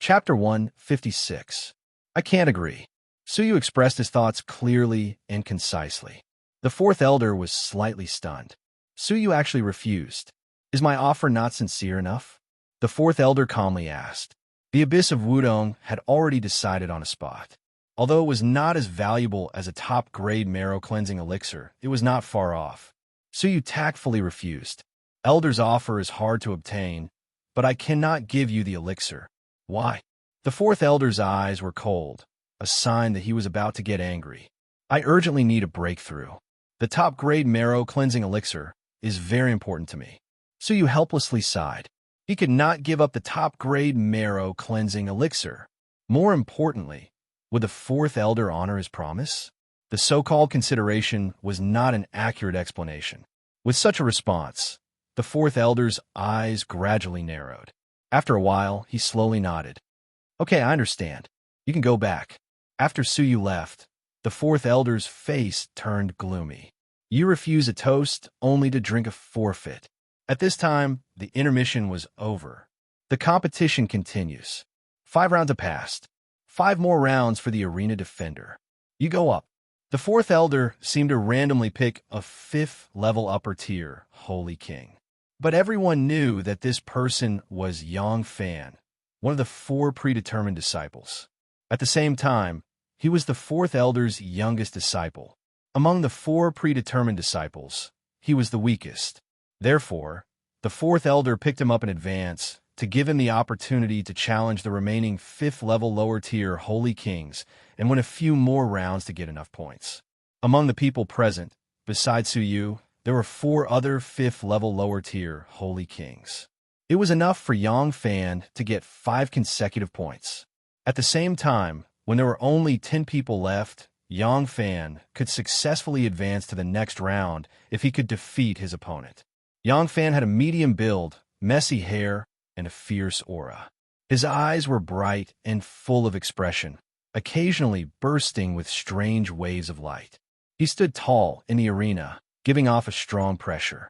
Chapter 156. I can't agree. Suyu expressed his thoughts clearly and concisely. The fourth elder was slightly stunned. Suyu actually refused. Is my offer not sincere enough? The fourth elder calmly asked. The abyss of Wudong had already decided on a spot. Although it was not as valuable as a top-grade marrow-cleansing elixir, it was not far off. Suyu tactfully refused. Elder's offer is hard to obtain, but I cannot give you the elixir. Why? The fourth elder's eyes were cold, a sign that he was about to get angry. I urgently need a breakthrough. The top-grade marrow-cleansing elixir is very important to me. Suyu helplessly sighed. He could not give up the top-grade marrow-cleansing elixir. More importantly, would the fourth elder honor his promise? The so-called consideration was not an accurate explanation. With such a response, the fourth elder's eyes gradually narrowed. After a while, he slowly nodded. Okay, I understand. You can go back. After Suyu left, the fourth elder's face turned gloomy. You refuse a toast only to drink a forfeit. At this time, the intermission was over. The competition continues. 5 rounds have passed. 5 more rounds for the arena defender. You go up. The fourth elder seemed to randomly pick a 5th level upper tier, Holy King. But everyone knew that this person was Yang Fan, one of the 4 predetermined disciples. At the same time, he was the fourth elder's youngest disciple. Among the 4 predetermined disciples, he was the weakest. Therefore, the fourth elder picked him up in advance to give him the opportunity to challenge the remaining 5th level lower tier Holy Kings and win a few more rounds to get enough points. Among the people present, besides Suyu, there were 4 other 5th level lower tier Holy Kings. It was enough for Yang Fan to get 5 consecutive points. At the same time, when there were only 10 people left, Yang Fan could successfully advance to the next round if he could defeat his opponent. Yang Fan had a medium build, messy hair, and a fierce aura. His eyes were bright and full of expression, occasionally bursting with strange waves of light. He stood tall in the arena, giving off a strong pressure.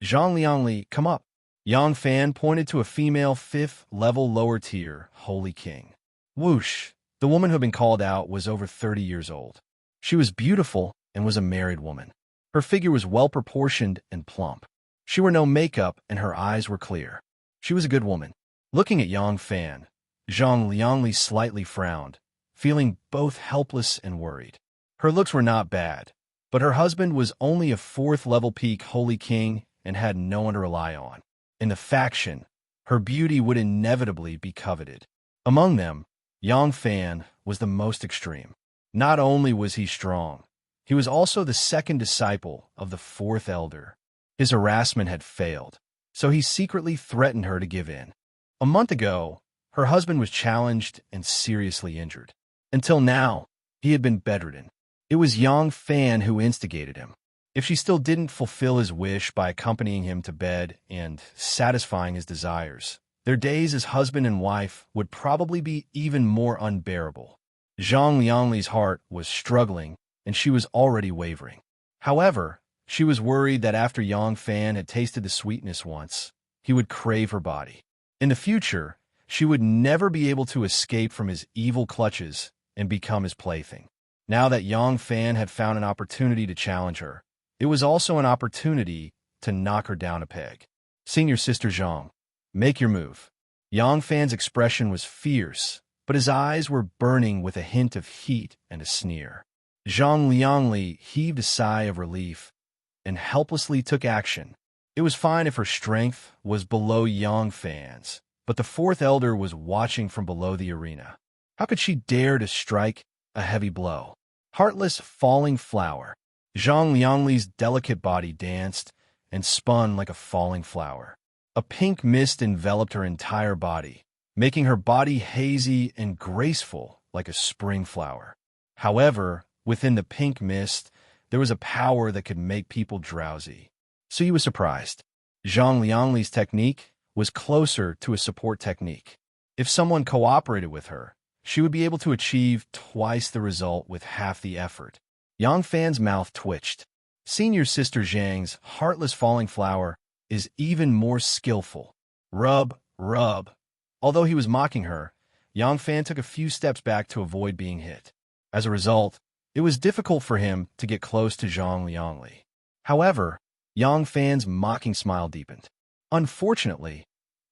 Zhang Liangli, come up. Yang Fan pointed to a female 5th level lower tier Holy King. Whoosh! The woman who had been called out was over 30 years old. She was beautiful and was a married woman. Her figure was well-proportioned and plump. She wore no makeup and her eyes were clear. She was a good woman. Looking at Yang Fan, Zhang Liangli slightly frowned, feeling both helpless and worried. Her looks were not bad, but her husband was only a 4th level peak Holy King and had no one to rely on. In the faction, her beauty would inevitably be coveted. Among them, Yang Fan was the most extreme. Not only was he strong, he was also the second disciple of the fourth elder. His harassment had failed, so he secretly threatened her to give in. A month ago, her husband was challenged and seriously injured. Until now, he had been bedridden. It was Yang Fan who instigated him. If she still didn't fulfill his wish by accompanying him to bed and satisfying his desires, their days as husband and wife would probably be even more unbearable. Zhang Liangli's heart was struggling, and she was already wavering. However, she was worried that after Yang Fan had tasted the sweetness once, he would crave her body. In the future, she would never be able to escape from his evil clutches and become his plaything. Now that Yang Fan had found an opportunity to challenge her, it was also an opportunity to knock her down a peg. Senior Sister Zhang, make your move. Yang Fan's expression was fierce, but his eyes were burning with a hint of heat and a sneer. Zhang Liangli heaved a sigh of relief and helplessly took action. It was fine if her strength was below Yang Fan's, but the fourth elder was watching from below the arena. How could she dare to strike a heavy blow? Heartless falling flower. Zhang Liangli's delicate body danced and spun like a falling flower. A pink mist enveloped her entire body, making her body hazy and graceful like a spring flower. However, within the pink mist, there was a power that could make people drowsy. So he was surprised. Zhang Liangli's technique was closer to a support technique. If someone cooperated with her, she would be able to achieve twice the result with half the effort. Yang Fan's mouth twitched. Senior Sister Zhang's heartless falling flower is even more skillful. Rub, rub. Although he was mocking her, Yang Fan took a few steps back to avoid being hit. As a result, it was difficult for him to get close to Zhang Liangli. However, Yang Fan's mocking smile deepened. Unfortunately,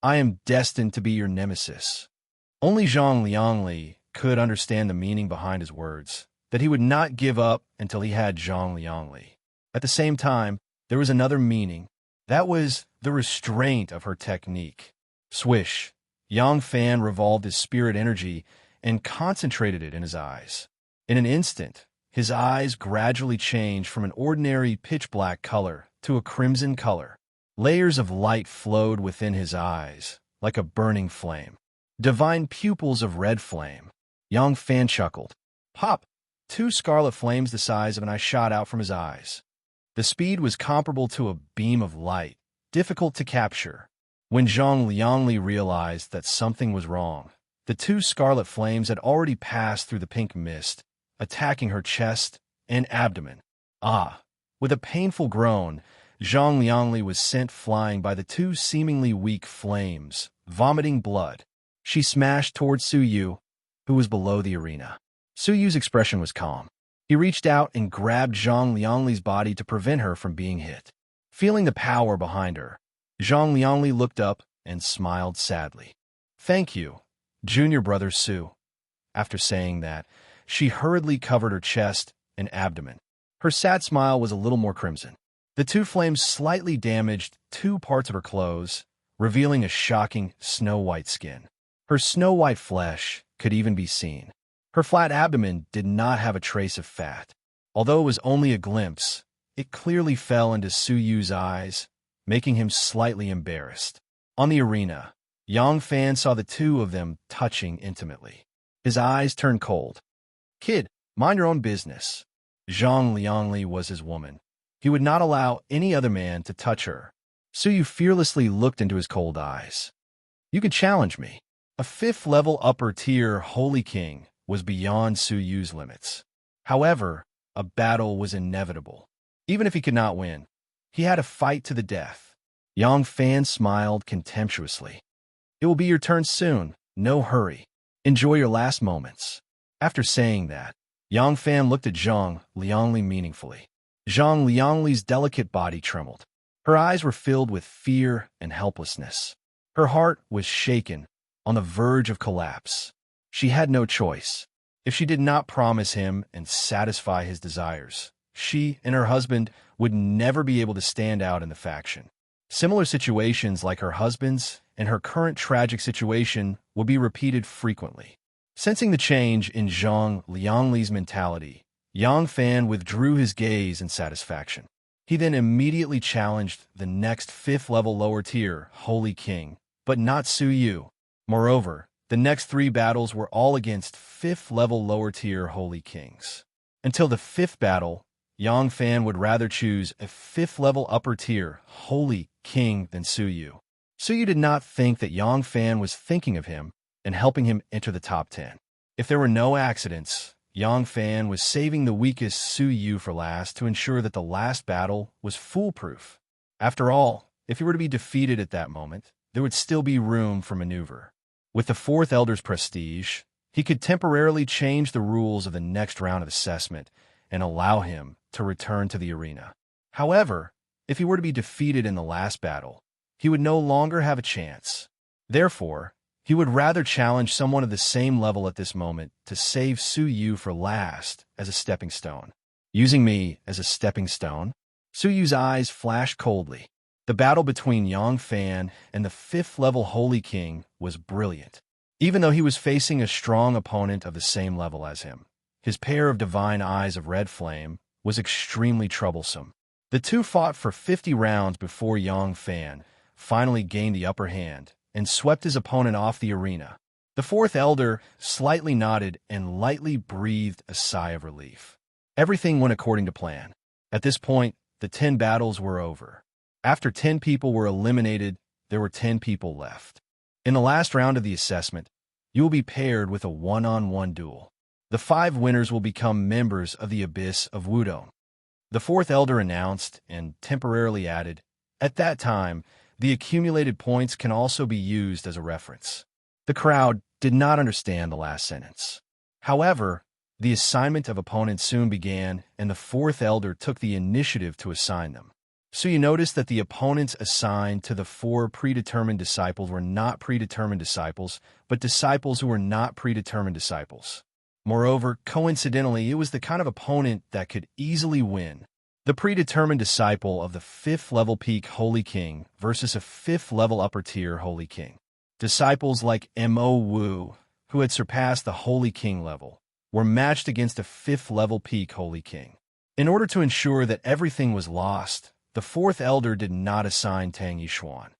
I am destined to be your nemesis. Only Zhang Liangli could understand the meaning behind his words, that he would not give up until he had Zhang Liangli. At the same time, there was another meaning. That was the restraint of her technique. Swish. Yang Fan revolved his spirit energy and concentrated it in his eyes. In an instant, his eyes gradually changed from an ordinary pitch-black color to a crimson color. Layers of light flowed within his eyes, like a burning flame. Divine pupils of red flame. Yang Fan chuckled. Pop! 2 scarlet flames the size of an eye shot out from his eyes. The speed was comparable to a beam of light, difficult to capture. When Zhang Liangli realized that something was wrong, the 2 scarlet flames had already passed through the pink mist, attacking her chest and abdomen. Ah! With a painful groan, Zhang Liangli was sent flying by the 2 seemingly weak flames, vomiting blood. She smashed towards Su Yu, who was below the arena. Su Yu's expression was calm. He reached out and grabbed Zhang Liangli's body to prevent her from being hit. Feeling the power behind her, Zhang Liangli looked up and smiled sadly. Thank you, junior brother Su. After saying that, she hurriedly covered her chest and abdomen. Her sad smile was a little more crimson. The 2 flames slightly damaged 2 parts of her clothes, revealing a shocking snow-white skin. Her snow-white flesh could even be seen. Her flat abdomen did not have a trace of fat. Although it was only a glimpse, it clearly fell into Su Yu's eyes, making him slightly embarrassed. On the arena, Yang Fan saw the 2 of them touching intimately. His eyes turned cold. Kid, mind your own business. Zhang Liangli was his woman. He would not allow any other man to touch her. Su Yu fearlessly looked into his cold eyes. You could challenge me. A 5th-level upper-tier Holy King was beyond Su Yu's limits. However, a battle was inevitable. Even if he could not win, he had a fight to the death. Yang Fan smiled contemptuously. It will be your turn soon. No hurry. Enjoy your last moments. After saying that, Yang Fan looked at Zhang Liangli meaningfully. Zhang Liangli's delicate body trembled. Her eyes were filled with fear and helplessness. Her heart was shaken, on the verge of collapse. She had no choice. If she did not promise him and satisfy his desires, she and her husband would never be able to stand out in the faction. Similar situations like her husband's and her current tragic situation would be repeated frequently. Sensing the change in Zhang Liangli's mentality, Yang Fan withdrew his gaze in satisfaction. He then immediately challenged the next 5th-level lower-tier Holy King, but not Su Yu. Moreover, the next 3 battles were all against 5th-level lower-tier Holy Kings. Until the 5th battle, Yang Fan would rather choose a 5th-level upper-tier Holy King than Su Yu. Su Yu did not think that Yang Fan was thinking of him and helping him enter the top 10. If there were no accidents, Yang Fan was saving the weakest Su Yu for last to ensure that the last battle was foolproof. After all, if he were to be defeated at that moment, there would still be room for maneuver. With the 4th Elder's prestige, he could temporarily change the rules of the next round of assessment and allow him to return to the arena. However, if he were to be defeated in the last battle, he would no longer have a chance. Therefore, he would rather challenge someone of the same level at this moment to save Su Yu for last as a stepping stone. Using me as a stepping stone? Su Yu's eyes flashed coldly. The battle between Yang Fan and the 5th-level Holy King was brilliant. Even though he was facing a strong opponent of the same level as him, his pair of divine eyes of red flame was extremely troublesome. The 2 fought for 50 rounds before Yang Fan finally gained the upper hand and swept his opponent off the arena. The 4th Elder slightly nodded and lightly breathed a sigh of relief. Everything went according to plan. At this point, the 10 battles were over. After 10 people were eliminated, there were 10 people left. In the last round of the assessment, you will be paired with a one-on-one duel. The 5 winners will become members of the Abyss of Wudong. The 4th Elder announced and temporarily added, at that time, the accumulated points can also be used as a reference. The crowd did not understand the last sentence. However, the assignment of opponents soon began, and the fourth elder took the initiative to assign them. So you notice that the opponents assigned to the 4 predetermined disciples were not predetermined disciples, but disciples who were not predetermined disciples. Moreover, coincidentally, it was the kind of opponent that could easily win. The predetermined disciple of the 5th level peak Holy King versus a 5th level upper tier Holy King. Disciples like Mo Wu, who had surpassed the Holy King level, were matched against a 5th level peak Holy King. In order to ensure that everything was lost, the 4th elder did not assign Tang Yishuan,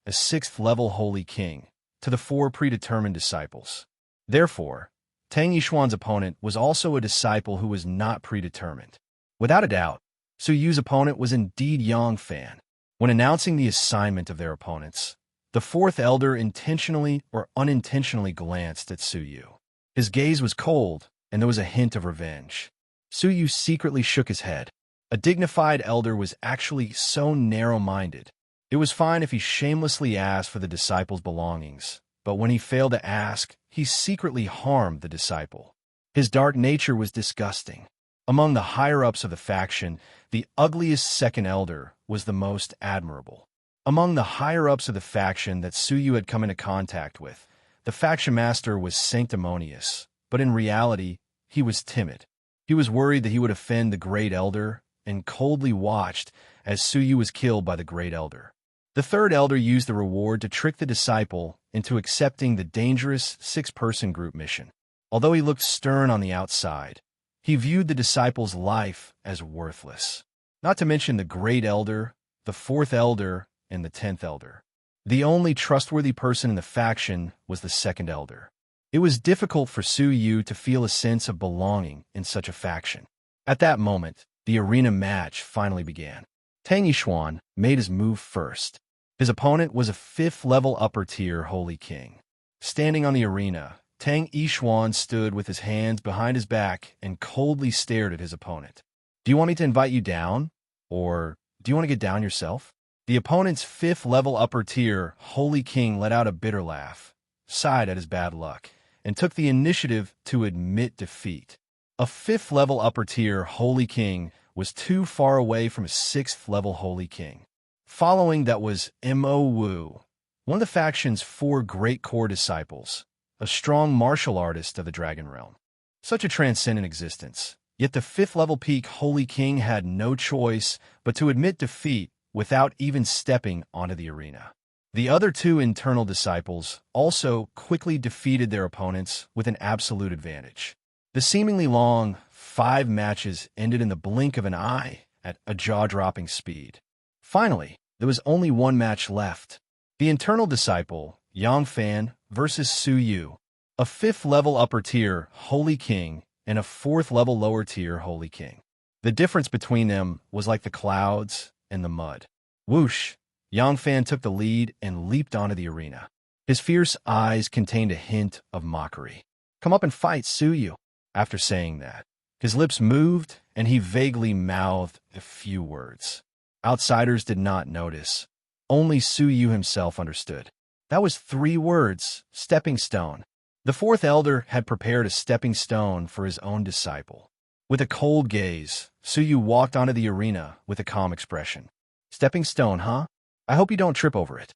a 6th level Holy King, to the 4 predetermined disciples. Therefore, Tang Yishuan's opponent was also a disciple who was not predetermined. Without a doubt, Su Yu's opponent was indeed Yang Fan. When announcing the assignment of their opponents, the 4th elder intentionally or unintentionally glanced at Su Yu. His gaze was cold, and there was a hint of revenge. Su Yu secretly shook his head. A dignified elder was actually so narrow-minded. It was fine if he shamelessly asked for the disciple's belongings, but when he failed to ask, he secretly harmed the disciple. His dark nature was disgusting. Among the higher-ups of the faction, the ugliest second elder was the most admirable. Among the higher-ups of the faction that Su Yu had come into contact with, the faction master was sanctimonious, but in reality, he was timid. He was worried that he would offend the Great Elder and coldly watched as Su Yu was killed by the Great Elder. The 3rd elder used the reward to trick the disciple into accepting the dangerous 6-person group mission. Although he looked stern on the outside, he viewed the disciple's life as worthless. Not to mention the Great Elder, the 4th elder, and the 10th elder. The only trustworthy person in the faction was the 2nd elder. It was difficult for Su Yu to feel a sense of belonging in such a faction. At that moment, the arena match finally began. Tang Yishuan made his move first. His opponent was a 5th level upper tier Holy King. Standing on the arena, Tang Yishuan stood with his hands behind his back and coldly stared at his opponent. "Do you want me to invite you down? Or do you want to get down yourself?" The opponent's 5th level upper tier Holy King let out a bitter laugh, sighed at his bad luck, and took the initiative to admit defeat. A 5th level upper tier Holy King was too far away from a 6th level Holy King. Following that was Mo Wu, one of the faction's 4 great core disciples, a strong martial artist of the Dragon Realm. Such a transcendent existence, yet the 5th level peak Holy King had no choice but to admit defeat without even stepping onto the arena. The other 2 internal disciples also quickly defeated their opponents with an absolute advantage. The seemingly long 5 matches ended in the blink of an eye at a jaw-dropping speed. Finally, there was only one match left. The internal disciple, Yang Fan, versus Su Yu, a 5th level upper tier Holy King and a 4th level lower tier Holy King. The difference between them was like the clouds and the mud. Whoosh! Yang Fan took the lead and leaped onto the arena. His fierce eyes contained a hint of mockery. "Come up and fight, Su Yu." After saying that, his lips moved and he vaguely mouthed a few words. Outsiders did not notice. Only Su Yu himself understood. That was 3 words, stepping stone. The 4th elder had prepared a stepping stone for his own disciple. With a cold gaze, Su Yu walked onto the arena with a calm expression. "Stepping stone, huh? I hope you don't trip over it."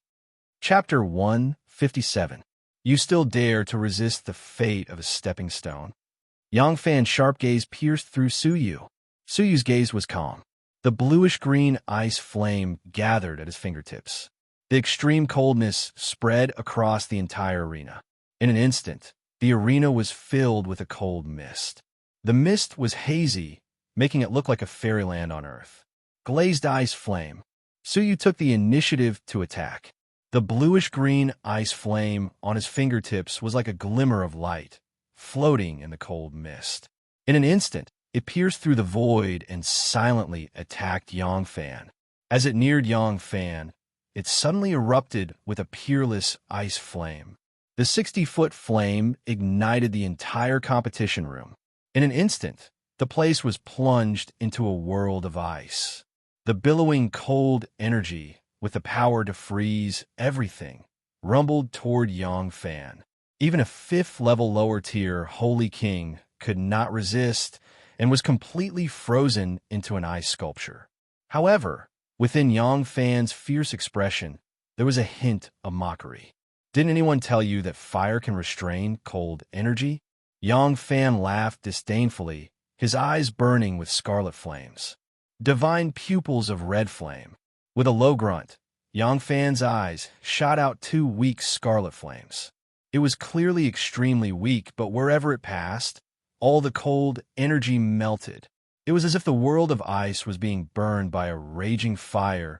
Chapter 157. You still dare to resist the fate of a stepping stone? Yang Fan's sharp gaze pierced through Su Yu. Su Yu's gaze was calm. The bluish-green ice flame gathered at his fingertips. The extreme coldness spread across the entire arena. In an instant, the arena was filled with a cold mist. The mist was hazy, making it look like a fairyland on Earth. Glazed ice flame. Su Yu took the initiative to attack. The bluish-green ice flame on his fingertips was like a glimmer of light, floating in the cold mist. In an instant, it pierced through the void and silently attacked Yang Fan. As it neared Yang Fan, it suddenly erupted with a peerless ice flame. The 60-foot flame ignited the entire competition room. In an instant, the place was plunged into a world of ice. The billowing cold energy, with the power to freeze everything, rumbled toward Yang Fan. Even a fifth-level lower tier Holy King could not resist and was completely frozen into an ice sculpture. However, within Yang Fan's fierce expression, there was a hint of mockery. Didn't anyone tell you that fire can restrain cold energy? Yang Fan laughed disdainfully, his eyes burning with scarlet flames. Divine pupils of red flame. With a low grunt, Yang Fan's eyes shot out two weak scarlet flames. It was clearly extremely weak, but wherever it passed, all the cold energy melted. It was as if the world of ice was being burned by a raging fire,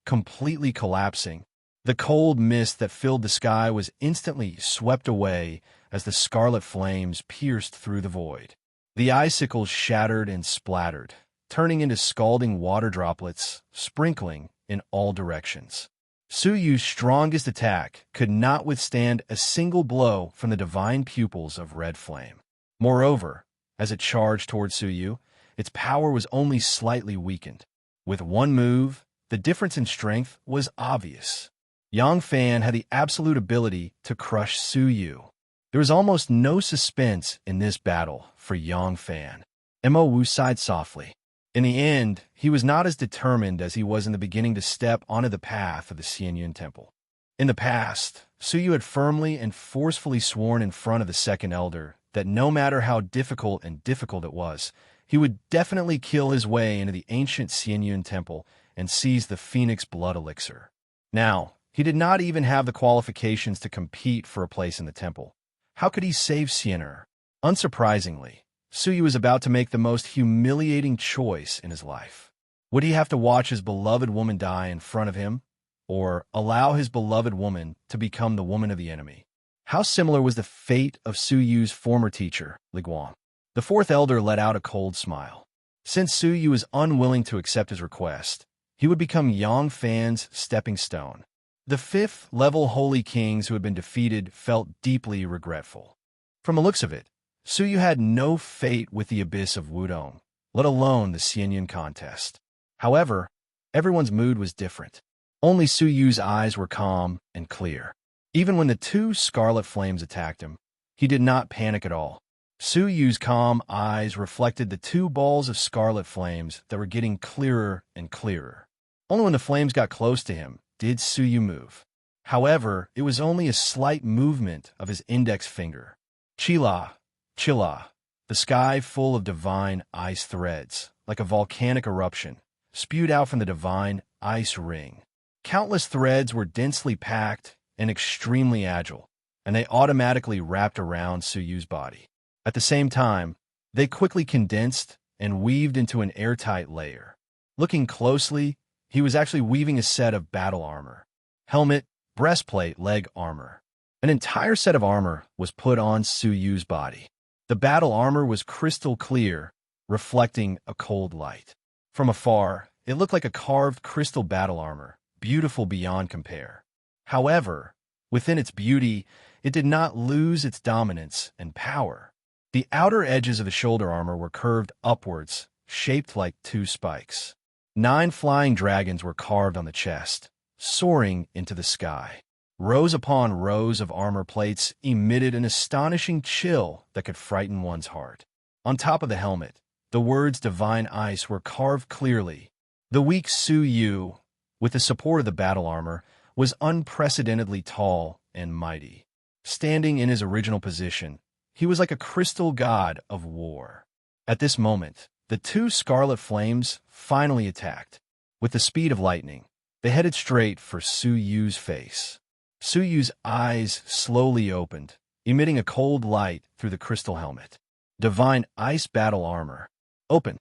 completely collapsing. The cold mist that filled the sky was instantly swept away as the scarlet flames pierced through the void. The icicles shattered and splattered, turning into scalding water droplets, sprinkling in all directions. Su Yu's strongest attack could not withstand a single blow from the divine pupils of red flame. Moreover, as it charged toward Su Yu, its power was only slightly weakened. With one move, the difference in strength was obvious. Yang Fan had the absolute ability to crush Su Yu. There was almost no suspense in this battle for Yang Fan. Mo Wu sighed softly. In the end, he was not as determined as he was in the beginning to step onto the path of the Xianyun Temple. In the past, Su Yu had firmly and forcefully sworn in front of the second elder that no matter how difficult it was, he would definitely kill his way into the ancient Xianyun Temple and seize the Phoenix Blood Elixir. Now, he did not even have the qualifications to compete for a place in the temple. How could he save Xian'er? Unsurprisingly, Su Yu was about to make the most humiliating choice in his life. Would he have to watch his beloved woman die in front of him, or allow his beloved woman to become the woman of the enemy? How similar was the fate of Su Yu's former teacher, Li Guang? The fourth elder let out a cold smile. Since Su Yu was unwilling to accept his request, he would become Yang Fan's stepping stone. The fifth-level Holy Kings who had been defeated felt deeply regretful. From the looks of it, Su Yu had no fate with the abyss of Wudong, let alone the Xianyun contest. However, everyone's mood was different. Only Su Yu's eyes were calm and clear. Even when the two scarlet flames attacked him, he did not panic at all. Su Yu's calm eyes reflected the two balls of scarlet flames that were getting clearer and clearer. Only when the flames got close to him did Su Yu move. However, it was only a slight movement of his index finger. Chila, Chila, the sky full of divine ice threads, like a volcanic eruption, spewed out from the divine ice ring. Countless threads were densely packed and extremely agile, and they automatically wrapped around Su Yu's body. At the same time, they quickly condensed and weaved into an airtight layer. Looking closely, he was actually weaving a set of battle armor. Helmet, breastplate, leg armor. An entire set of armor was put on Su Yu's body. The battle armor was crystal clear, reflecting a cold light. From afar, it looked like a carved crystal battle armor, beautiful beyond compare. However, within its beauty, it did not lose its dominance and power. The outer edges of the shoulder armor were curved upwards, shaped like two spikes. 9 flying dragons were carved on the chest, soaring into the sky. Rows upon rows of armor plates emitted an astonishing chill that could frighten one's heart. On top of the helmet, the words Divine Ice were carved clearly. The weak Su Yu, with the support of the battle armor, was unprecedentedly tall and mighty. Standing in his original position, he was like a crystal god of war. At this moment, the two scarlet flames finally attacked. With the speed of lightning, they headed straight for Su Yu's face. Su Yu's eyes slowly opened, emitting a cold light through the crystal helmet. Divine Ice battle armor. Open.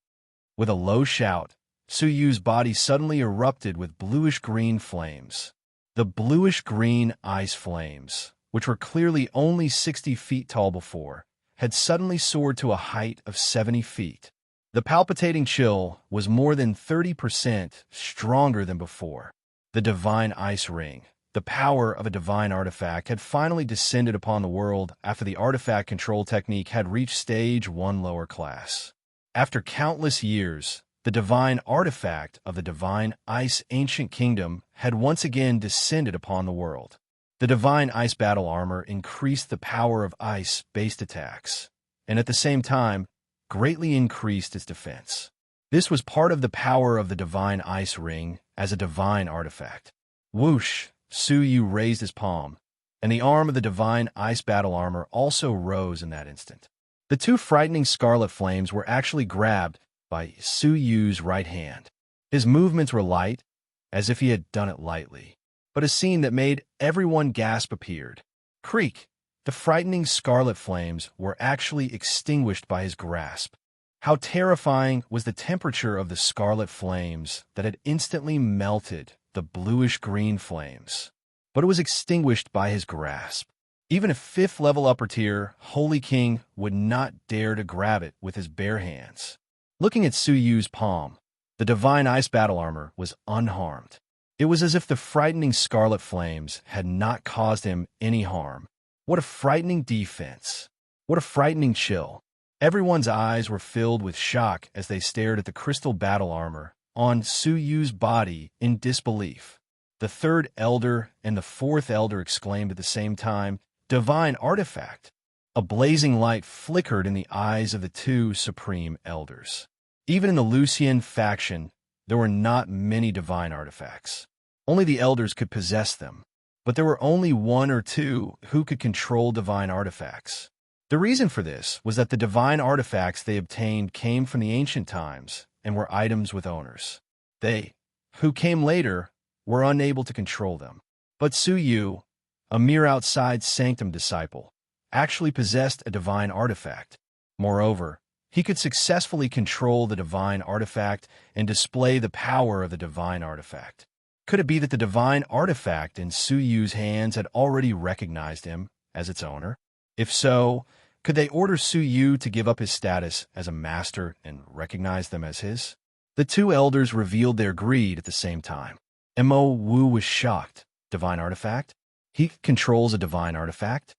With a low shout, Su Yu's body suddenly erupted with bluish-green flames. The bluish-green ice flames, which were clearly only 60 feet tall before, had suddenly soared to a height of 70 feet. The palpitating chill was more than 30% stronger than before. The divine ice ring, the power of a divine artifact, had finally descended upon the world after the artifact control technique had reached stage 1 lower class. After countless years, the divine artifact of the divine ice ancient kingdom had once again descended upon the world. The divine ice battle armor increased the power of ice-based attacks, and at the same time, greatly increased its defense. This was part of the power of the divine ice ring as a divine artifact. Whoosh! Suyu raised his palm, and the arm of the divine ice battle armor also rose in that instant. The two frightening scarlet flames were actually grabbed by Suyu's right hand. His movements were light, as if he had done it lightly. But a scene that made everyone gasp appeared. Creak! The frightening scarlet flames were actually extinguished by his grasp. How terrifying was the temperature of the scarlet flames that had instantly melted the bluish-green flames. But it was extinguished by his grasp. Even a 5th level upper tier Holy King would not dare to grab it with his bare hands. Looking at Suyu's palm, the divine ice battle armor was unharmed. It was as if the frightening scarlet flames had not caused him any harm. What a frightening defense. What a frightening chill. Everyone's eyes were filled with shock as they stared at the crystal battle armor on Suyu's body in disbelief. The 3rd elder and the 4th elder exclaimed at the same time, "Divine artifact!" A blazing light flickered in the eyes of the 2 supreme elders. Even in the Lucian faction, there were not many divine artifacts. Only the elders could possess them, but there were only 1 or 2 who could control divine artifacts. The reason for this was that the divine artifacts they obtained came from the ancient times and were items with owners. They, who came later, were unable to control them. But Suyu, a mere outside sanctum disciple, actually possessed a divine artifact. Moreover, he could successfully control the divine artifact and display the power of the divine artifact. Could it be that the divine artifact in Suyu's hands had already recognized him as its owner? If so, could they order Suyu to give up his status as a master and recognize them as his? The 2 elders revealed their greed at the same time. Mo Wu was shocked. Divine artifact? He controls a divine artifact?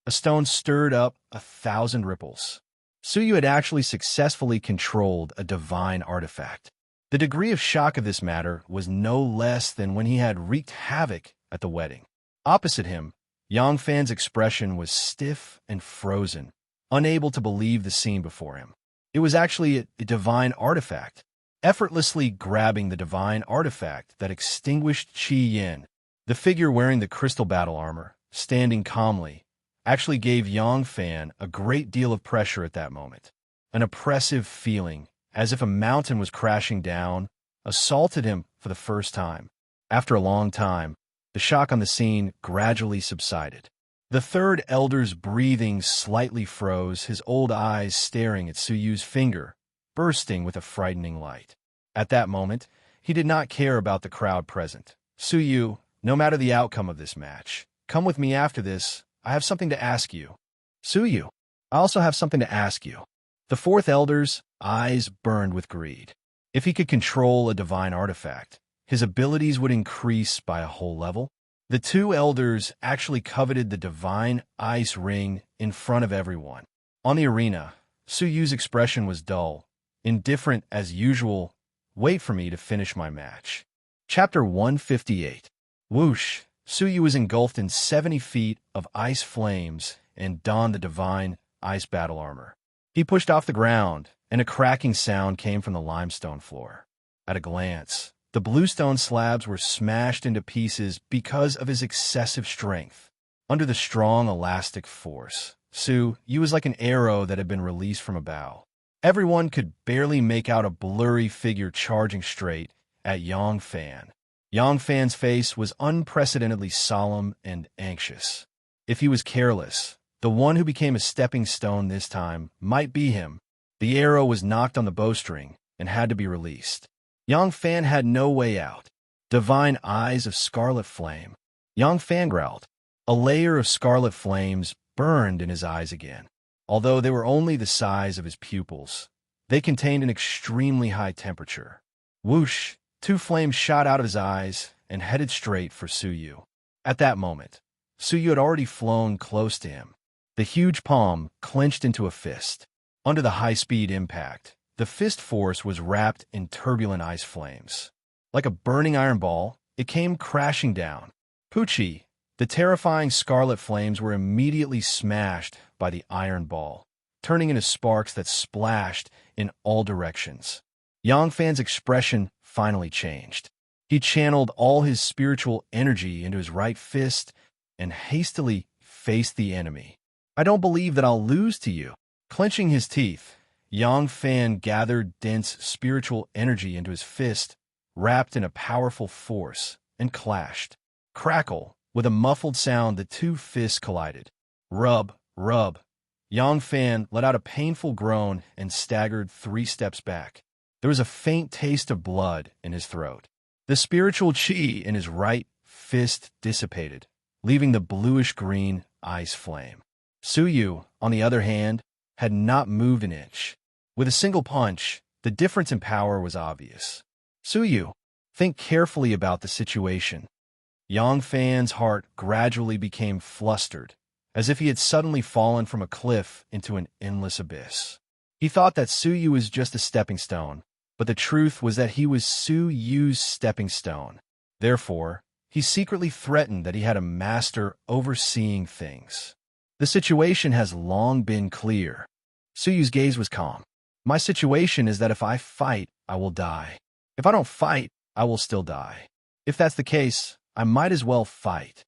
A stone stirred up 1,000 ripples. Suyu had actually successfully controlled a divine artifact. The degree of shock of this matter was no less than when he had wreaked havoc at the wedding. Opposite him, Yangfan's expression was stiff and frozen, unable to believe the scene before him. It was actually a divine artifact. Effortlessly grabbing the divine artifact that extinguished Qi Yin, the figure wearing the crystal battle armor, standing calmly, actually gave Yangfan a great deal of pressure at that moment. An oppressive feeling, as if a mountain was crashing down, assaulted him for the first time. After a long time, the shock on the scene gradually subsided. The 3rd elder's breathing slightly froze, his old eyes staring at Suyu's finger, bursting with a frightening light. At that moment, he did not care about the crowd present. "Suyu, no matter the outcome of this match, come with me after this. I have something to ask you." "Suyu, I also have something to ask you." The 4th elder's eyes burned with greed. If he could control a divine artifact, his abilities would increase by a whole level. The 2 elders actually coveted the divine ice ring in front of everyone. On the arena, Suyu's expression was dull, indifferent as usual. "Wait for me to finish my match." Chapter 158. Whoosh! Suyu was engulfed in 70 feet of ice flames and donned the divine ice battle armor. He pushed off the ground, and a cracking sound came from the limestone floor. At a glance, the bluestone slabs were smashed into pieces because of his excessive strength. Under the strong elastic force, Suyu was like an arrow that had been released from a bow. Everyone could barely make out a blurry figure charging straight at Yangfan. Yangfan's face was unprecedentedly solemn and anxious. If he was careless, the one who became a stepping stone this time might be him. The arrow was knocked on the bowstring and had to be released. Yangfan had no way out. Divine eyes of scarlet flame. Yangfan growled. A layer of scarlet flames burned in his eyes again. Although they were only the size of his pupils, they contained an extremely high temperature. Whoosh! 2 flames shot out of his eyes and headed straight for Suyu. At that moment, Suyu had already flown close to him. The huge palm clenched into a fist. Under the high-speed impact, the fist force was wrapped in turbulent ice flames. Like a burning iron ball, it came crashing down. Pucci, The terrifying scarlet flames were immediately smashed by the iron ball, turning into sparks that splashed in all directions. Yang Fan's expression finally changed. He channeled all his spiritual energy into his right fist and hastily faced the enemy. "I don't believe that I'll lose to you." Clenching his teeth, Yang Fan gathered dense spiritual energy into his fist, wrapped in a powerful force, and clashed. Crackle! With a muffled sound, the two fists collided. Rub, rub. Yang Fan let out a painful groan and staggered 3 steps back. There was a faint taste of blood in his throat. The spiritual chi in his right fist dissipated, leaving the bluish-green ice flame. Suyu, on the other hand, had not moved an inch. With a single punch, the difference in power was obvious. "Suyu, think carefully about the situation." Yang Fan's heart gradually became flustered, as if he had suddenly fallen from a cliff into an endless abyss. He thought that Suyu was just a stepping stone, but the truth was that he was Suyu's stepping stone. Therefore, he secretly threatened that he had a master overseeing things. "The situation has long been clear." Suyu's gaze was calm. "My situation is that if I fight, I will die. If I don't fight, I will still die. If that's the case, I might as well fight."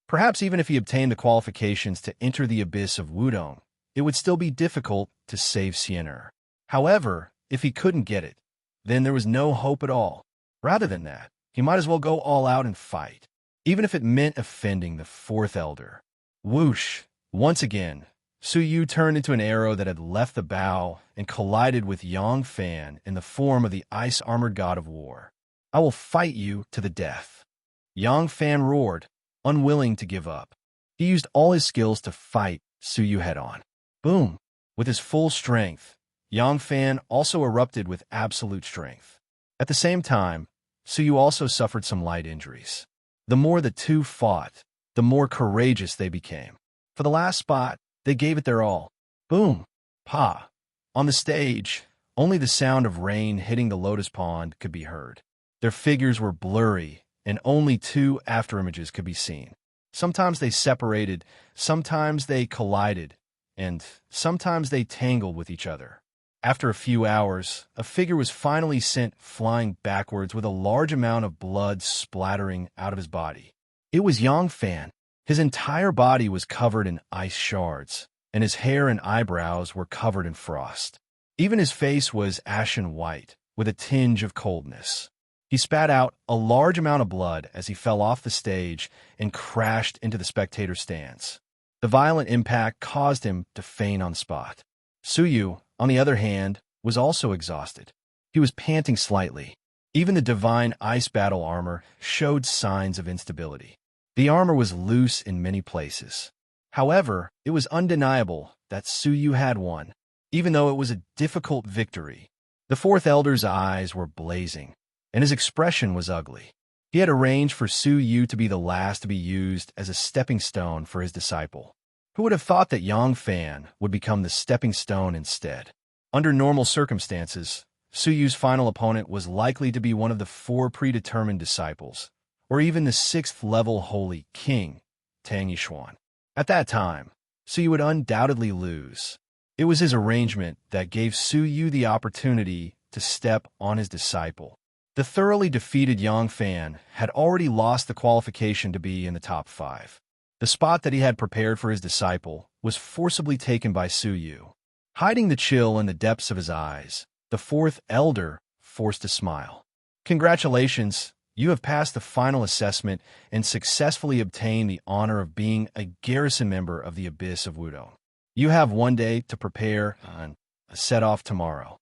Perhaps even if he obtained the qualifications to enter the abyss of Wudong, it would still be difficult to save Siener. However, if he couldn't get it, then there was no hope at all. Rather than that, he might as well go all out and fight, even if it meant offending the 4th Elder. Whoosh! Once again, Suyu turned into an arrow that had left the bow and collided with Yang Fan in the form of the ice-armored god of war. "I will fight you to the death." Yang Fan roared, unwilling to give up. He used all his skills to fight Suyu head-on. Boom! With his full strength, Yang Fan also erupted with absolute strength. At the same time, Suyu also suffered some light injuries. The more the two fought, the more courageous they became. For the last spot, they gave it their all. Boom! Pa! On the stage, only the sound of rain hitting the lotus pond could be heard. Their figures were blurry, and only 2 afterimages could be seen. Sometimes they separated, sometimes they collided, and sometimes they tangled with each other. After a few hours, a figure was finally sent flying backwards with a large amount of blood splattering out of his body. It was Yang Fan. His entire body was covered in ice shards, and his hair and eyebrows were covered in frost. Even his face was ashen white, with a tinge of coldness. He spat out a large amount of blood as he fell off the stage and crashed into the spectator stands. The violent impact caused him to faint on the spot. Suyu, on the other hand, was also exhausted. He was panting slightly. Even the divine ice battle armor showed signs of instability. The armor was loose in many places. However, it was undeniable that Suyu had won, even though it was a difficult victory. The 4th Elder's eyes were blazing, and his expression was ugly. He had arranged for Suyu to be the last to be used as a stepping stone for his disciple. Who would have thought that Yang Fan would become the stepping stone instead? Under normal circumstances, Suyu's final opponent was likely to be one of the 4 predetermined disciples, or even the 6th-level Holy King, Tang Yishuan. At that time, Suyu would undoubtedly lose. It was his arrangement that gave Suyu the opportunity to step on his disciple. The thoroughly defeated Yang Fan had already lost the qualification to be in the top 5. The spot that he had prepared for his disciple was forcibly taken by Suyu. Hiding the chill in the depths of his eyes, the 4th Elder forced a smile. "Congratulations, you have passed the final assessment and successfully obtained the honor of being a garrison member of the Abyss of Wudong. You have 1 day to prepare and set off tomorrow."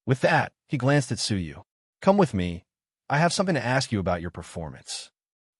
With that, he glanced at Suyu. "Come with me. I have something to ask you about your performance."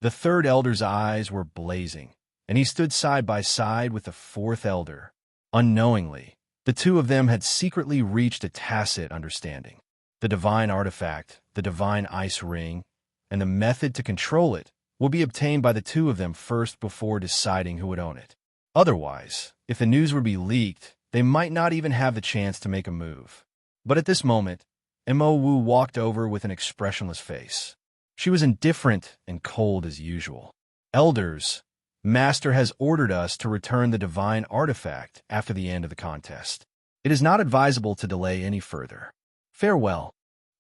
The 3rd Elder's eyes were blazing, and he stood side by side with the 4th Elder. Unknowingly, the two of them had secretly reached a tacit understanding. The divine artifact, the divine ice ring, and the method to control it will be obtained by the two of them first before deciding who would own it. Otherwise, if the news would be leaked, they might not even have the chance to make a move. But at this moment, Mo Wu walked over with an expressionless face. She was indifferent and cold as usual. "Elders, Master has ordered us to return the divine artifact after the end of the contest. It is not advisable to delay any further. Farewell."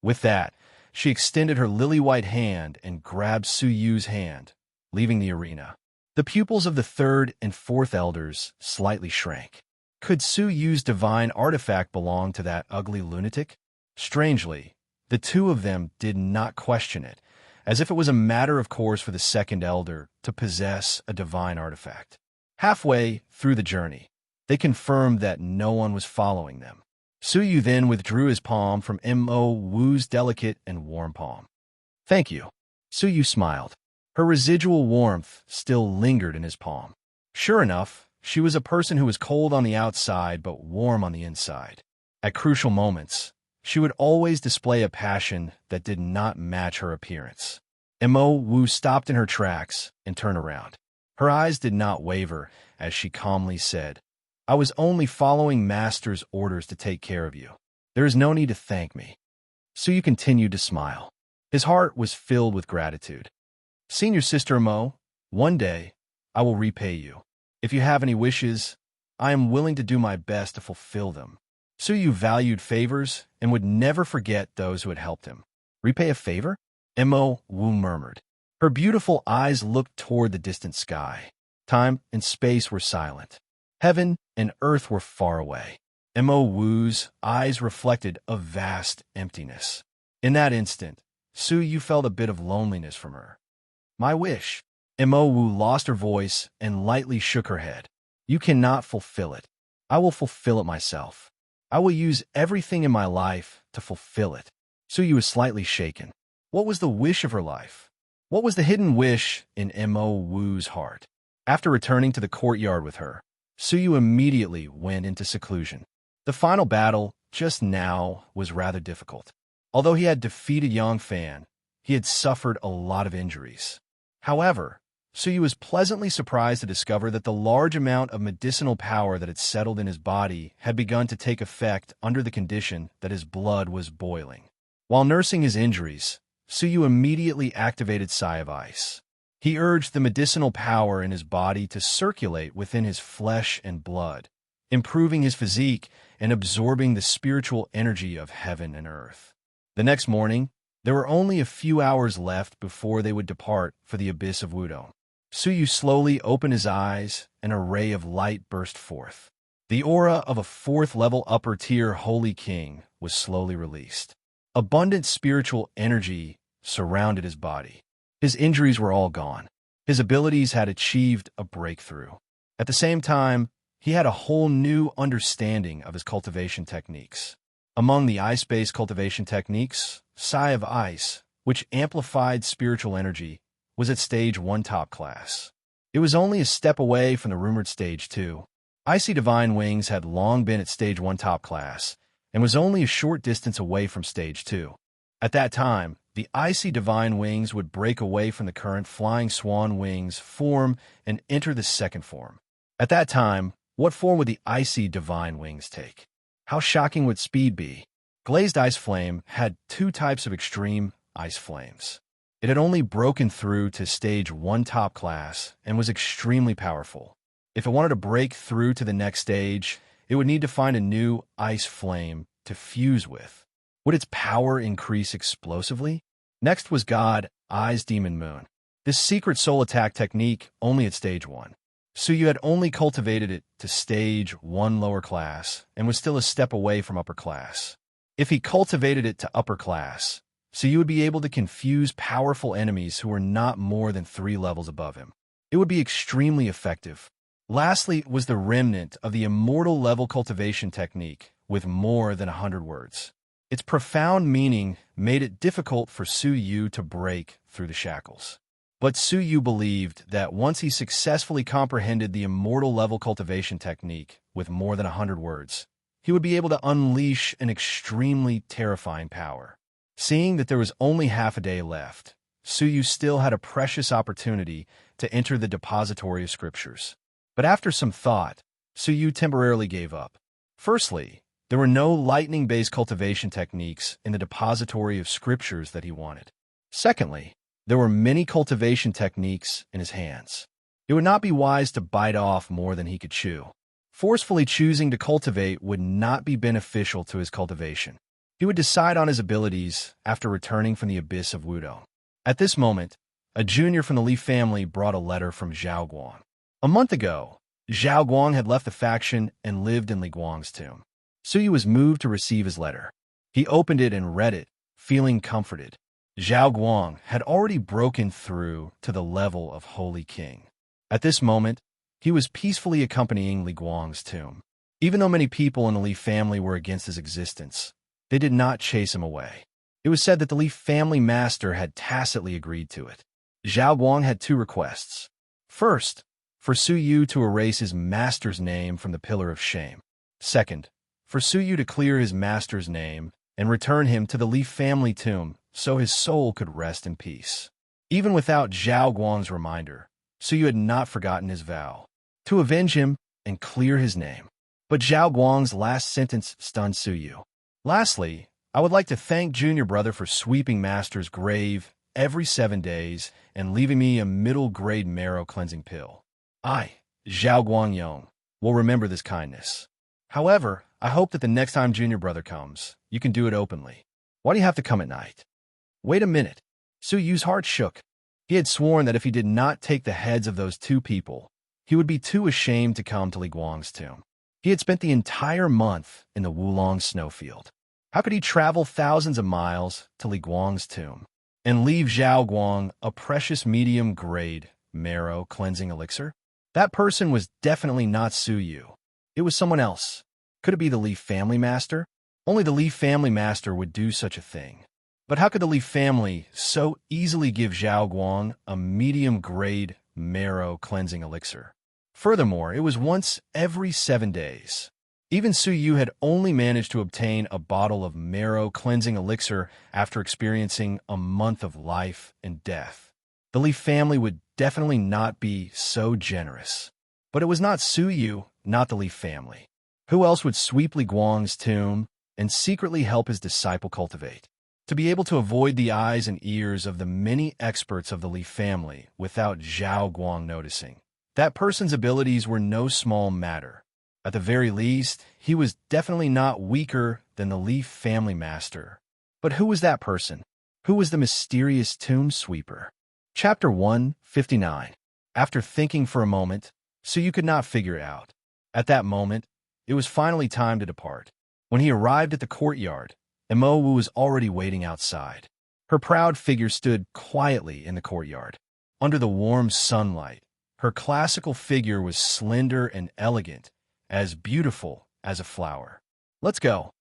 With that, she extended her lily-white hand and grabbed Su Yu's hand, leaving the arena. The pupils of the third and fourth elders slightly shrank. Could Su Yu's divine artifact belong to that ugly lunatic? Strangely, the two of them did not question it, as if it was a matter of course for the second elder to possess a divine artifact. Halfway through the journey, they confirmed that no one was following them. Su Yu then withdrew his palm from Mo Wu's delicate and warm palm. "Thank you." Su Yu smiled. Her residual warmth still lingered in his palm. Sure enough, she was a person who was cold on the outside but warm on the inside. At crucial moments, she would always display a passion that did not match her appearance. Mo Wu stopped in her tracks and turned around. Her eyes did not waver as she calmly said, "I was only following Master's orders to take care of you. There is no need to thank me." Su Yu continued to smile. His heart was filled with gratitude. "Senior Sister Mo, one day I will repay you. If you have any wishes, I am willing to do my best to fulfill them." Su Yu valued favors and would never forget those who had helped him. "Repay a favor?" Mo Wu murmured. Her beautiful eyes looked toward the distant sky. Time and space were silent. Heaven and earth were far away. Mo Wu's eyes reflected a vast emptiness. In that instant, Su Yu felt a bit of loneliness from her. "My wish." Mo Wu lost her voice and lightly shook her head. "You cannot fulfill it. I will fulfill it myself. I will use everything in my life to fulfill it." Su Yu was slightly shaken. What was the wish of her life? What was the hidden wish in Mo Wu's heart? After returning to the courtyard with her, Su Yu immediately went into seclusion. The final battle, just now, was rather difficult. Although he had defeated Yang Fan, he had suffered a lot of injuries. However, Su Yu was pleasantly surprised to discover that the large amount of medicinal power that had settled in his body had begun to take effect under the condition that his blood was boiling. While nursing his injuries, Su Yu immediately activated Sigh of Ice. He urged the medicinal power in his body to circulate within his flesh and blood, improving his physique and absorbing the spiritual energy of heaven and earth. The next morning, there were only a few hours left before they would depart for the abyss of Wudong. Su Yu slowly opened his eyes, and a ray of light burst forth. The aura of a fourth-level upper-tier Holy King was slowly released. Abundant spiritual energy surrounded his body. His injuries were all gone. His abilities had achieved a breakthrough. At the same time, he had a whole new understanding of his cultivation techniques. Among the ice-based cultivation techniques, Sigh of Ice, which amplified spiritual energy, was at Stage 1 top class. It was only a step away from the rumored Stage 2. Icy Divine Wings had long been at Stage 1 top class, and was only a short distance away from Stage 2. At that time, the Icy Divine Wings would break away from the current Flying Swan Wings form and enter the second form. At that time, what form would the Icy Divine Wings take? How shocking would speed be? Glazed Ice Flame had two types of extreme ice flames. It had only broken through to Stage 1 top class and was extremely powerful. If it wanted to break through to the next stage, it would need to find a new ice flame to fuse with. Would its power increase explosively? Next was God Eyes Demon Moon. This secret soul attack technique only at Stage 1. Su Yu had only cultivated it to Stage 1 lower class and was still a step away from upper class. If he cultivated it to upper class, Su Yu would be able to confuse powerful enemies who were not more than 3 levels above him. It would be extremely effective. Lastly was the remnant of the immortal level cultivation technique with more than 100 words. Its profound meaning made it difficult for Su Yu to break through the shackles. But Su Yu believed that once he successfully comprehended the immortal level cultivation technique with more than 100 words, he would be able to unleash an extremely terrifying power. Seeing that there was only half a day left, Su Yu still had a precious opportunity to enter the depository of scriptures. But after some thought, Su Yu temporarily gave up. Firstly, there were no lightning-based cultivation techniques in the depository of scriptures that he wanted. Secondly, there were many cultivation techniques in his hands. It would not be wise to bite off more than he could chew. Forcefully choosing to cultivate would not be beneficial to his cultivation. He would decide on his abilities after returning from the abyss of Wudo. At this moment, a junior from the Li family brought a letter from Zhao Guang. A month ago, Zhao Guang had left the faction and lived in Li Guang's tomb. Suyu was moved to receive his letter. He opened it and read it, feeling comforted. Zhao Guang had already broken through to the level of Holy King. At this moment, he was peacefully accompanying Li Guang's tomb. Even though many people in the Li family were against his existence, they did not chase him away. It was said that the Li family master had tacitly agreed to it. Zhao Guang had two requests. First, for Suyu to erase his master's name from the Pillar of Shame. Second, for Suyu to clear his master's name and return him to the Li family tomb so his soul could rest in peace. Even without Zhao Guang's reminder, Suyu had not forgotten his vow to avenge him and clear his name. But Zhao Guang's last sentence stunned Suyu. Lastly, I would like to thank Junior Brother for sweeping Master's grave every 7 days and leaving me a middle-grade marrow-cleansing pill. I, Zhao Guangyong, will remember this kindness. However, I hope that the next time Junior Brother comes, you can do it openly. Why do you have to come at night? Wait a minute. Suyu's heart shook. He had sworn that if he did not take the heads of those two people, he would be too ashamed to come to Li Guang's tomb. He had spent the entire month in the Wulong snowfield. How could he travel thousands of miles to Li Guang's tomb and leave Zhao Guang a precious medium-grade marrow-cleansing elixir? That person was definitely not Suyu. It was someone else. Could it be the Li family master? Only the Li family master would do such a thing. But how could the Li family so easily give Zhao Guang a medium-grade marrow-cleansing elixir? Furthermore, it was once every 7 days. Even Suyu had only managed to obtain a bottle of marrow-cleansing elixir after experiencing a month of life and death. The Li family would definitely not be so generous. But it was not Suyu, not the Li family. Who else would sweep Li Guang's tomb and secretly help his disciple cultivate? To be able to avoid the eyes and ears of the many experts of the Li family without Zhao Guang noticing. That person's abilities were no small matter. At the very least, he was definitely not weaker than the Li family master. But who was that person? Who was the mysterious tomb sweeper? Chapter 159. After thinking for a moment, Suyu could not figure it out. At that moment, it was finally time to depart. When he arrived at the courtyard, Emowu was already waiting outside. Her proud figure stood quietly in the courtyard. Under the warm sunlight, her classical figure was slender and elegant, as beautiful as a flower. "Let's go,"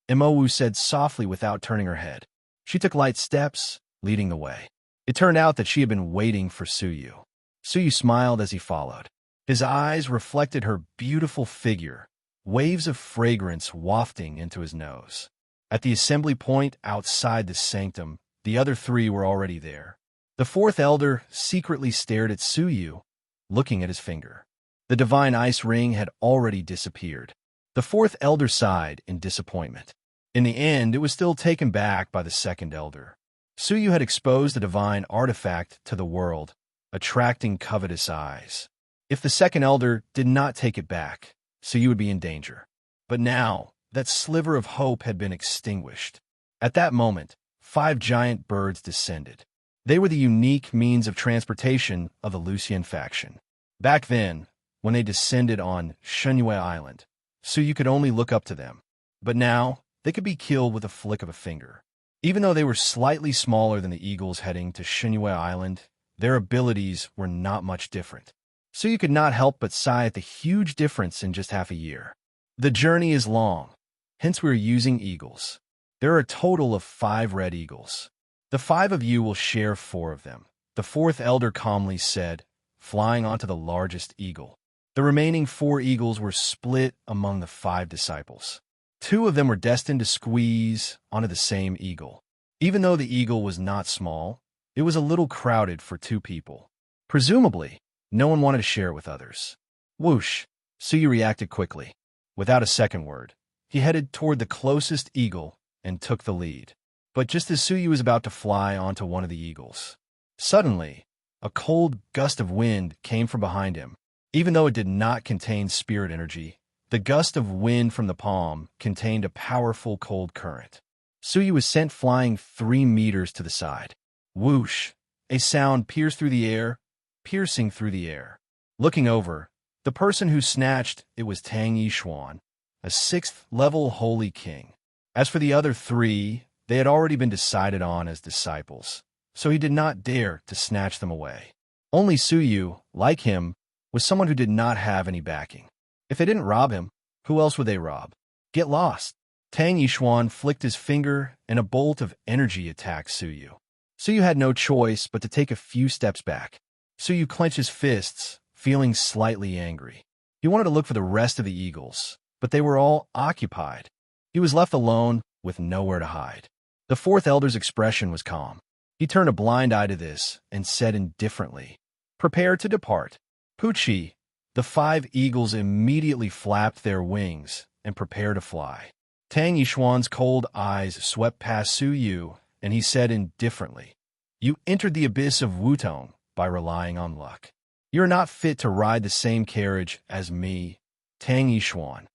Emowu said softly without turning her head. She took light steps, leading the way. It turned out that she had been waiting for Suyu. Suyu smiled as he followed. His eyes reflected her beautiful figure, waves of fragrance wafting into his nose. At the assembly point outside the sanctum, the other three were already there. The fourth elder secretly stared at Suyu, looking at his finger. The divine ice ring had already disappeared. The fourth elder sighed in disappointment. In the end, it was still taken back by the second elder. Suyu had exposed the divine artifact to the world, attracting covetous eyes. If the second elder did not take it back, Suyu would be in danger. But now, that sliver of hope had been extinguished. At that moment, 5 giant birds descended. They were the unique means of transportation of the Lucian faction. Back then, when they descended on Shenyue Island, Suyu could only look up to them. But now, they could be killed with a flick of a finger. Even though they were slightly smaller than the eagles heading to Shenyue Island, their abilities were not much different. Suyu could not help but sigh at the huge difference in just half a year. The journey is long, hence we are using eagles. There are a total of 5 red eagles. The 5 of you will share 4 of them, the fourth elder calmly said, flying onto the largest eagle. The remaining 4 eagles were split among the 5 disciples. 2 of them were destined to squeeze onto the same eagle. Even though the eagle was not small, it was a little crowded for 2 people. Presumably, no one wanted to share it with others. Whoosh! Suyu reacted quickly. Without a second word, he headed toward the closest eagle and took the lead. But just as Suyu was about to fly onto one of the eagles, suddenly, A cold gust of wind came from behind him. Even though it did not contain spirit energy, the gust of wind from the palm contained a powerful cold current. Suyu was sent flying 3 meters to the side. Whoosh! A sound piercing through the air. Looking over, the person who snatched it was Tang Yishuan, a 6th-level holy king. As for the other 3, they had already been decided on as disciples, so he did not dare to snatch them away. Only Suyu, like him, was someone who did not have any backing. If they didn't rob him, who else would they rob? Get lost! Tang Yishuan flicked his finger, and a bolt of energy attacked Suyu. Suyu had no choice but to take a few steps back. Suyu clenched his fists, feeling slightly angry. He wanted to look for the rest of the eagles, but they were all occupied. He was left alone with nowhere to hide. The 4th elder's expression was calm. He turned a blind eye to this and said indifferently, "Prepare to depart." Pucci, the 5 eagles immediately flapped their wings and prepared to fly. Tang Yishuan's cold eyes swept past Suyu, and he said indifferently, "You entered the abyss of Wutong by relying on luck. You're not fit to ride the same carriage as me, Tang Yishuan."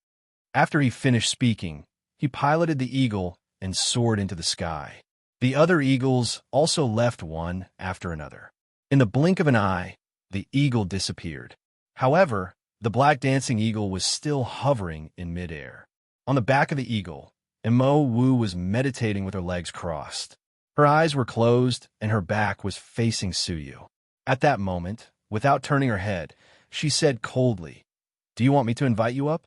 After he finished speaking, he piloted the eagle and soared into the sky. The other eagles also left one after another. In the blink of an eye, the eagle disappeared. However, the black dancing eagle was still hovering in midair. On the back of the eagle, Mo Wu was meditating with her legs crossed. Her eyes were closed and her back was facing Suyu. At that moment, without turning her head, she said coldly, "Do you want me to invite you up?"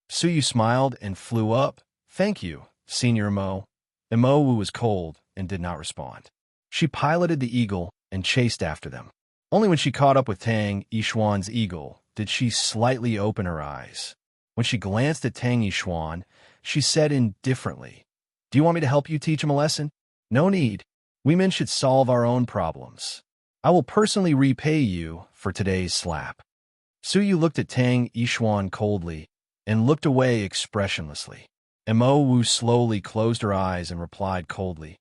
Suyu smiled and flew up. "Thank you, Senior Mo." Mo Wu was cold and did not respond. She piloted the eagle and chased after them. Only when she caught up with Tang Yishuan's eagle did she slightly open her eyes. When she glanced at Tang Yishuan, she said indifferently, "Do you want me to help you teach him a lesson?" "No need. We men should solve our own problems. I will personally repay you for today's slap." Suyu looked at Tang Yishuan coldly and looked away expressionlessly. Mo Wu slowly closed her eyes and replied coldly,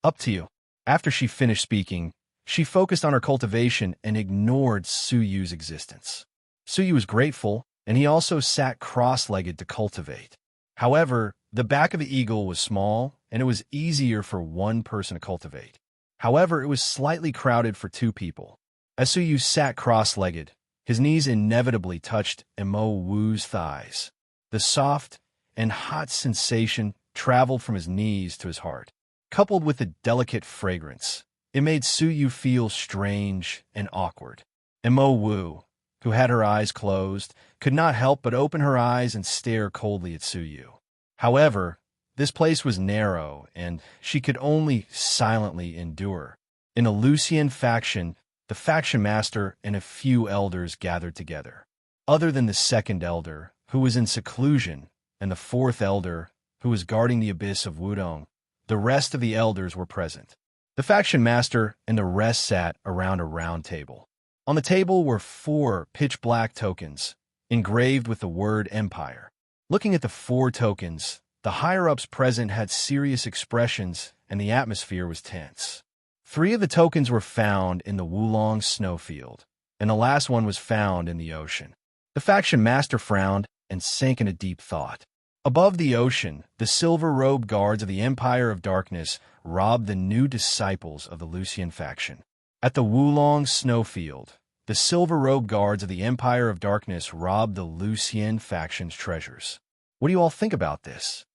"Up to you." After she finished speaking, she focused on her cultivation and ignored Suyu's existence. Suyu was grateful, and he also sat cross-legged to cultivate. However, the back of the eagle was small, and it was easier for one person to cultivate. However, it was slightly crowded for 2 people. As Suyu sat cross-legged, his knees inevitably touched Mo Wu's thighs. The soft and hot sensation traveled from his knees to his heart. Coupled with the delicate fragrance, it made Suyu feel strange and awkward. Mo Wu, who had her eyes closed, could not help but open her eyes and stare coldly at Suyu. However, this place was narrow, and she could only silently endure. In the Lucian faction, the faction master and a few elders gathered together. Other than the 2nd elder, who was in seclusion, and the 4th elder, who was guarding the abyss of Wudong, the rest of the elders were present. The faction master and the rest sat around a round table. On the table were 4 pitch-black tokens, engraved with the word Empire. Looking at the 4 tokens, the higher-ups present had serious expressions, and the atmosphere was tense. 3 of the tokens were found in the Wulong snowfield, and the last one was found in the ocean. The faction master frowned and sank in a deep thought. Above the ocean, the silver-robed guards of the Empire of Darkness robbed the new disciples of the Lucian faction. At the Wulong snowfield, the silver-robed guards of the Empire of Darkness robbed the Lucian faction's treasures. What do you all think about this?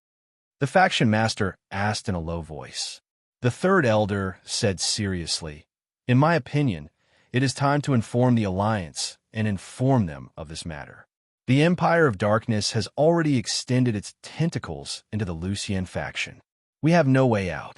The faction master asked in a low voice. The 3rd elder said seriously, "In my opinion, it is time to inform the Alliance and inform them of this matter. The Empire of Darkness has already extended its tentacles into the Lucian faction. We have no way out."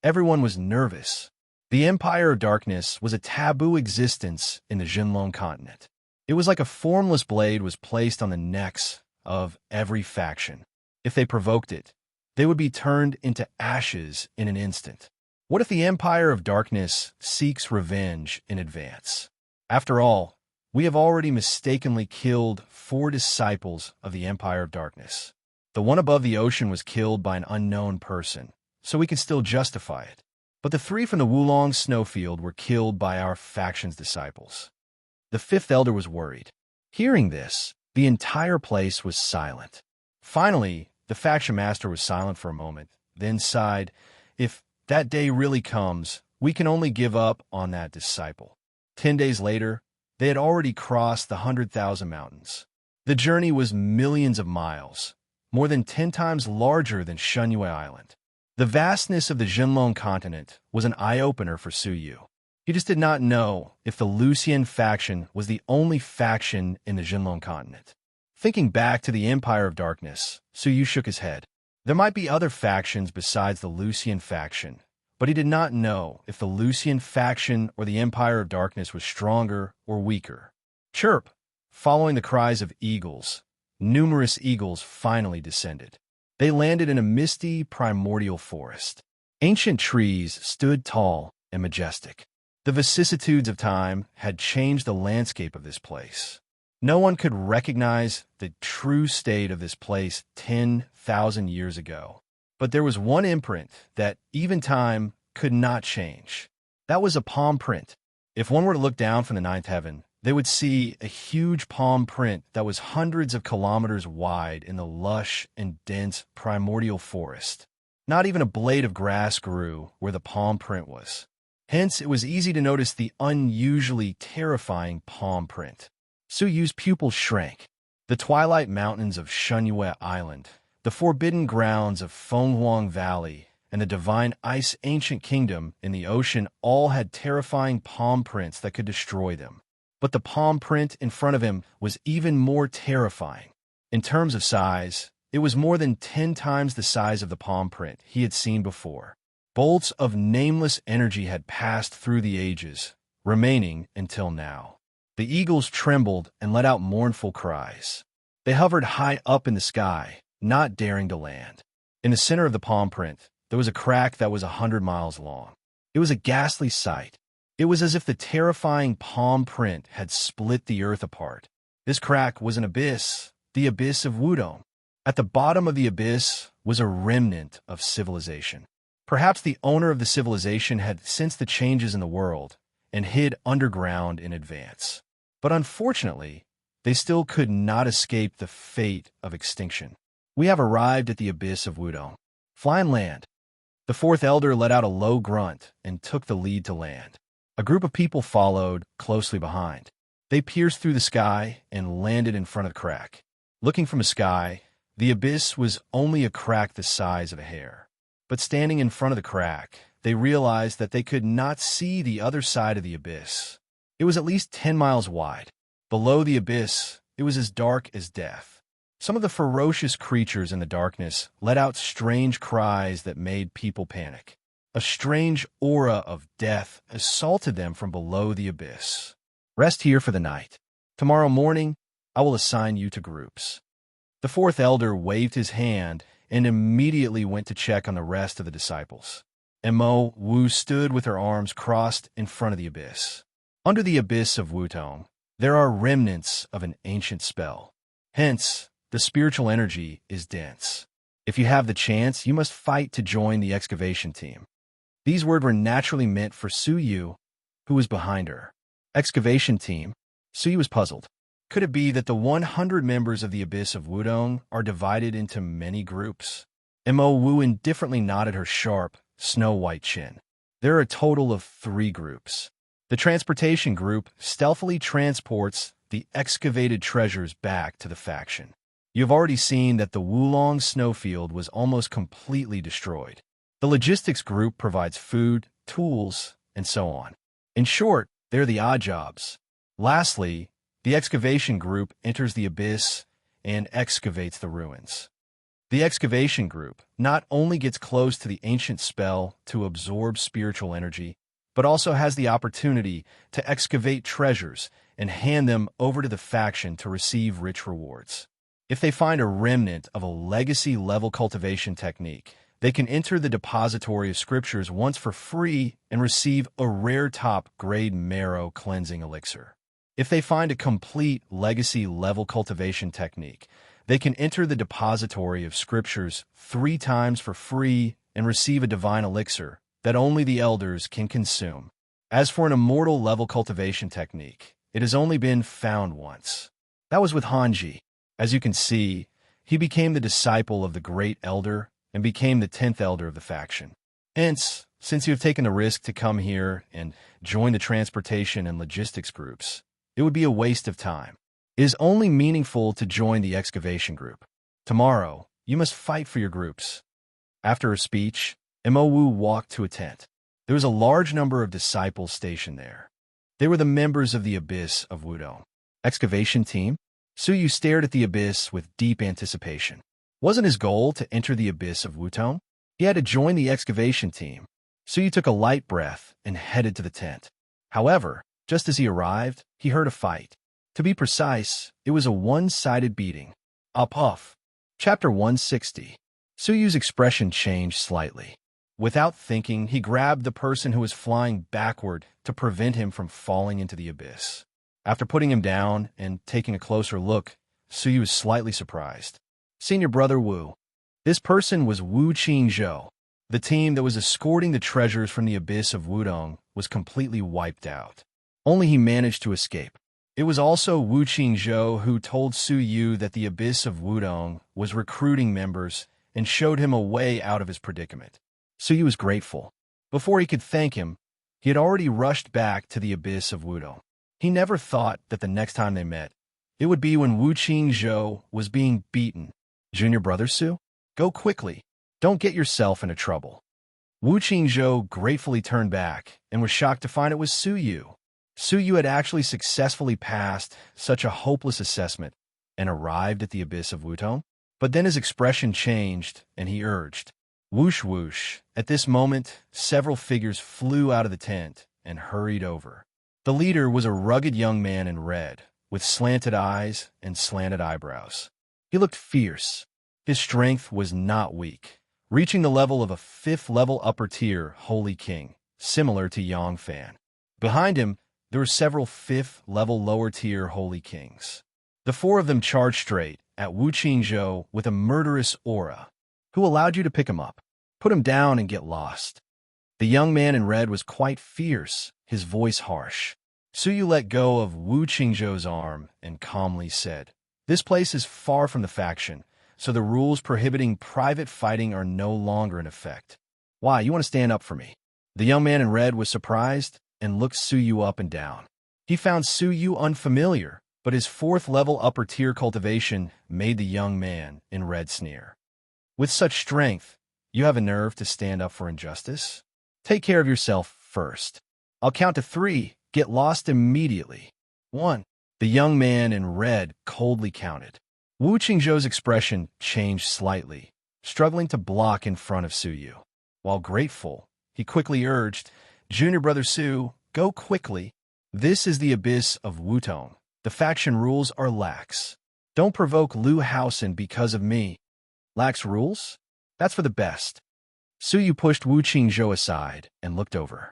Everyone was nervous. The Empire of Darkness was a taboo existence in the Jinlong continent. It was like a formless blade was placed on the necks of every faction. If they provoked it, they would be turned into ashes in an instant. What if the Empire of Darkness seeks revenge in advance? After all, we have already mistakenly killed 4 disciples of the Empire of Darkness. The one above the ocean was killed by an unknown person, so we can still justify it. But the 3 from the Wulong snowfield were killed by our faction's disciples. The 5th elder was worried. Hearing this, the entire place was silent. Finally, the faction master was silent for a moment, then sighed, "If that day really comes, we can only give up on that disciple." 10 days later, they had already crossed the 100,000 mountains. The journey was millions of miles, more than 10 times larger than Shunyue Island. The vastness of the Jinlong continent was an eye-opener for Su Yu. He just did not know if the Lucian faction was the only faction in the Jinlong continent. Thinking back to the Empire of Darkness, Su Yu shook his head. There might be other factions besides the Lucian faction, but he did not know if the Lucian faction or the Empire of Darkness was stronger or weaker. Chirp! Following the cries of eagles, numerous eagles finally descended. They landed in a misty, primordial forest. Ancient trees stood tall and majestic. The vicissitudes of time had changed the landscape of this place. No one could recognize the true state of this place 10,000 years ago. But there was one imprint that even time could not change. That was a palm print. If one were to look down from the ninth heaven, they would see a huge palm print that was hundreds of kilometers wide in the lush and dense primordial forest. Not even a blade of grass grew where the palm print was. Hence, it was easy to notice the unusually terrifying palm print. Su Yu's pupils shrank. The twilight mountains of Shunyue Island, the forbidden grounds of Fenghuang Valley, and the divine ice ancient kingdom in the ocean all had terrifying palm prints that could destroy them. But the palm print in front of him was even more terrifying. In terms of size, it was more than 10 times the size of the palm print he had seen before. Bolts of nameless energy had passed through the ages, remaining until now. The eagles trembled and let out mournful cries. They hovered high up in the sky, not daring to land. In the center of the palm print, there was a crack that was 100 miles long. It was a ghastly sight. It was as if the terrifying palm print had split the earth apart. This crack was an abyss, the abyss of Wudong. At the bottom of the abyss was a remnant of civilization. Perhaps the owner of the civilization had sensed the changes in the world and hid underground in advance. But unfortunately, they still could not escape the fate of extinction. We have arrived at the abyss of Wudong. Fly and land. The 4th elder let out a low grunt and took the lead to land. A group of people followed closely behind. They pierced through the sky and landed in front of the crack. Looking from the sky, the abyss was only a crack the size of a hair. But standing in front of the crack, they realized that they could not see the other side of the abyss. It was at least 10 miles wide. Below the abyss, it was as dark as death. Some of the ferocious creatures in the darkness let out strange cries that made people panic. A strange aura of death assaulted them from below the abyss. Rest here for the night. Tomorrow morning, I will assign you to groups. The 4th elder waved his hand and immediately went to check on the rest of the disciples. Mo Wu stood with her arms crossed in front of the abyss. Under the abyss of Wutong, there are remnants of an ancient spell. Hence, the spiritual energy is dense. If you have the chance, you must fight to join the excavation team. These words were naturally meant for Su Yu, who was behind her. Excavation team? Su Yu was puzzled. Could it be that the 100 members of the Abyss of Wudong are divided into many groups? Mo Wu indifferently nodded her sharp, snow-white chin. There are a total of 3 groups. The transportation group stealthily transports the excavated treasures back to the faction. You've already seen that the Wulong snowfield was almost completely destroyed. The logistics group provides food, tools, and so on. In short, they're the odd jobs. Lastly, the excavation group enters the abyss and excavates the ruins. The excavation group not only gets close to the ancient spell to absorb spiritual energy, but also has the opportunity to excavate treasures and hand them over to the faction to receive rich rewards. If they find a remnant of a legacy-level cultivation technique, they can enter the depository of scriptures once for free and receive a rare top-grade marrow cleansing elixir. If they find a complete legacy-level cultivation technique, they can enter the depository of scriptures 3 times for free and receive a divine elixir, that only the elders can consume. As for an immortal level cultivation technique, it has only been found once. That was with Hanji. As you can see, he became the disciple of the great elder and became the 10th elder of the faction. Hence, since you have taken the risk to come here and join the transportation and logistics groups, it would be a waste of time. It is only meaningful to join the excavation group. Tomorrow, you must fight for your groups. After her speech, Mo walked to a tent. There was a large number of disciples stationed there. They were the members of the Abyss of Wudong. Excavation team? Suyu stared at the Abyss with deep anticipation. Wasn't his goal to enter the Abyss of Wudong? He had to join the excavation team. Suyu took a light breath and headed to the tent. However, just as he arrived, he heard a fight. To be precise, it was a one-sided beating. Up off. Chapter 160. Suyu's expression changed slightly. Without thinking, he grabbed the person who was flying backward to prevent him from falling into the abyss. After putting him down and taking a closer look, Suyu was slightly surprised. Senior brother Wu. This person was Wu Qingzhou. The team that was escorting the treasures from the abyss of Wudong was completely wiped out. Only he managed to escape. It was also Wu Qingzhou who told Suyu that the abyss of Wudong was recruiting members and showed him a way out of his predicament. Suyu was grateful. Before he could thank him, he had already rushed back to the abyss of Wudong. He never thought that the next time they met, it would be when Wu Qingzhou was being beaten. Junior brother Su? Go quickly. Don't get yourself into trouble. Wu Qingzhou gratefully turned back and was shocked to find it was Suyu. Suyu had actually successfully passed such a hopeless assessment and arrived at the abyss of Wudong. But then his expression changed and he urged, "Whoosh whoosh." At this moment, several figures flew out of the tent and hurried over. The leader was a rugged young man in red, with slanted eyes and slanted eyebrows. He looked fierce. His strength was not weak, reaching the level of a 5th-level upper-tier Holy King, similar to Yang Fan. Behind him, there were several 5th-level lower-tier Holy Kings. The 4 of them charged straight at Wu Qingzhou with a murderous aura. Who allowed you to pick him up? Put him down and get lost. The young man in red was quite fierce, his voice harsh. Suyu let go of Wu Qingzhou's arm and calmly said, "This place is far from the faction, so the rules prohibiting private fighting are no longer in effect. Why, you want to stand up for me?" The young man in red was surprised and looked Suyu up and down. He found Suyu unfamiliar, but his 4th-level upper-tier cultivation made the young man in red sneer. "With such strength, you have a nerve to stand up for injustice? Take care of yourself first. I'll count to 3. Get lost immediately. 1. The young man in red coldly counted. Wu Qingzhou's expression changed slightly, struggling to block in front of Suyu. While grateful, he quickly urged, "Junior brother Su, go quickly. This is the abyss of Wudong. The faction rules are lax. Don't provoke Lu Haosen because of me." Lax rules? That's for the best. Suyu pushed Wu Qingzhou aside and looked over.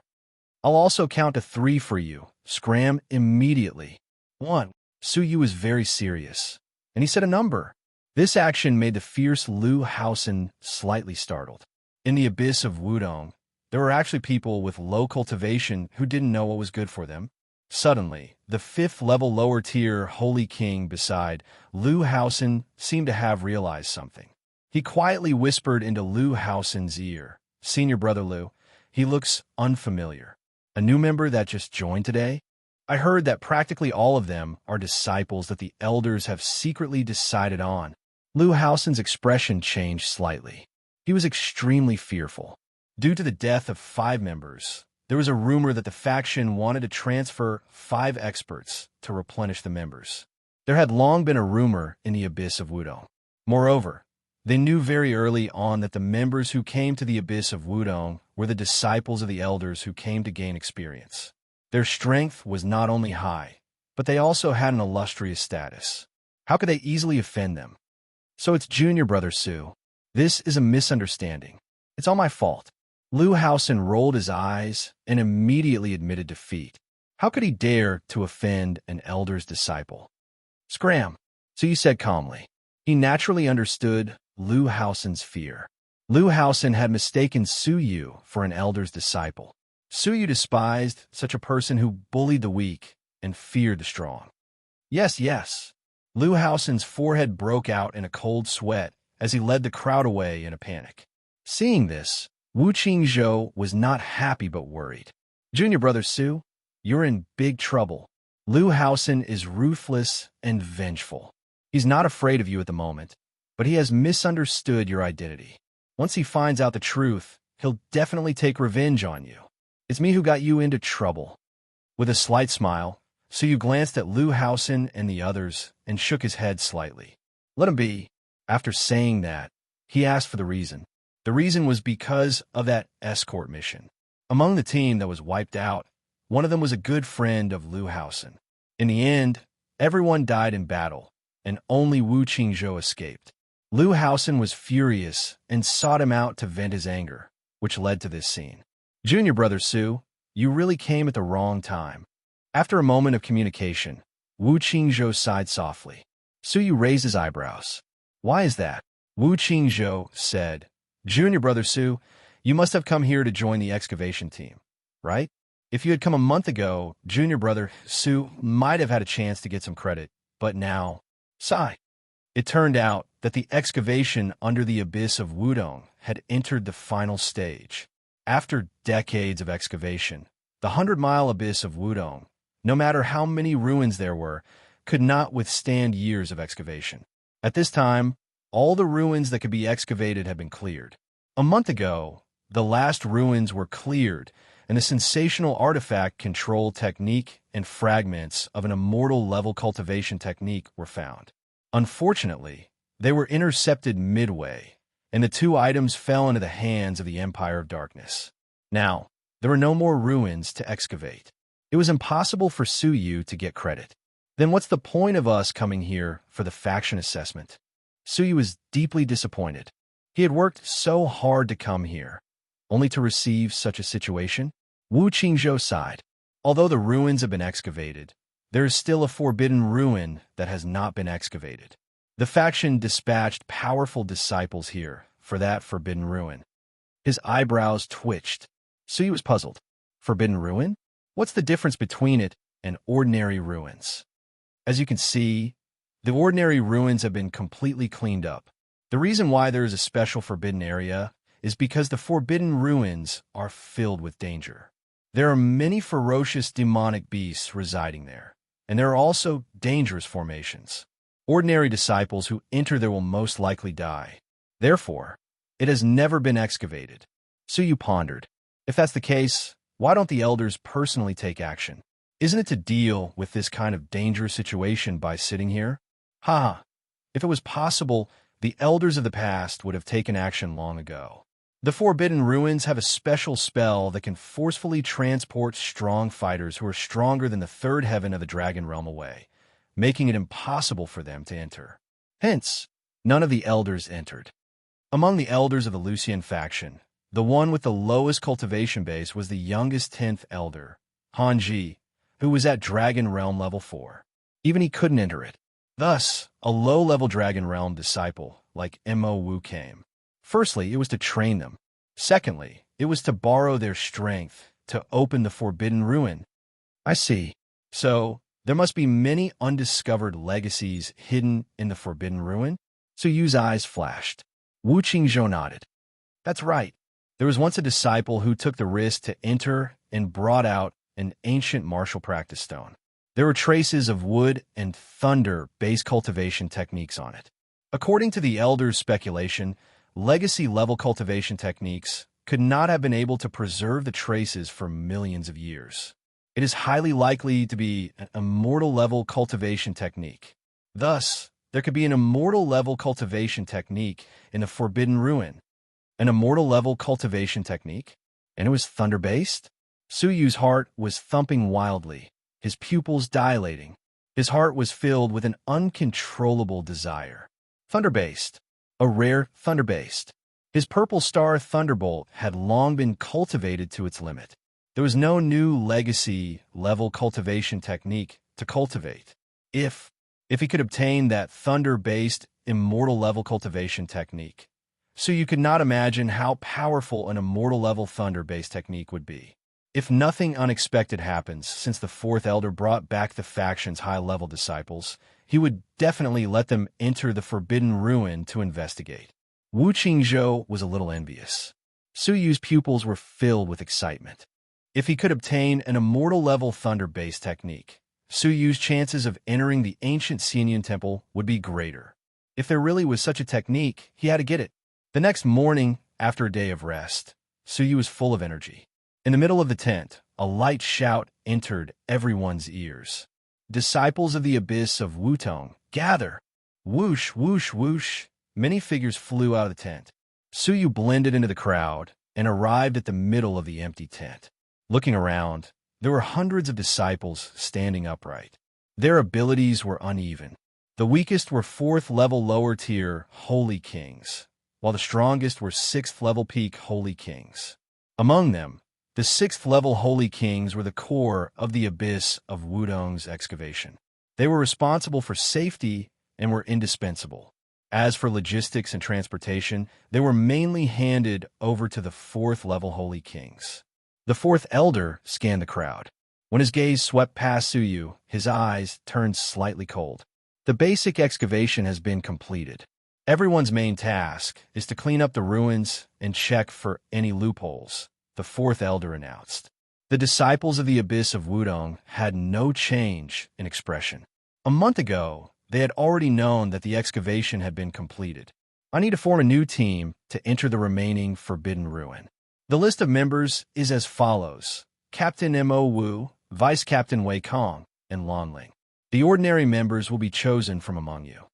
"I'll also count to 3 for you. Scram immediately." 1. Suyu was very serious, and he said a number. This action made the fierce Lu Haosen slightly startled. In the abyss of Wudong, there were actually people with low cultivation who didn't know what was good for them. Suddenly, the 5th-level lower-tier Holy King beside Lu Haosen seemed to have realized something. He quietly whispered into Lu Haosen's ear, "Senior brother Lu, he looks unfamiliar. A new member that just joined today? I heard that practically all of them are disciples that the elders have secretly decided on." Lu Haosen's expression changed slightly. He was extremely fearful. Due to the death of 5 members, there was a rumor that the faction wanted to transfer 5 experts to replenish the members. There had long been a rumor in the abyss of Wudong. Moreover, they knew very early on that the members who came to the abyss of Wudong were the disciples of the elders who came to gain experience. Their strength was not only high, but they also had an illustrious status. How could they easily offend them? "So it's Junior brother Su. This is a misunderstanding. It's all my fault." Lu Haosen rolled his eyes and immediately admitted defeat. How could he dare to offend an elder's disciple? "Scram," Suyu said calmly. He naturally understood Lu Haosen's fear. Lu Haosen had mistaken Su Yu for an elder's disciple. Su Yu despised such a person who bullied the weak and feared the strong. Yes, yes. Lu Haosen's forehead broke out in a cold sweat as he led the crowd away in a panic. Seeing this, Wu Qingzhou was not happy but worried. Junior brother Su, you're in big trouble. Lu Haosen is ruthless and vengeful. He's not afraid of you at the moment, but he has misunderstood your identity. Once he finds out the truth, he'll definitely take revenge on you. It's me who got you into trouble. With a slight smile, Su Yu glanced at Lu Haosen and the others and shook his head slightly. Let him be. After saying that, he asked for the reason. The reason was because of that escort mission. Among the team that was wiped out, one of them was a good friend of Lu Haosen. In the end, everyone died in battle, and only Wu Qingzhou escaped. Lu Haosen was furious and sought him out to vent his anger, which led to this scene. Junior brother Su, you really came at the wrong time. After a moment of communication, Wu Qingzhou sighed softly. Su Yu raised his eyebrows. Why is that? Wu Qingzhou said, Junior brother Su, you must have come here to join the excavation team, right? If you had come a month ago, junior brother Su might have had a chance to get some credit, but now, sigh. It turned out that the excavation under the abyss of Wudong had entered the final stage. After decades of excavation, the 100-mile abyss of Wudong, no matter how many ruins there were, could not withstand years of excavation. At this time, all the ruins that could be excavated had been cleared. A month ago, the last ruins were cleared, and the sensational artifact control technique and fragments of an immortal level cultivation technique were found. Unfortunately, they were intercepted midway, and the two items fell into the hands of the Empire of Darkness. Now, there were no more ruins to excavate. It was impossible for Su Yu to get credit. Then what's the point of us coming here for the faction assessment? Su Yu was deeply disappointed. He had worked so hard to come here, only to receive such a situation. Wu Qingzhou sighed. Although the ruins have been excavated, there is still a forbidden ruin that has not been excavated. The faction dispatched powerful disciples here for that forbidden ruin. His eyebrows twitched. Su Yu was puzzled. Forbidden ruin? What's the difference between it and ordinary ruins? As you can see, the ordinary ruins have been completely cleaned up. The reason why there is a special forbidden area is because the forbidden ruins are filled with danger. There are many ferocious demonic beasts residing there, and there are also dangerous formations. Ordinary disciples who enter there will most likely die. Therefore, it has never been excavated. Su Yu pondered. If that's the case, why don't the elders personally take action? Isn't it to deal with this kind of dangerous situation by sitting here? Ha! If it was possible, the elders of the past would have taken action long ago. The Forbidden Ruins have a special spell that can forcefully transport strong fighters who are stronger than the third heaven of the Dragon Realm away, making it impossible for them to enter. Hence, none of the elders entered. Among the elders of the Lucian faction, the one with the lowest cultivation base was the youngest 10th elder, Han Ji, who was at Dragon Realm level 4. Even he couldn't enter it. Thus, a low-level Dragon Realm disciple like Mo Wu came. Firstly, it was to train them. Secondly, it was to borrow their strength to open the Forbidden Ruin. I see. So, there must be many undiscovered legacies hidden in the Forbidden Ruin? Su Yu's eyes flashed. Wu Qingzhou nodded. That's right. There was once a disciple who took the risk to enter and brought out an ancient martial practice stone. There were traces of wood and thunder-based cultivation techniques on it. According to the elders' speculation, legacy-level cultivation techniques could not have been able to preserve the traces for millions of years. It is highly likely to be an immortal-level cultivation technique. Thus, there could be an immortal-level cultivation technique in the Forbidden Ruin. An immortal-level cultivation technique? And it was thunder-based? Su Yu's heart was thumping wildly, his pupils dilating. His heart was filled with an uncontrollable desire. Thunder-based. A rare thunder-based. His purple star thunderbolt had long been cultivated to its limit. There was no new legacy-level cultivation technique to cultivate. If he could obtain that thunder-based immortal-level cultivation technique, So you could not imagine how powerful an immortal-level thunder-based technique would be. If nothing unexpected happens, since the fourth elder brought back the faction's high-level disciples, he would definitely let them enter the Forbidden Ruin to investigate. Wu Qingzhou was a little envious. Su Yu's pupils were filled with excitement. If he could obtain an immortal-level thunder-based technique, Su Yu's chances of entering the ancient Xianyan temple would be greater. If there really was such a technique, he had to get it. The next morning, after a day of rest, Su Yu was full of energy. In the middle of the tent, a light shout entered everyone's ears. Disciples of the abyss of Wutong, gather! Whoosh, whoosh, whoosh. Many figures flew out of the tent. Su Yu blended into the crowd and arrived at the middle of the empty tent. Looking around, there were hundreds of disciples standing upright. Their abilities were uneven. The weakest were 4th-level lower-tier Holy Kings, while the strongest were 6th-level peak Holy Kings. Among them, the 6th-level Holy Kings were the core of the abyss of Wudong's excavation. They were responsible for safety and were indispensable. As for logistics and transportation, they were mainly handed over to the 4th-level Holy Kings. The 4th Elder scanned the crowd. When his gaze swept past Su Yu, his eyes turned slightly cold. The basic excavation has been completed. Everyone's main task is to clean up the ruins and check for any loopholes, the 4th Elder announced. The disciples of the Abyss of Wudong had no change in expression. A month ago, they had already known that the excavation had been completed. I need to form a new team to enter the remaining Forbidden Ruin. The list of members is as follows: Captain Mo Wu, Vice Captain Wei Kong, and Lan Ling. The ordinary members will be chosen from among you.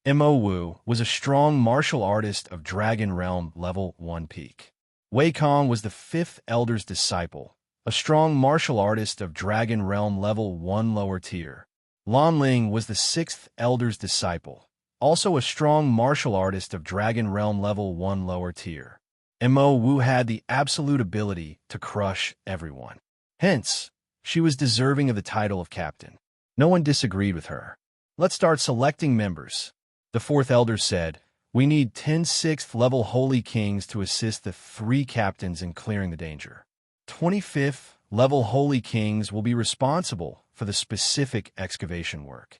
Mo Wu was a strong martial artist of Dragon Realm Level 1 peak. Wei Kong was the 5th Elder's disciple, a strong martial artist of Dragon Realm Level 1 lower tier. Lan Ling was the 6th Elder's disciple, also a strong martial artist of Dragon Realm Level 1 lower tier. Mo Wu had the absolute ability to crush everyone. Hence, she was deserving of the title of captain. No one disagreed with her. Let's start selecting members. The 4th Elder said, we need 10 6th-level Holy Kings to assist the 3 captains in clearing the danger. 25th-level Holy Kings will be responsible for the specific excavation work.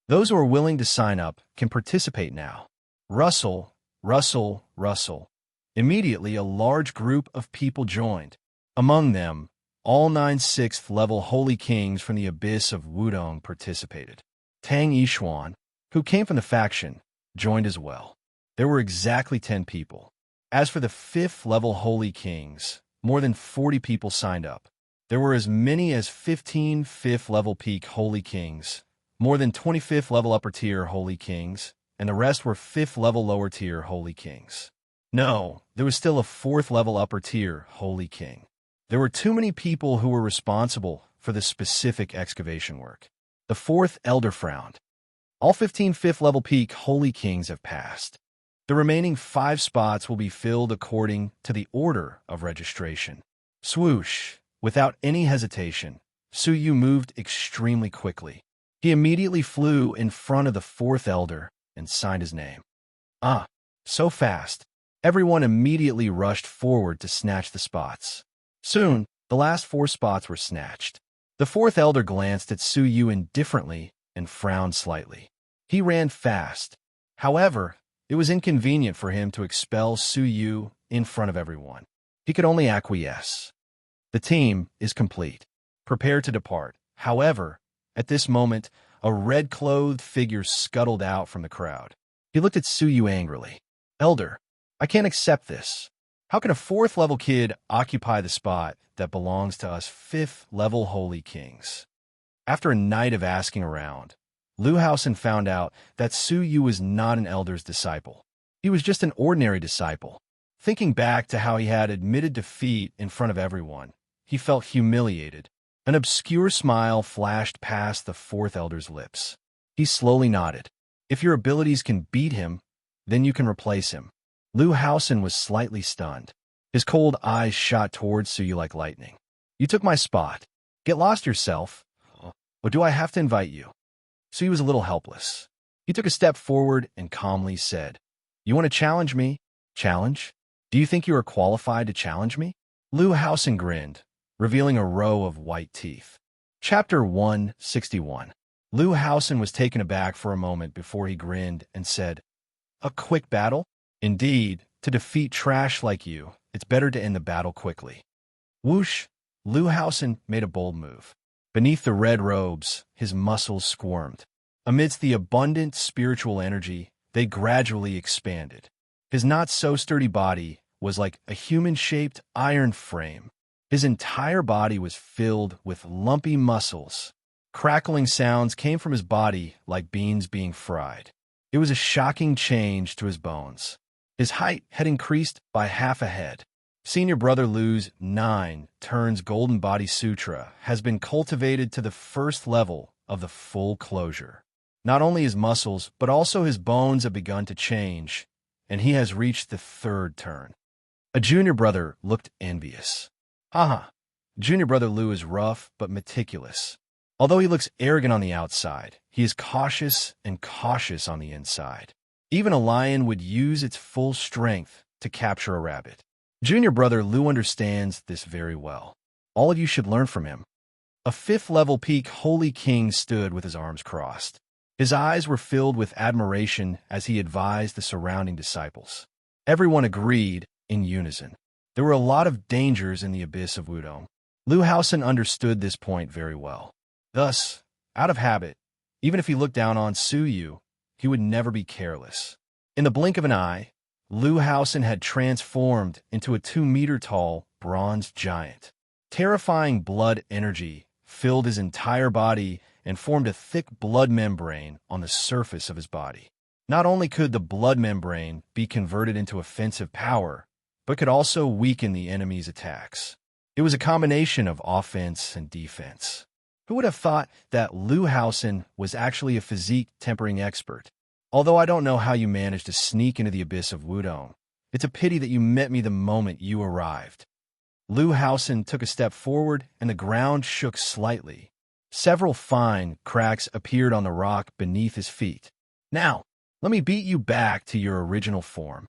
Those who are willing to sign up can participate now. Rustle, rustle, rustle. Immediately, a large group of people joined. Among them, all 9 6th-level Holy Kings from the Abyss of Wudong participated. Tang Yishuan, who came from the faction, joined as well. There were exactly 10 people. As for the 5th-level Holy Kings, more than 40 people signed up. There were as many as 15 5th-level peak Holy Kings, more than 25th-level upper-tier Holy Kings, and the rest were 5th-level lower-tier Holy Kings. No, there was still a 4th-level upper-tier Holy King. There were too many people who were responsible for the specific excavation work. The 4th Elder frowned. All 15 5th-level peak Holy Kings have passed. The remaining 5 spots will be filled according to the order of registration. Swoosh! Without any hesitation, Su Yu moved extremely quickly. He immediately flew in front of the 4th Elder and signed his name. Ah, so fast. Everyone immediately rushed forward to snatch the spots. Soon, the last 4 spots were snatched. The 4th Elder glanced at Su Yu indifferently and frowned slightly. He ran fast. However, it was inconvenient for him to expel Su Yu in front of everyone. He could only acquiesce. The team is complete. Prepare to depart. However, at this moment, a red-clothed figure scuttled out from the crowd. He looked at Su Yu angrily. Elder, I can't accept this. How can a 4th-level kid occupy the spot that belongs to us 5th-level Holy Kings? After a night of asking around, Liu Haosen found out that Su Yu was not an Elder's disciple. He was just an ordinary disciple. Thinking back to how he had admitted defeat in front of everyone, he felt humiliated. An obscure smile flashed past the 4th Elder's lips. He slowly nodded. If your abilities can beat him, then you can replace him. Liu Haosen was slightly stunned. His cold eyes shot towards Su Yu like lightning. You took my spot. Get lost yourself. Or do I have to invite you? Su Yu was a little helpless. He took a step forward and calmly said, You want to challenge me? Challenge? Do you think you are qualified to challenge me? Lu Haosen grinned, revealing a row of white teeth. Chapter 161. Lu Haosen was taken aback for a moment before he grinned and said, "A quick battle? Indeed, to defeat trash like you, it's better to end the battle quickly." Whoosh! Lu Haosen made a bold move. Beneath the red robes, his muscles squirmed. Amidst the abundant spiritual energy, they gradually expanded. His not-so-sturdy body was like a human-shaped iron frame. His entire body was filled with lumpy muscles. Crackling sounds came from his body like beans being fried. It was a shocking change to his bones. His height had increased by half a head. Senior Brother Lu's 9 turns Golden Body Sutra has been cultivated to the first level of the full closure. Not only his muscles, but also his bones have begun to change, and he has reached the 3rd turn. A junior brother looked envious. Haha, Junior Brother Lu is rough but meticulous. Although he looks arrogant on the outside, he is cautious and cautious on the inside. Even a lion would use its full strength to capture a rabbit. Junior Brother Lu understands this very well. All of you should learn from him. A 5th-level peak Holy King stood with his arms crossed. His eyes were filled with admiration as he advised the surrounding disciples. Everyone agreed in unison. There were a lot of dangers in the abyss of Wudong. Lu Haosen understood this point very well. Thus, out of habit, even if he looked down on Su Yu, he would never be careless. In the blink of an eye, Lu Haosen had transformed into a 2-meter-tall bronze giant. Terrifying blood energy filled his entire body and formed a thick blood membrane on the surface of his body. Not only could the blood membrane be converted into offensive power, but could also weaken the enemy's attacks. It was a combination of offense and defense. Who would have thought that Lu Haosen was actually a physique tempering expert? Although I don't know how you managed to sneak into the abyss of Wudong, it's a pity that you met me the moment you arrived. Lu Haosen took a step forward and the ground shook slightly. Several fine cracks appeared on the rock beneath his feet. Now, let me beat you back to your original form.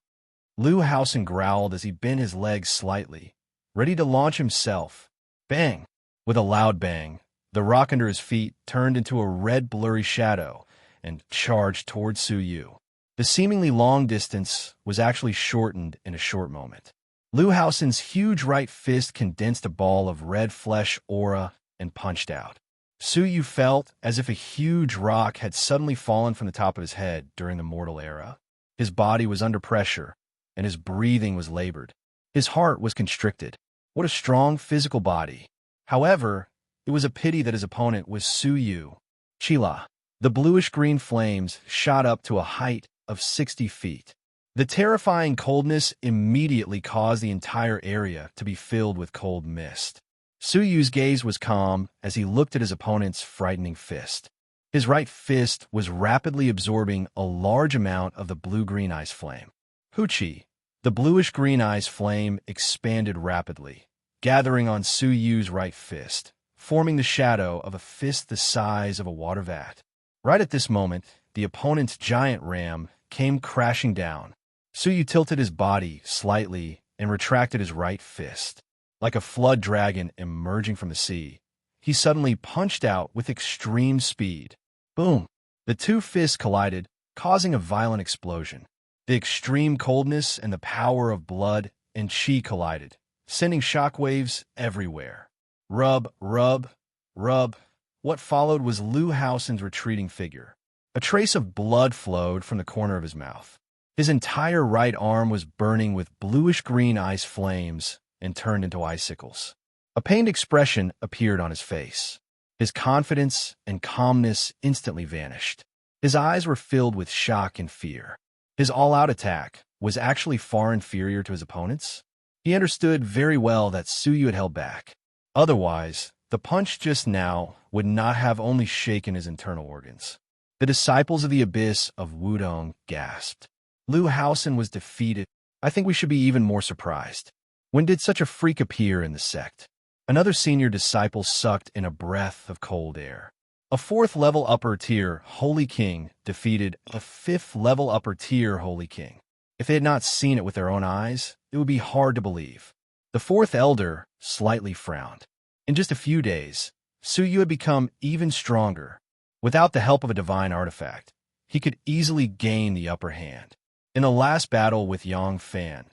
Lu Haosen growled as he bent his legs slightly, ready to launch himself. Bang! With a loud bang, the rock under his feet turned into a red blurry shadow and charged toward Su Yu. The seemingly long distance was actually shortened in a short moment. Lu Haosen's huge right fist condensed a ball of red flesh aura and punched out. Su Yu felt as if a huge rock had suddenly fallen from the top of his head during the mortal era. His body was under pressure, and his breathing was labored. His heart was constricted. What a strong physical body. However, it was a pity that his opponent was Su Yu. Chila. The bluish-green flames shot up to a height of 60 feet. The terrifying coldness immediately caused the entire area to be filled with cold mist. Su Yu's gaze was calm as he looked at his opponent's frightening fist. His right fist was rapidly absorbing a large amount of the blue-green ice flame. Hoochie. The bluish-green ice flame expanded rapidly, gathering on Su Yu's right fist, forming the shadow of a fist the size of a water vat. Right at this moment, the opponent's giant ram came crashing down. Su Yu tilted his body slightly and retracted his right fist. Like a flood dragon emerging from the sea, he suddenly punched out with extreme speed. Boom! The two fists collided, causing a violent explosion. The extreme coldness and the power of blood and chi collided, sending shockwaves everywhere. Rub, rub, rub. What followed was Lu Haosen's retreating figure. A trace of blood flowed from the corner of his mouth. His entire right arm was burning with bluish-green ice flames and turned into icicles. A pained expression appeared on his face. His confidence and calmness instantly vanished. His eyes were filled with shock and fear. His all-out attack was actually far inferior to his opponent's. He understood very well that Su Yu had held back. Otherwise, the punch just now would not have only shaken his internal organs. The disciples of the abyss of Wudong gasped. Lu Haosen was defeated. I think we should be even more surprised. When did such a freak appear in the sect? Another senior disciple sucked in a breath of cold air. A 4th-level upper-tier Holy King defeated a 5th-level upper-tier Holy King. If they had not seen it with their own eyes, it would be hard to believe. The fourth elder slightly frowned. In just a few days, Suyu had become even stronger. Without the help of a divine artifact, he could easily gain the upper hand. In the last battle with Yang Fan,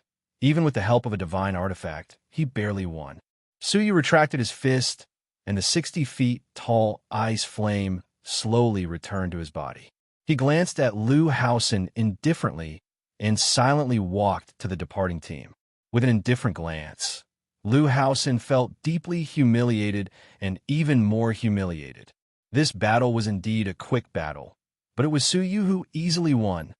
even with the help of a divine artifact, he barely won. Suyu retracted his fist, and the 60 feet tall ice flame slowly returned to his body. He glanced at Liu Haosen indifferently and silently walked to the departing team. With an indifferent glance, Liu Haosen felt deeply humiliated and even more humiliated. This battle was indeed a quick battle, but it was Suyu who easily won.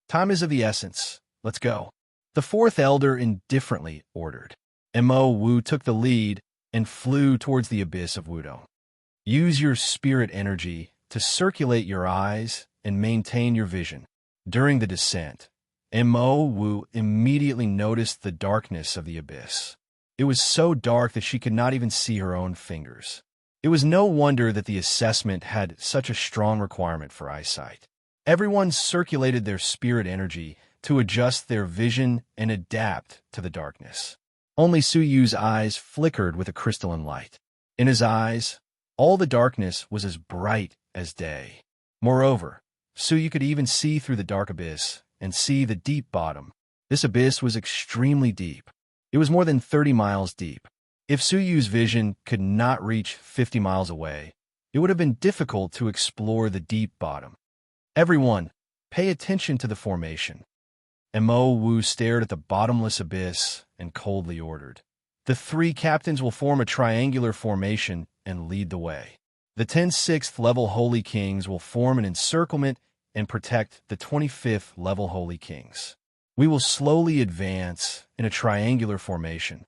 Time is of the essence. Let's go. The fourth elder indifferently ordered. Mo Wu took the lead and flew towards the abyss of Wudong. Use your spirit energy to circulate your eyes and maintain your vision. During the descent, Mo Wu immediately noticed the darkness of the abyss. It was so dark that she could not even see her own fingers. It was no wonder that the assessment had such a strong requirement for eyesight. Everyone circulated their spirit energy to adjust their vision and adapt to the darkness. Only Suyu's eyes flickered with a crystalline light. In his eyes, all the darkness was as bright as day. Moreover, Suyu could even see through the dark abyss and see the deep bottom. This abyss was extremely deep. It was more than 30 miles deep. If Suyu's vision could not reach 50 miles away, it would have been difficult to explore the deep bottom. Everyone, pay attention to the formation. Mo Wu stared at the bottomless abyss and coldly ordered. The 3 captains will form a triangular formation and lead the way. The 10 6th level Holy Kings will form an encirclement and protect the 25th level Holy Kings. We will slowly advance in a triangular formation.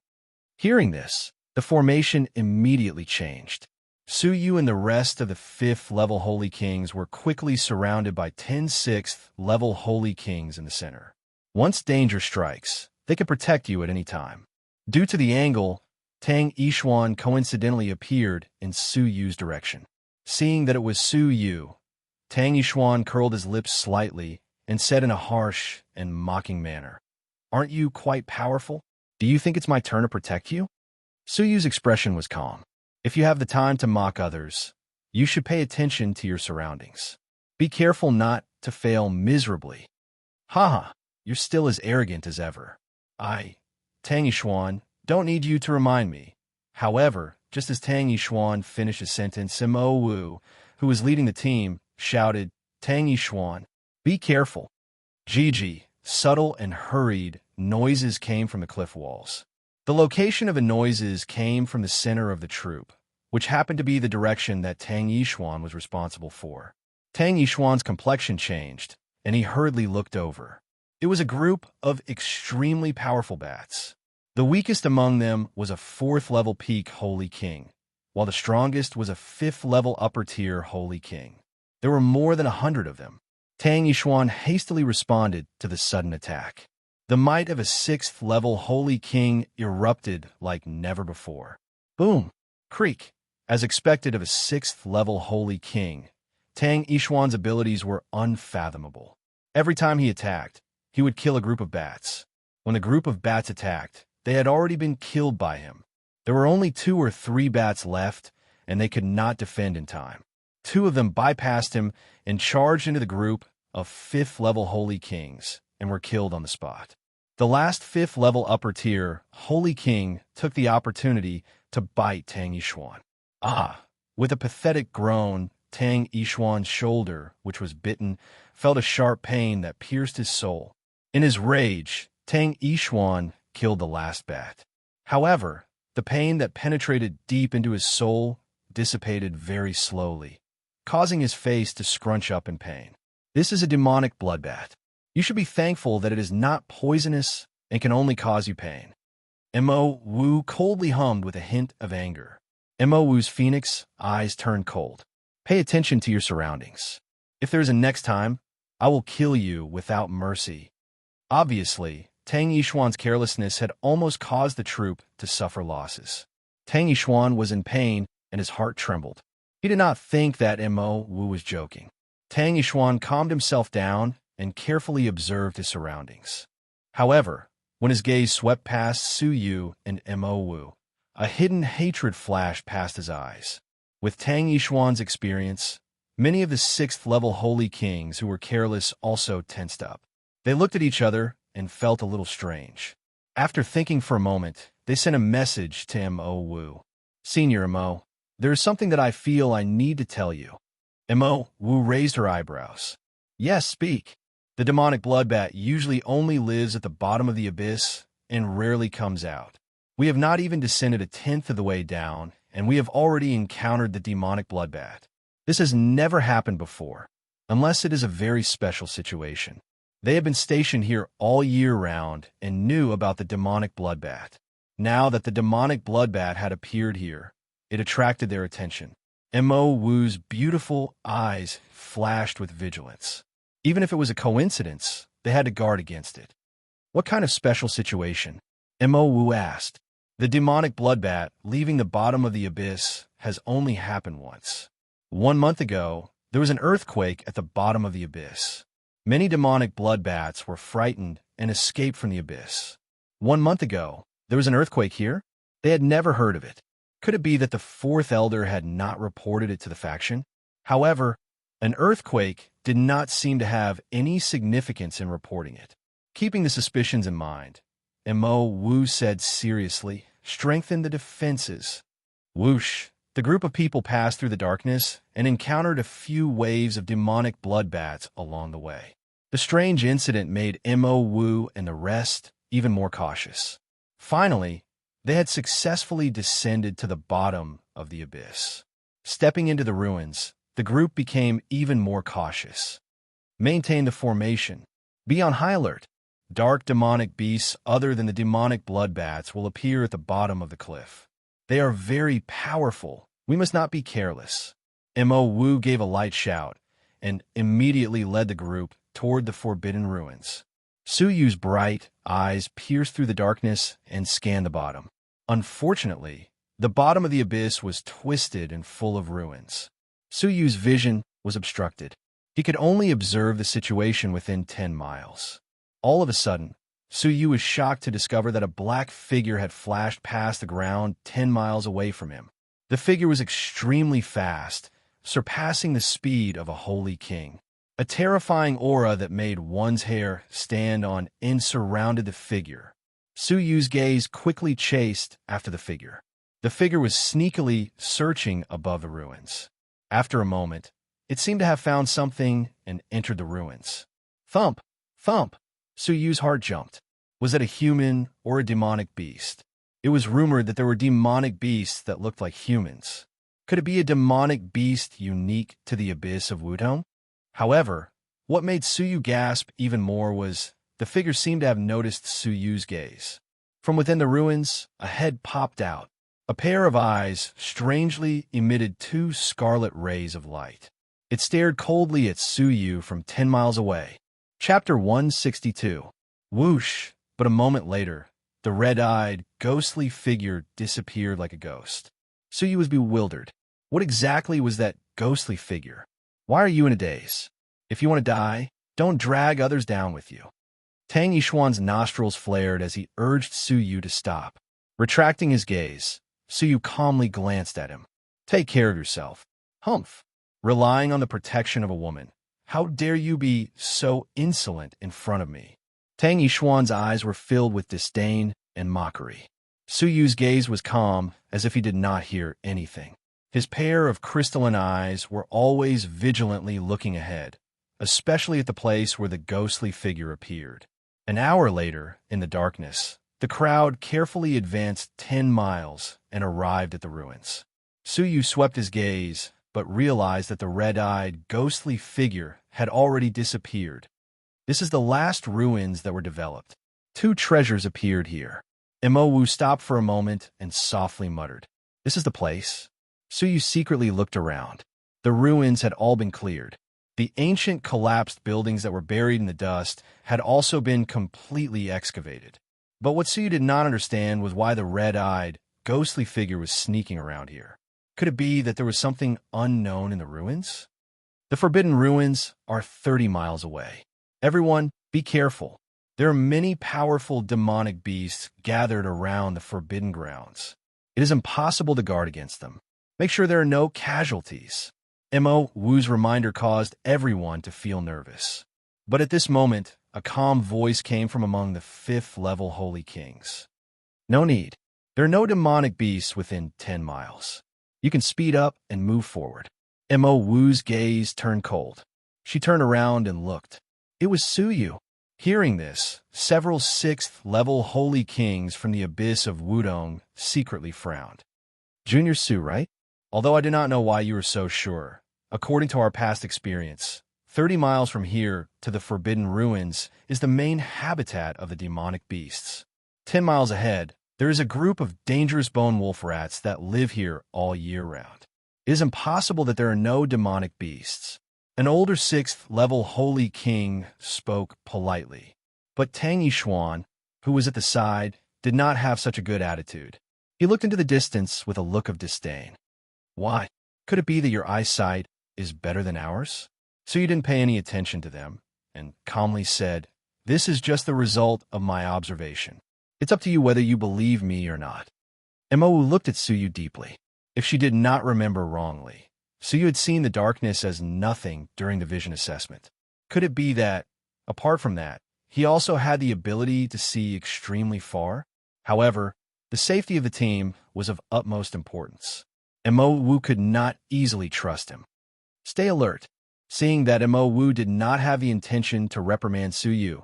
Hearing this, the formation immediately changed. Suyu and the rest of the 5th level Holy Kings were quickly surrounded by 10 6th level Holy Kings in the center. Once danger strikes, they can protect you at any time. Due to the angle, Tang Yishuan coincidentally appeared in Suyu's direction. Seeing that it was Suyu, Tang Yishuan curled his lips slightly and said in a harsh and mocking manner, "Aren't you quite powerful? Do you think it's my turn to protect you?" Suyu's expression was calm. If you have the time to mock others, you should pay attention to your surroundings. Be careful not to fail miserably. Haha, you're still as arrogant as ever. I, Tang Yishuan, don't need you to remind me. However, just as Tang Yishuan finished his sentence, Mo Wu, who was leading the team, shouted, "Tang Yishuan, be careful." Gigi, subtle and hurried noises came from the cliff walls. The location of the noises came from the center of the troop, which happened to be the direction that Tang Yishuan was responsible for. Tang Yishuan's complexion changed, and he hurriedly looked over. It was a group of extremely powerful bats. The weakest among them was a 4th level peak Holy King, while the strongest was a 5th level upper tier Holy King. There were more than 100 of them. Tang Yishuan hastily responded to the sudden attack. The might of a 6th level Holy King erupted like never before. Boom! Creak! As expected of a 6th level Holy King, Tang Yishuan's abilities were unfathomable. Every time he attacked, he would kill a group of bats. When the group of bats attacked, they had already been killed by him. There were only 2 or 3 bats left, and they could not defend in time. 2 of them bypassed him and charged into the group of 5th level Holy Kings and were killed on the spot. The last 5th level upper tier Holy King took the opportunity to bite Tang Yishuan. Ah! With a pathetic groan, Tang Yishuan's shoulder, which was bitten, felt a sharp pain that pierced his soul. In his rage, Tang Yishuan killed the last bat. However, the pain that penetrated deep into his soul dissipated very slowly, causing his face to scrunch up in pain. This is a demonic bloodbath. You should be thankful that it is not poisonous and can only cause you pain. Mo Wu coldly hummed with a hint of anger. Mo Wu's phoenix eyes turned cold. Pay attention to your surroundings. If there is a next time, I will kill you without mercy. Obviously, Tang Yishuan's carelessness had almost caused the troop to suffer losses. Tang Yishuan was in pain and his heart trembled. He did not think that Mo Wu was joking. Tang Yishuan calmed himself down and carefully observed his surroundings. However, when his gaze swept past Suyu and Mo, a hidden hatred flashed past his eyes. With Tang Yishuan's experience, many of the 6th-level holy kings who were careless also tensed up. They looked at each other and felt a little strange. After thinking for a moment, they sent a message to Mo. Senior Mo, there is something that I feel I need to tell you. Mo raised her eyebrows. Yes, speak. The demonic bloodbat usually only lives at the bottom of the abyss and rarely comes out. We have not even descended a 10th of the way down, and we have already encountered the demonic bloodbat. This has never happened before, unless it is a very special situation. They have been stationed here all year round and knew about the demonic bloodbat. Now that the demonic bloodbat had appeared here, it attracted their attention. Mo Wu's beautiful eyes flashed with vigilance. Even if it was a coincidence, they had to guard against it. What kind of special situation? Mo Wu asked. The demonic bloodbat leaving the bottom of the abyss has only happened once. 1 month ago, there was an earthquake at the bottom of the abyss. Many demonic bloodbats were frightened and escaped from the abyss. 1 month ago, there was an earthquake here? They had never heard of it. Could it be that the 4th elder had not reported it to the faction? However, an earthquake did not seem to have any significance in reporting it. Keeping the suspicions in mind, Mo Wu said seriously, strengthen the defenses. Whoosh! The group of people passed through the darkness and encountered a few waves of demonic bloodbats along the way. The strange incident made Mo Wu and the rest even more cautious. Finally, they had successfully descended to the bottom of the abyss. Stepping into the ruins, the group became even more cautious. Maintain the formation. Be on high alert. Dark demonic beasts other than the demonic bloodbats will appear at the bottom of the cliff. They are very powerful. We must not be careless. Mo Wu gave a light shout and immediately led the group toward the forbidden ruins. Suyu's bright eyes pierced through the darkness and scanned the bottom. Unfortunately, the bottom of the abyss was twisted and full of ruins. Suyu's vision was obstructed. He could only observe the situation within 10 miles. All of a sudden, Suyu was shocked to discover that a black figure had flashed past the ground 10 miles away from him. The figure was extremely fast, surpassing the speed of a holy king. A terrifying aura that made one's hair stand on end surrounded the figure. Suyu's gaze quickly chased after the figure. The figure was sneakily searching above the ruins. After a moment, it seemed to have found something and entered the ruins. Thump! Thump! Suyu's heart jumped. Was it a human or a demonic beast? It was rumored that there were demonic beasts that looked like humans. Could it be a demonic beast unique to the abyss of Wudong? However, what made Suyu gasp even more was the figure seemed to have noticed Suyu's gaze. From within the ruins, a head popped out. A pair of eyes strangely emitted 2 scarlet rays of light. It stared coldly at Suyu from 10 miles away. Chapter 162. Whoosh! But a moment later, the red-eyed, ghostly figure disappeared like a ghost. Suyu was bewildered. What exactly was that ghostly figure? Why are you in a daze? If you want to die, don't drag others down with you. Tang Yishuan's nostrils flared as he urged Suyu to stop. Retracting his gaze, Suyu calmly glanced at him. Take care of yourself. Humph. Relying on the protection of a woman. How dare you be so insolent in front of me? Tang Yishuan's eyes were filled with disdain and mockery. Suyu's gaze was calm, as if he did not hear anything. His pair of crystalline eyes were always vigilantly looking ahead, especially at the place where the ghostly figure appeared. An hour later, in the darkness, the crowd carefully advanced 10 miles and arrived at the ruins. Suyu swept his gaze, but realized that the red-eyed, ghostly figure had already disappeared. This is the last ruins that were developed. 2 treasures appeared here. Mo Wu stopped for a moment and softly muttered, "This is the place." Suyu secretly looked around. The ruins had all been cleared. The ancient collapsed buildings that were buried in the dust had also been completely excavated. But what Suyu did not understand was why the red-eyed, ghostly figure was sneaking around here. Could it be that there was something unknown in the ruins? The forbidden ruins are 30 miles away. Everyone, be careful. There are many powerful demonic beasts gathered around the Forbidden Grounds. It is impossible to guard against them. Make sure there are no casualties. Mo Wu's reminder caused everyone to feel nervous. But at this moment, a calm voice came from among the 5th-level Holy Kings. No need. There are no demonic beasts within 10 miles. You can speed up and move forward. Mo Wu's gaze turned cold. She turned around and looked. It was Suyu. Hearing this, several 6th-level Holy Kings from the abyss of Wudong secretly frowned. Junior Su, right? Although I do not know why you are so sure. According to our past experience, 30 miles from here to the Forbidden Ruins is the main habitat of the demonic beasts. 10 miles ahead, there is a group of dangerous bone wolf rats that live here all year round. It is impossible that there are no demonic beasts. An older 6th-level Holy King spoke politely. But Tang Yishuan, who was at the side, did not have such a good attitude. He looked into the distance with a look of disdain. Why? Could it be that your eyesight is better than ours? So you didn't pay any attention to them, and calmly said, This is just the result of my observation. It's up to you whether you believe me or not. Mo looked at Suyu deeply. If she did not remember wrongly, Suyu had seen the darkness as nothing during the vision assessment. Could it be that, apart from that, he also had the ability to see extremely far? However, the safety of the team was of utmost importance. Mo Wu could not easily trust him. Stay alert. Seeing that Mo Wu did not have the intention to reprimand Suyu,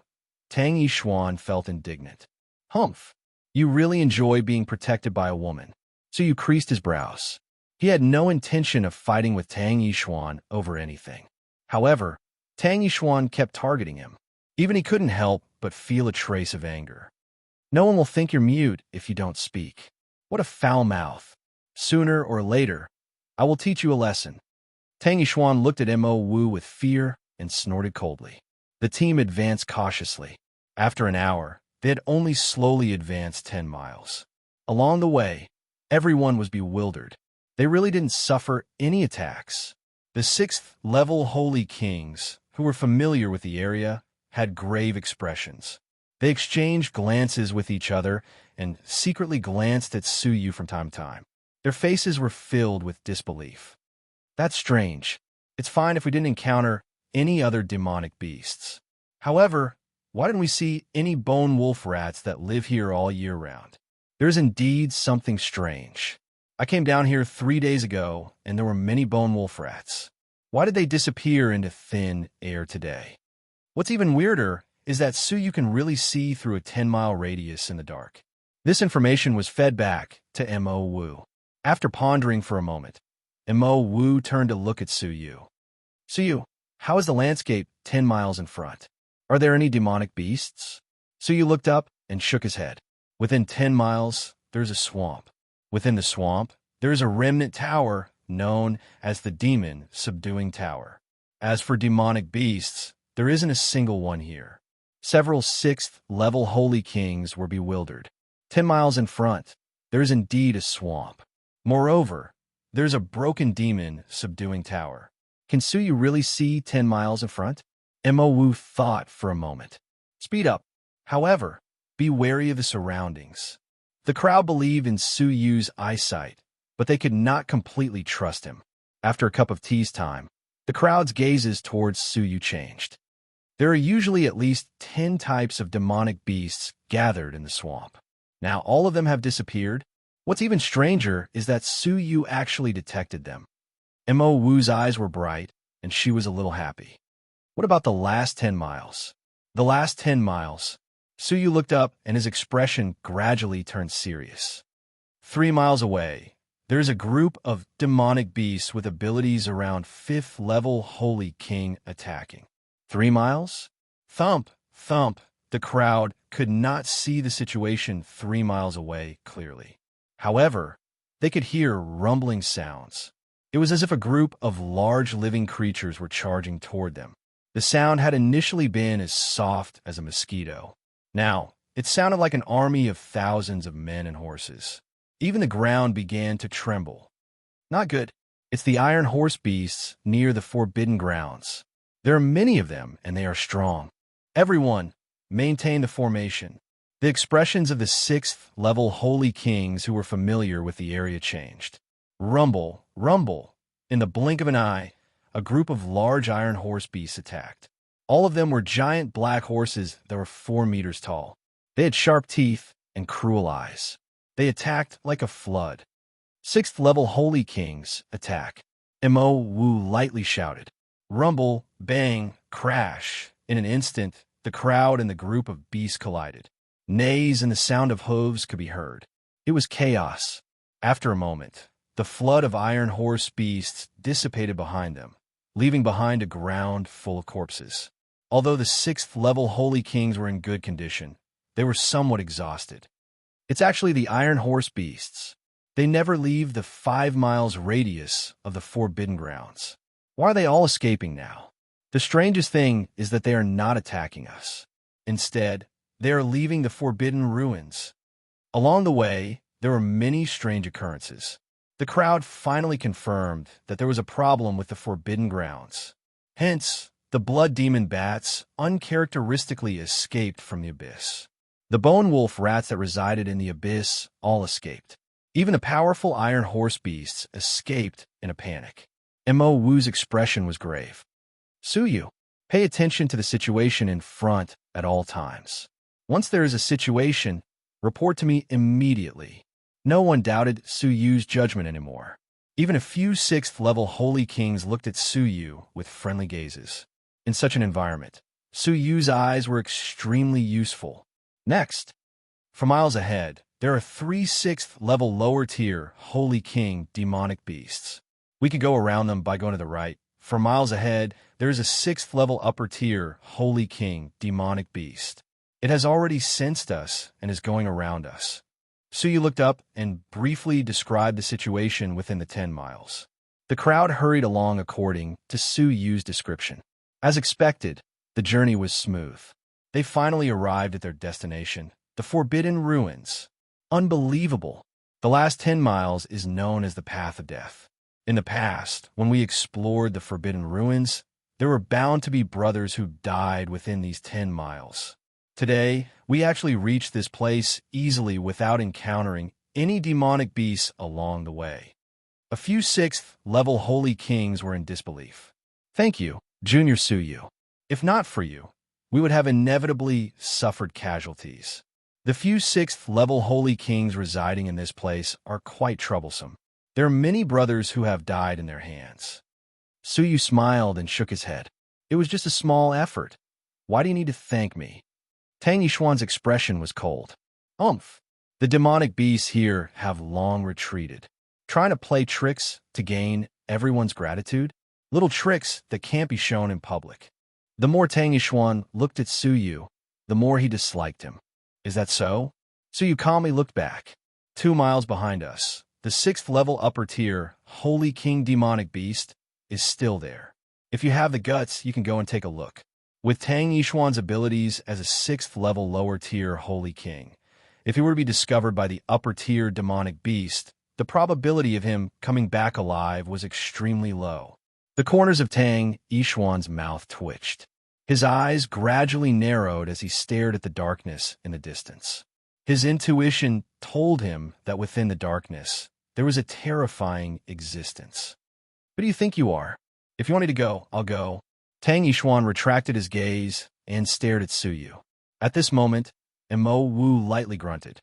Tang Yishuan felt indignant. Humph, you really enjoy being protected by a woman. Suyu creased his brows. He had no intention of fighting with Tang Yishuan over anything. However, Tang Yishuan kept targeting him. Even he couldn't help but feel a trace of anger. No one will think you're mute if you don't speak. What a foul mouth. Sooner or later, I will teach you a lesson. Tang Yishuan looked at Mo Wu with fear and snorted coldly. The team advanced cautiously. After an hour, they had only slowly advanced 10 miles. Along the way, everyone was bewildered. They really didn't suffer any attacks. The 6th-level Holy Kings, who were familiar with the area, had grave expressions. They exchanged glances with each other and secretly glanced at Suyu from time to time. Their faces were filled with disbelief. That's strange. It's fine if we didn't encounter any other demonic beasts. However, why didn't we see any bone wolf rats that live here all year round? There is indeed something strange. I came down here 3 days ago, and there were many bone wolf rats. Why did they disappear into thin air today? What's even weirder is that Suyu can really see through a 10-mile radius in the dark. This information was fed back to Mo Wu. After pondering for a moment, Mo Wu turned to look at Suyu. Suyu, how is the landscape 10 miles in front? Are there any demonic beasts? Suyu looked up and shook his head. Within 10 miles, there's a swamp. Within the swamp, there is a remnant tower known as the Demon Subduing Tower. As for demonic beasts, there isn't a single one here. Several 6th-level Holy Kings were bewildered. 10 miles in front, there is indeed a swamp. Moreover, there's a broken Demon Subduing Tower. Can Suyu really see 10 miles in front? Mo Wu thought for a moment. Speed up. However, be wary of the surroundings. The crowd believed in Suyu's eyesight, but they could not completely trust him. After a cup of tea's time, the crowd's gazes towards Suyu changed. There are usually at least 10 types of demonic beasts gathered in the swamp. Now all of them have disappeared. What's even stranger is that Suyu actually detected them. Mo Wu's eyes were bright, and she was a little happy. What about the last 10 miles? The last 10 miles. Suyu looked up, and his expression gradually turned serious. 3 miles away, there's a group of demonic beasts with abilities around 5th-level Holy King attacking. 3 miles? Thump, thump. The crowd could not see the situation 3 miles away clearly. However, they could hear rumbling sounds. It was as if a group of large living creatures were charging toward them. The sound had initially been as soft as a mosquito. Now, it sounded like an army of thousands of men and horses. Even the ground began to tremble. Not good. It's the iron horse beasts near the Forbidden Grounds. There are many of them, and they are strong. Everyone, maintain the formation. The expressions of the 6th-level holy kings who were familiar with the area changed. Rumble, rumble. In the blink of an eye, a group of large iron horse beasts attacked. All of them were giant black horses that were 4 meters tall. They had sharp teeth and cruel eyes. They attacked like a flood. 6th-level holy kings attack. Mo Wu lightly shouted. Rumble, bang, crash. In an instant, the crowd and the group of beasts collided. Neighs and the sound of hooves could be heard. It was chaos. After a moment, the flood of iron horse beasts dissipated behind them, leaving behind a ground full of corpses. Although the 6th-level holy kings were in good condition, they were somewhat exhausted. It's actually the iron horse beasts. They never leave the 5 miles radius of the Forbidden Grounds. Why are they all escaping now? The strangest thing is that they are not attacking us. Instead, they are leaving the Forbidden Ruins. Along the way, there were many strange occurrences. The crowd finally confirmed that there was a problem with the Forbidden Grounds. Hence, the blood demon bats uncharacteristically escaped from the abyss. The bone wolf rats that resided in the abyss all escaped. Even the powerful iron horse beasts escaped in a panic. Mo Wu's expression was grave. Suyu, pay attention to the situation in front at all times. Once there is a situation, report to me immediately. No one doubted Suyu's judgment anymore. Even a few 6th-level holy kings looked at Suyu with friendly gazes. In such an environment, Suyu's eyes were extremely useful. Next, for miles ahead, there are 3 6th-level lower-tier holy king demonic beasts. We could go around them by going to the right. For miles ahead, there is a 6th-level upper-tier holy king demonic beast. It has already sensed us and is going around us. Suyu looked up and briefly described the situation within the 10 miles. The crowd hurried along according to Suyu's description. As expected, the journey was smooth. They finally arrived at their destination, the Forbidden Ruins. Unbelievable! The last 10 miles is known as the Path of Death. In the past, when we explored the Forbidden Ruins, there were bound to be brothers who died within these 10 miles. Today, we actually reached this place easily without encountering any demonic beasts along the way. A few 6th-level holy kings were in disbelief. Thank you, Junior Suyu. If not for you, we would have inevitably suffered casualties. The few 6th-level holy kings residing in this place are quite troublesome. There are many brothers who have died in their hands. Suyu smiled and shook his head. It was just a small effort. Why do you need to thank me? Tang Yishuan's expression was cold. The demonic beasts here have long retreated, trying to play tricks to gain everyone's gratitude, little tricks that can't be shown in public. The more Tang Yishuan looked at Suyu, the more he disliked him. Is that so? Suyu calmly looked back. 2 miles behind us, the 6th-level upper-tier Holy King demonic beast is still there. If you have the guts, you can go and take a look. With Tang Yishuan's abilities as a 6th-level lower-tier Holy King, if he were to be discovered by the upper-tier demonic beast, the probability of him coming back alive was extremely low. The corners of Tang Yishuan's mouth twitched. His eyes gradually narrowed as he stared at the darkness in the distance. His intuition told him that within the darkness, there was a terrifying existence. Who do you think you are? If you want me to go, I'll go. Tang Yishuan retracted his gaze and stared at Suyu. At this moment, Mo Wu lightly grunted.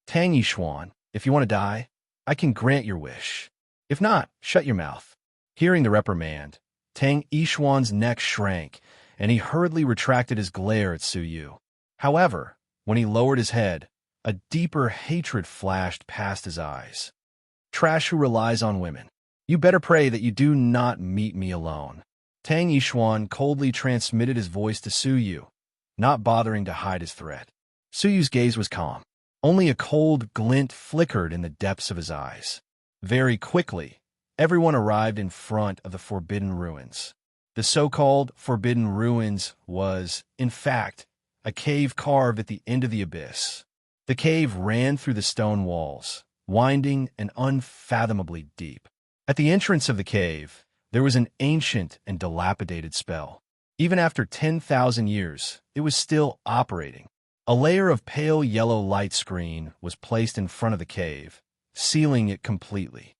Tang Yishuan, if you want to die, I can grant your wish. If not, shut your mouth. Hearing the reprimand, Tang Yishuan's neck shrank, and he hurriedly retracted his glare at Suyu. However, when he lowered his head, a deeper hatred flashed past his eyes. Trash who relies on women. You better pray that you do not meet me alone. Tang Yishuan coldly transmitted his voice to Suyu, not bothering to hide his threat. Suyu's gaze was calm. Only a cold glint flickered in the depths of his eyes. Very quickly, everyone arrived in front of the Forbidden Ruins. The so-called Forbidden Ruins was, in fact, a cave carved at the end of the abyss. The cave ran through the stone walls, winding and unfathomably deep. At the entrance of the cave, there was an ancient and dilapidated spell. Even after 10,000 years, it was still operating. A layer of pale yellow light screen was placed in front of the cave, sealing it completely.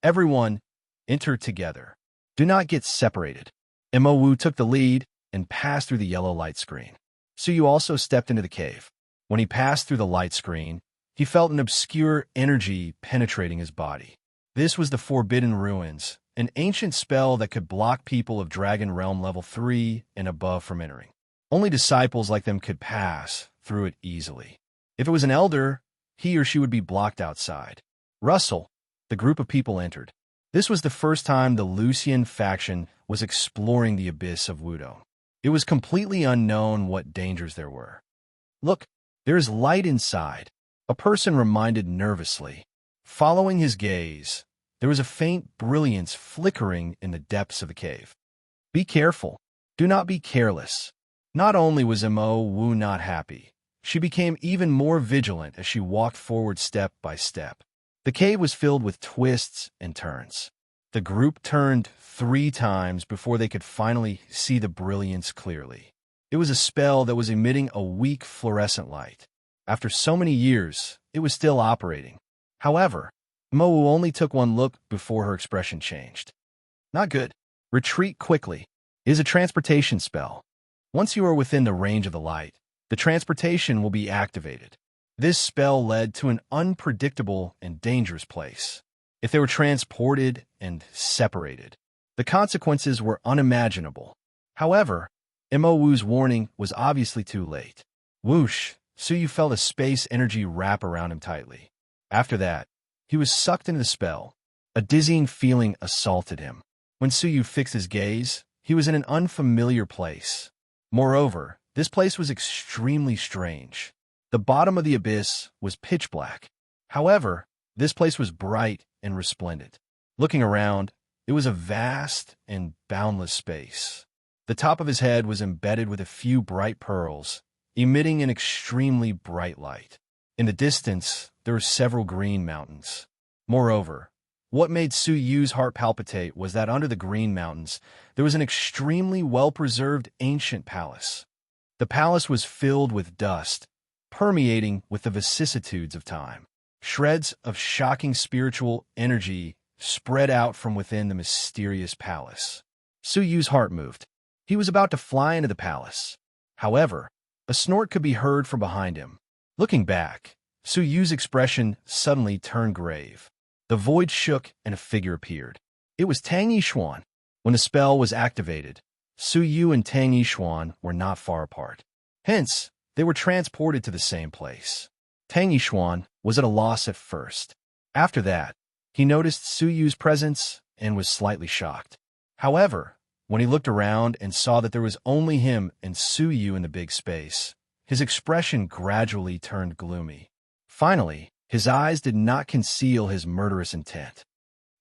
Everyone, enter together. Do not get separated. Mo took the lead and passed through the yellow light screen. Suyu also stepped into the cave. When he passed through the light screen, he felt an obscure energy penetrating his body. This was the Forbidden Ruins, an ancient spell that could block people of Dragon Realm level 3 and above from entering. Only disciples like them could pass through it easily. If it was an elder, he or she would be blocked outside. Russell, the group of people entered. This was the first time the Lucian faction was exploring the abyss of Wudo. It was completely unknown what dangers there were. Look, there is light inside, a person reminded nervously. Following his gaze, there was a faint brilliance flickering in the depths of the cave. Be careful. Do not be careless. Not only was Mo Wu not happy, she became even more vigilant as she walked forward step by step. The cave was filled with twists and turns. The group turned 3 times before they could finally see the brilliance clearly. It was a spell that was emitting a weak fluorescent light. After so many years, it was still operating. However, Mo Wu only took one look before her expression changed. Not good. Retreat quickly. It is a transportation spell. Once you are within the range of the light, the transportation will be activated. This spell led to an unpredictable and dangerous place. If they were transported and separated, the consequences were unimaginable. However, Mo Wu's warning was obviously too late. Whoosh, Suyu felt a space energy wrap around him tightly. After that, he was sucked into the spell. A dizzying feeling assaulted him. When Suyu fixed his gaze, he was in an unfamiliar place. Moreover, this place was extremely strange. The bottom of the abyss was pitch black. However, this place was bright and resplendent. Looking around, it was a vast and boundless space. The top of his head was embedded with a few bright pearls, emitting an extremely bright light. In the distance, there were several green mountains. Moreover, what made Suyu's heart palpitate was that under the green mountains, there was an extremely well-preserved ancient palace. The palace was filled with dust, permeating with the vicissitudes of time. Shreds of shocking spiritual energy spread out from within the mysterious palace. Suyu's heart moved. He was about to fly into the palace. However, a snort could be heard from behind him. Looking back, Suyu's expression suddenly turned grave. The void shook and a figure appeared. It was Tang Yishuan. When the spell was activated, Suyu and Tang Yishuan were not far apart. Hence, they were transported to the same place. Tang Yishuan was at a loss at first. After that, he noticed Suyu's presence and was slightly shocked. However, when he looked around and saw that there was only him and Suyu in the big space, his expression gradually turned gloomy. Finally, his eyes did not conceal his murderous intent.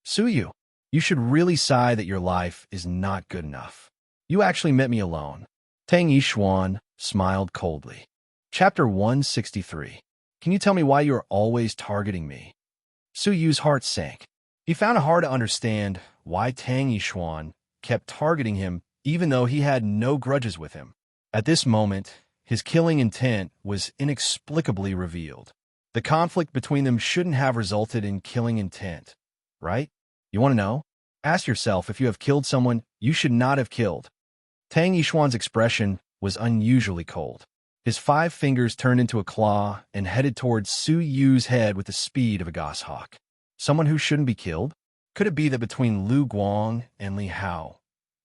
Suyu, you should really sigh that your life is not good enough. You actually met me alone. Tang Yishuan smiled coldly. Chapter 163. Can you tell me why you are always targeting me? Suyu's heart sank. He found it hard to understand why Tang Yishuan kept targeting him even though he had no grudges with him. At this moment, his killing intent was inexplicably revealed. The conflict between them shouldn't have resulted in killing intent, right? You want to know? Ask yourself if you have killed someone you should not have killed. Tang Yishuan's expression was unusually cold. His 5 fingers turned into a claw and headed towards Suyu's head with the speed of a goshawk. Someone who shouldn't be killed? Could it be that between Lu Guang and Li Hao,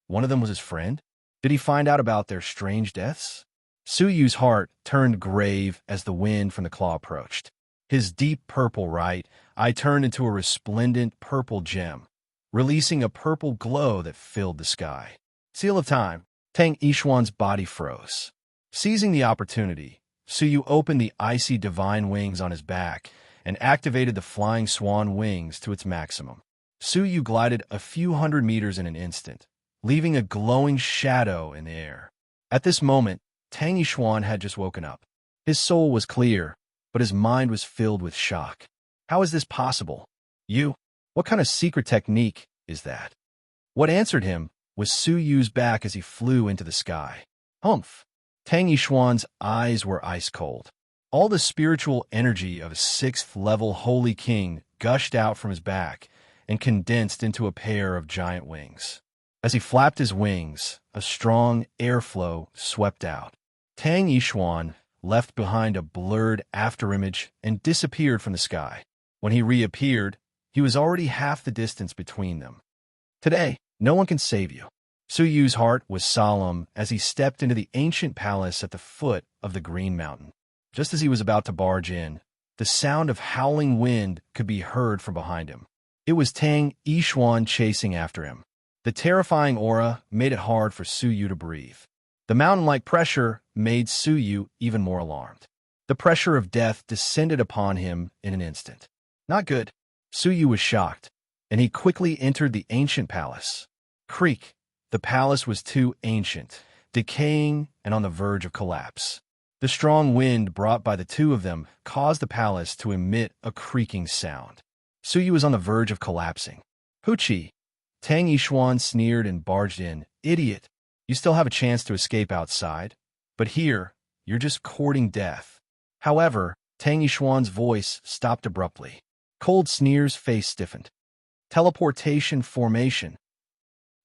one of them was his friend? Did he find out about their strange deaths? Suyu's heart turned grave as the wind from the claw approached. His deep purple right eye turned into a resplendent purple gem, releasing a purple glow that filled the sky. Seal of time, Tang Yishuan's body froze. Seizing the opportunity, Suyu opened the icy divine wings on his back and activated the flying swan wings to its maximum. Suyu glided a few hundred meters in an instant, leaving a glowing shadow in the air. At this moment, Tang Yishuan had just woken up. His soul was clear, but his mind was filled with shock. How is this possible? You? What kind of secret technique is that? What answered him was Su Yu's back as he flew into the sky. Humph! Tang Yishuan's eyes were ice cold. All the spiritual energy of a 6th-level holy king gushed out from his back and condensed into a pair of giant wings. As he flapped his wings, a strong airflow swept out. Tang Yishuan left behind a blurred afterimage and disappeared from the sky. When he reappeared, he was already half the distance between them. Today, no one can save you. Su Yu's heart was solemn as he stepped into the ancient palace at the foot of the Green Mountain. Just as he was about to barge in, the sound of howling wind could be heard from behind him. It was Tang Yishuan chasing after him. The terrifying aura made it hard for Su Yu to breathe. The mountain-like pressure made Su Yu even more alarmed. The pressure of death descended upon him in an instant. Not good. Su Yu was shocked, and he quickly entered the ancient palace. Creak! The palace was too ancient, decaying and on the verge of collapse. The strong wind brought by the two of them caused the palace to emit a creaking sound. Su Yu was on the verge of collapsing. Hoochie! Tang Yishuan sneered and barged in. Idiot! You still have a chance to escape outside, but here, you're just courting death. However, Tang Yishuan's voice stopped abruptly. Cold Sneer's face stiffened. Teleportation formation.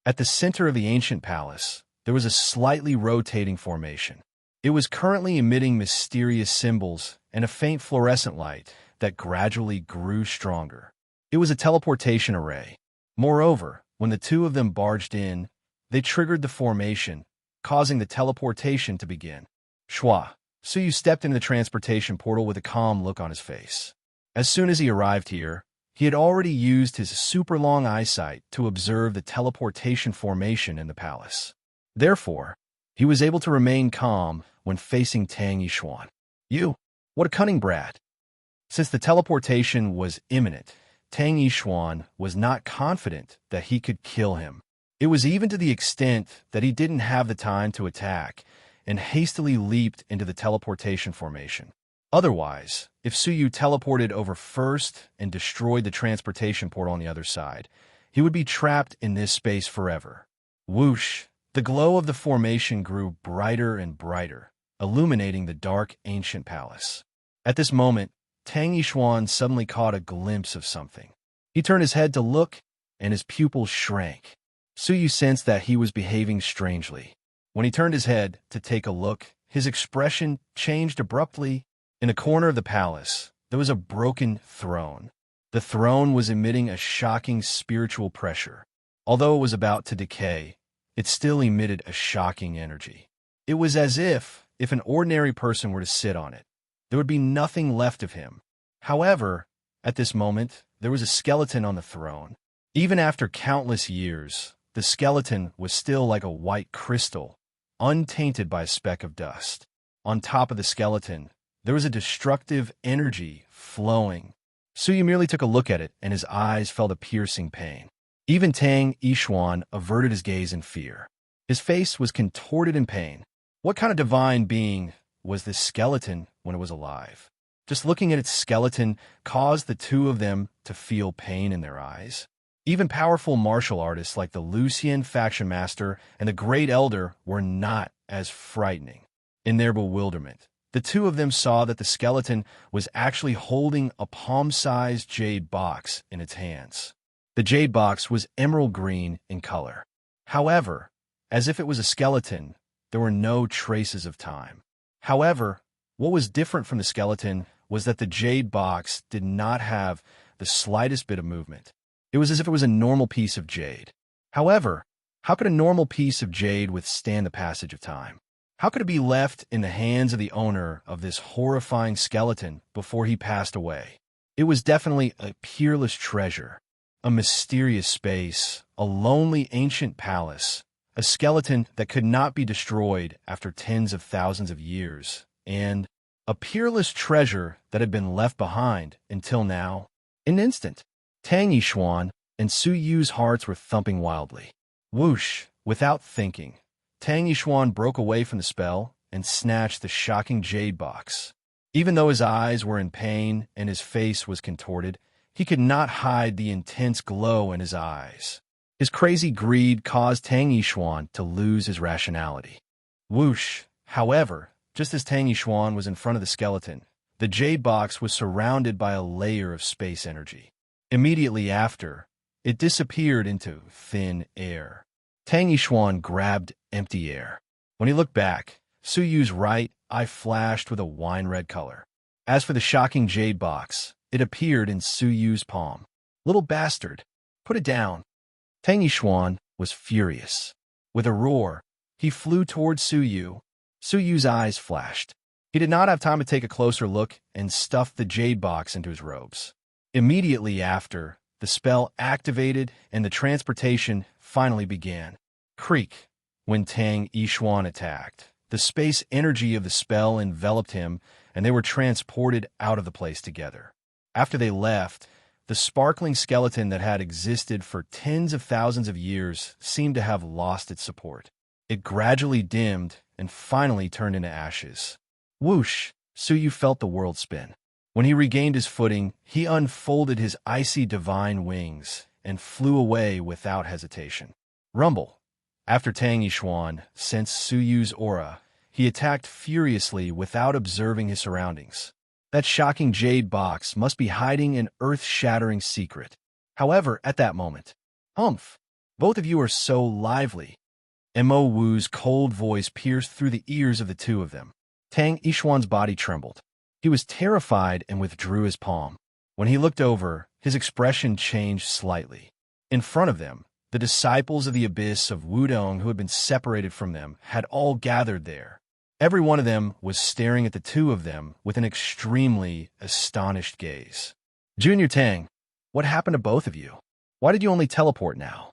At the center of the ancient palace, there was a slightly rotating formation. It was currently emitting mysterious symbols and a faint fluorescent light that gradually grew stronger. It was a teleportation array. Moreover, when the two of them barged in, they triggered the formation, causing the teleportation to begin. Shwa! Su Yu stepped into the transportation portal with a calm look on his face. As soon as he arrived here, he had already used his super long eyesight to observe the teleportation formation in the palace. Therefore, he was able to remain calm when facing Tang Yishuan. You! What a cunning brat! Since the teleportation was imminent, Tang Yishuan was not confident that he could kill him. It was even to the extent that he didn't have the time to attack and hastily leaped into the teleportation formation. Otherwise, if Su Yu teleported over first and destroyed the transportation portal on the other side, he would be trapped in this space forever. Whoosh! The glow of the formation grew brighter and brighter, illuminating the dark ancient palace. At this moment, Tang Yishuan suddenly caught a glimpse of something. He turned his head to look, and his pupils shrank. Su Yu sensed that he was behaving strangely. When he turned his head to take a look, his expression changed abruptly. In a corner of the palace, there was a broken throne. The throne was emitting a shocking spiritual pressure. Although it was about to decay, it still emitted a shocking energy. It was as if an ordinary person were to sit on it, there would be nothing left of him. However, at this moment, there was a skeleton on the throne. Even after countless years, the skeleton was still like a white crystal, untainted by a speck of dust. On top of the skeleton, there was a destructive energy flowing. Su Yu merely took a look at it, and his eyes felt a piercing pain. Even Tang Yishuan averted his gaze in fear. His face was contorted in pain. What kind of divine being was this skeleton when it was alive? Just looking at its skeleton caused the two of them to feel pain in their eyes. Even powerful martial artists like the Lucian faction master and the Great Elder were not as frightening. In their bewilderment, the two of them saw that the skeleton was actually holding a palm-sized jade box in its hands. The jade box was emerald green in color. However, as if it was a skeleton, there were no traces of time. However, what was different from the skeleton was that the jade box did not have the slightest bit of movement. It was as if it was a normal piece of jade. However, how could a normal piece of jade withstand the passage of time? How could it be left in the hands of the owner of this horrifying skeleton before he passed away? It was definitely a peerless treasure, a mysterious space, a lonely ancient palace, a skeleton that could not be destroyed after tens of thousands of years, and a peerless treasure that had been left behind until now. In an instant, Tang Yishuan and Su Yu's hearts were thumping wildly. Whoosh! Without thinking, Tang Yishuan broke away from the spell and snatched the shocking jade box. Even though his eyes were in pain and his face was contorted, he could not hide the intense glow in his eyes. His crazy greed caused Tang Yishuan to lose his rationality. Whoosh! However, just as Tang Yishuan was in front of the skeleton, the jade box was surrounded by a layer of space energy. Immediately after, it disappeared into thin air. Tang Yishuan grabbed empty air. When he looked back, Su Yu's right eye flashed with a wine-red color. As for the shocking jade box, it appeared in Su Yu's palm. "Little bastard, put it down." Tang Yishuan was furious. With a roar, he flew towards Su Yu. Su Yu's eyes flashed. He did not have time to take a closer look and stuffed the jade box into his robes. Immediately after, the spell activated and the transportation finally began. Creak! When Tang Yishuan attacked, the space energy of the spell enveloped him and they were transported out of the place together. After they left, the sparkling skeleton that had existed for tens of thousands of years seemed to have lost its support. It gradually dimmed and finally turned into ashes. Whoosh! Su Yu felt the world spin. When he regained his footing, he unfolded his icy divine wings and flew away without hesitation. Rumble! After Tang Yishuan sensed Su Yu's aura, he attacked furiously without observing his surroundings. That shocking jade box must be hiding an earth-shattering secret. However, at that moment, "Humph! Both of you are so lively." Mo Wu's cold voice pierced through the ears of the two of them. Tang Yishuan's body trembled. He was terrified and withdrew his palm. When he looked over, his expression changed slightly. In front of them, the disciples of the abyss of Wudong who had been separated from them had all gathered there. Every one of them was staring at the two of them with an extremely astonished gaze. "Junior Tang, what happened to both of you? Why did you only teleport now?"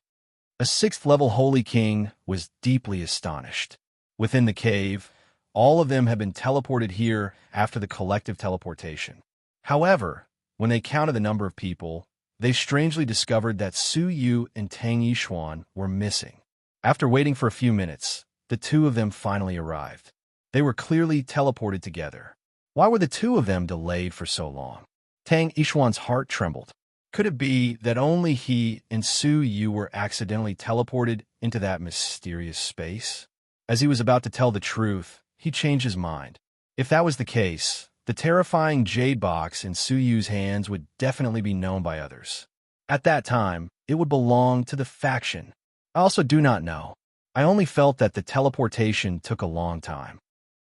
A sixth-level Holy King was deeply astonished. Within the cave, all of them had been teleported here after the collective teleportation. However, when they counted the number of people, they strangely discovered that Su Yu and Tang Yishuan were missing. After waiting for a few minutes, the two of them finally arrived. They were clearly teleported together. Why were the two of them delayed for so long? Tang Yishuan's heart trembled. Could it be that only he and Su Yu were accidentally teleported into that mysterious space? As he was about to tell the truth, he changed his mind. If that was the case, the terrifying jade box in Su Yu's hands would definitely be known by others. At that time, it would belong to the faction. I also do not know. I only felt that the teleportation took a long time.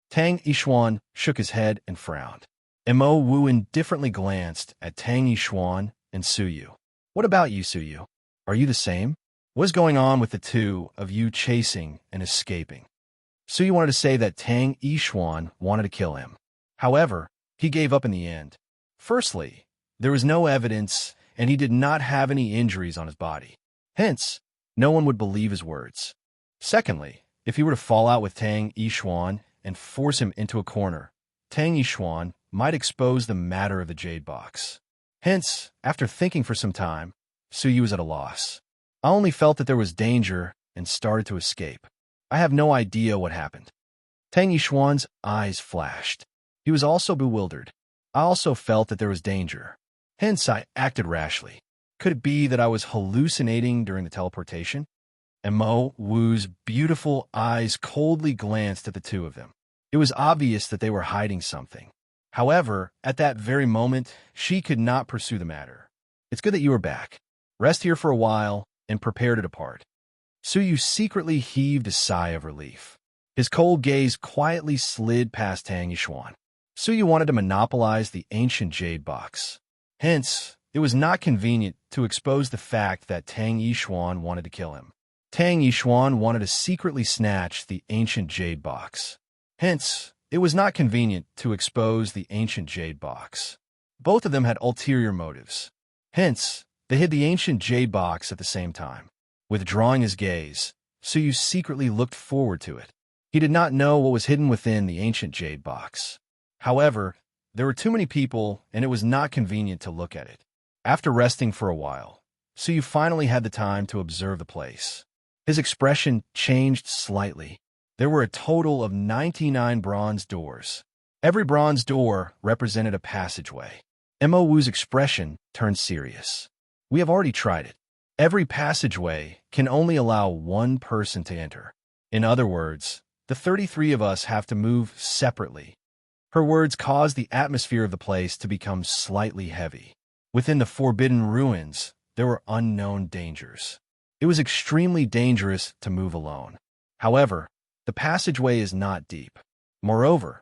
Tang Yishuan shook his head and frowned. Mo Wu indifferently glanced at Tang Yishuan and Su Yu. "What about you, Su Yu? Are you the same? What is going on with the two of you chasing and escaping?" Su Yu wanted to say that Tang Yishuan wanted to kill him. However, he gave up in the end. Firstly, there was no evidence and he did not have any injuries on his body. Hence, no one would believe his words. Secondly, if he were to fall out with Tang Yishuan and force him into a corner, Tang Yishuan might expose the matter of the jade box. Hence, after thinking for some time, Su Yu was at a loss. I only felt that there was danger and started to escape. I have no idea what happened. Tang Yishuan's eyes flashed. He was also bewildered. I also felt that there was danger. Hence, I acted rashly. Could it be that I was hallucinating during the teleportation? Mo Wu's beautiful eyes coldly glanced at the two of them. It was obvious that they were hiding something. However, at that very moment, she could not pursue the matter. "It's good that you are back. Rest here for a while and prepare to depart." Su Yu secretly heaved a sigh of relief. His cold gaze quietly slid past Tang Yishuan. Su Yu wanted to monopolize the ancient jade box. Hence, it was not convenient to expose the fact that Tang Yishuan wanted to kill him. Tang Yishuan wanted to secretly snatch the ancient jade box. Hence, it was not convenient to expose the ancient jade box. Both of them had ulterior motives. Hence, they hid the ancient jade box at the same time. Withdrawing his gaze, Su Yu secretly looked forward to it. He did not know what was hidden within the ancient jade box. However, there were too many people and it was not convenient to look at it. After resting for a while, Su Yu finally had the time to observe the place. His expression changed slightly. There were a total of 99 bronze doors. Every bronze door represented a passageway. Mo Wu's expression turned serious. "We have already tried it. Every passageway can only allow one person to enter. In other words, the 33 of us have to move separately. Her words caused the atmosphere of the place to become slightly heavy. Within the forbidden ruins, there were unknown dangers. It was extremely dangerous to move alone. However, the passageway is not deep. Moreover,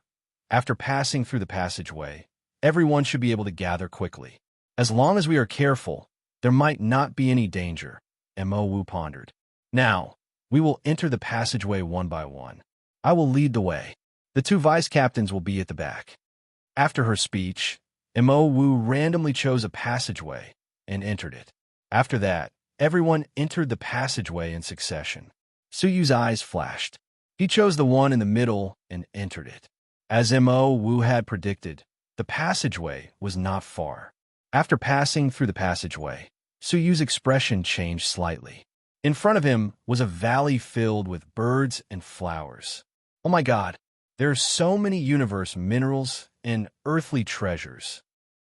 after passing through the passageway, everyone should be able to gather quickly. As long as we are careful, there might not be any danger, Mo Wu pondered. Now, we will enter the passageway one by one. I will lead the way. The two vice-captains will be at the back. After her speech, Mo Wu randomly chose a passageway and entered it. After that, everyone entered the passageway in succession. Su Yu's eyes flashed. He chose the one in the middle and entered it. As Mo Wu had predicted, the passageway was not far. After passing through the passageway, Su Yu's expression changed slightly. In front of him was a valley filled with birds and flowers. Oh my God, there are so many universe minerals and earthly treasures.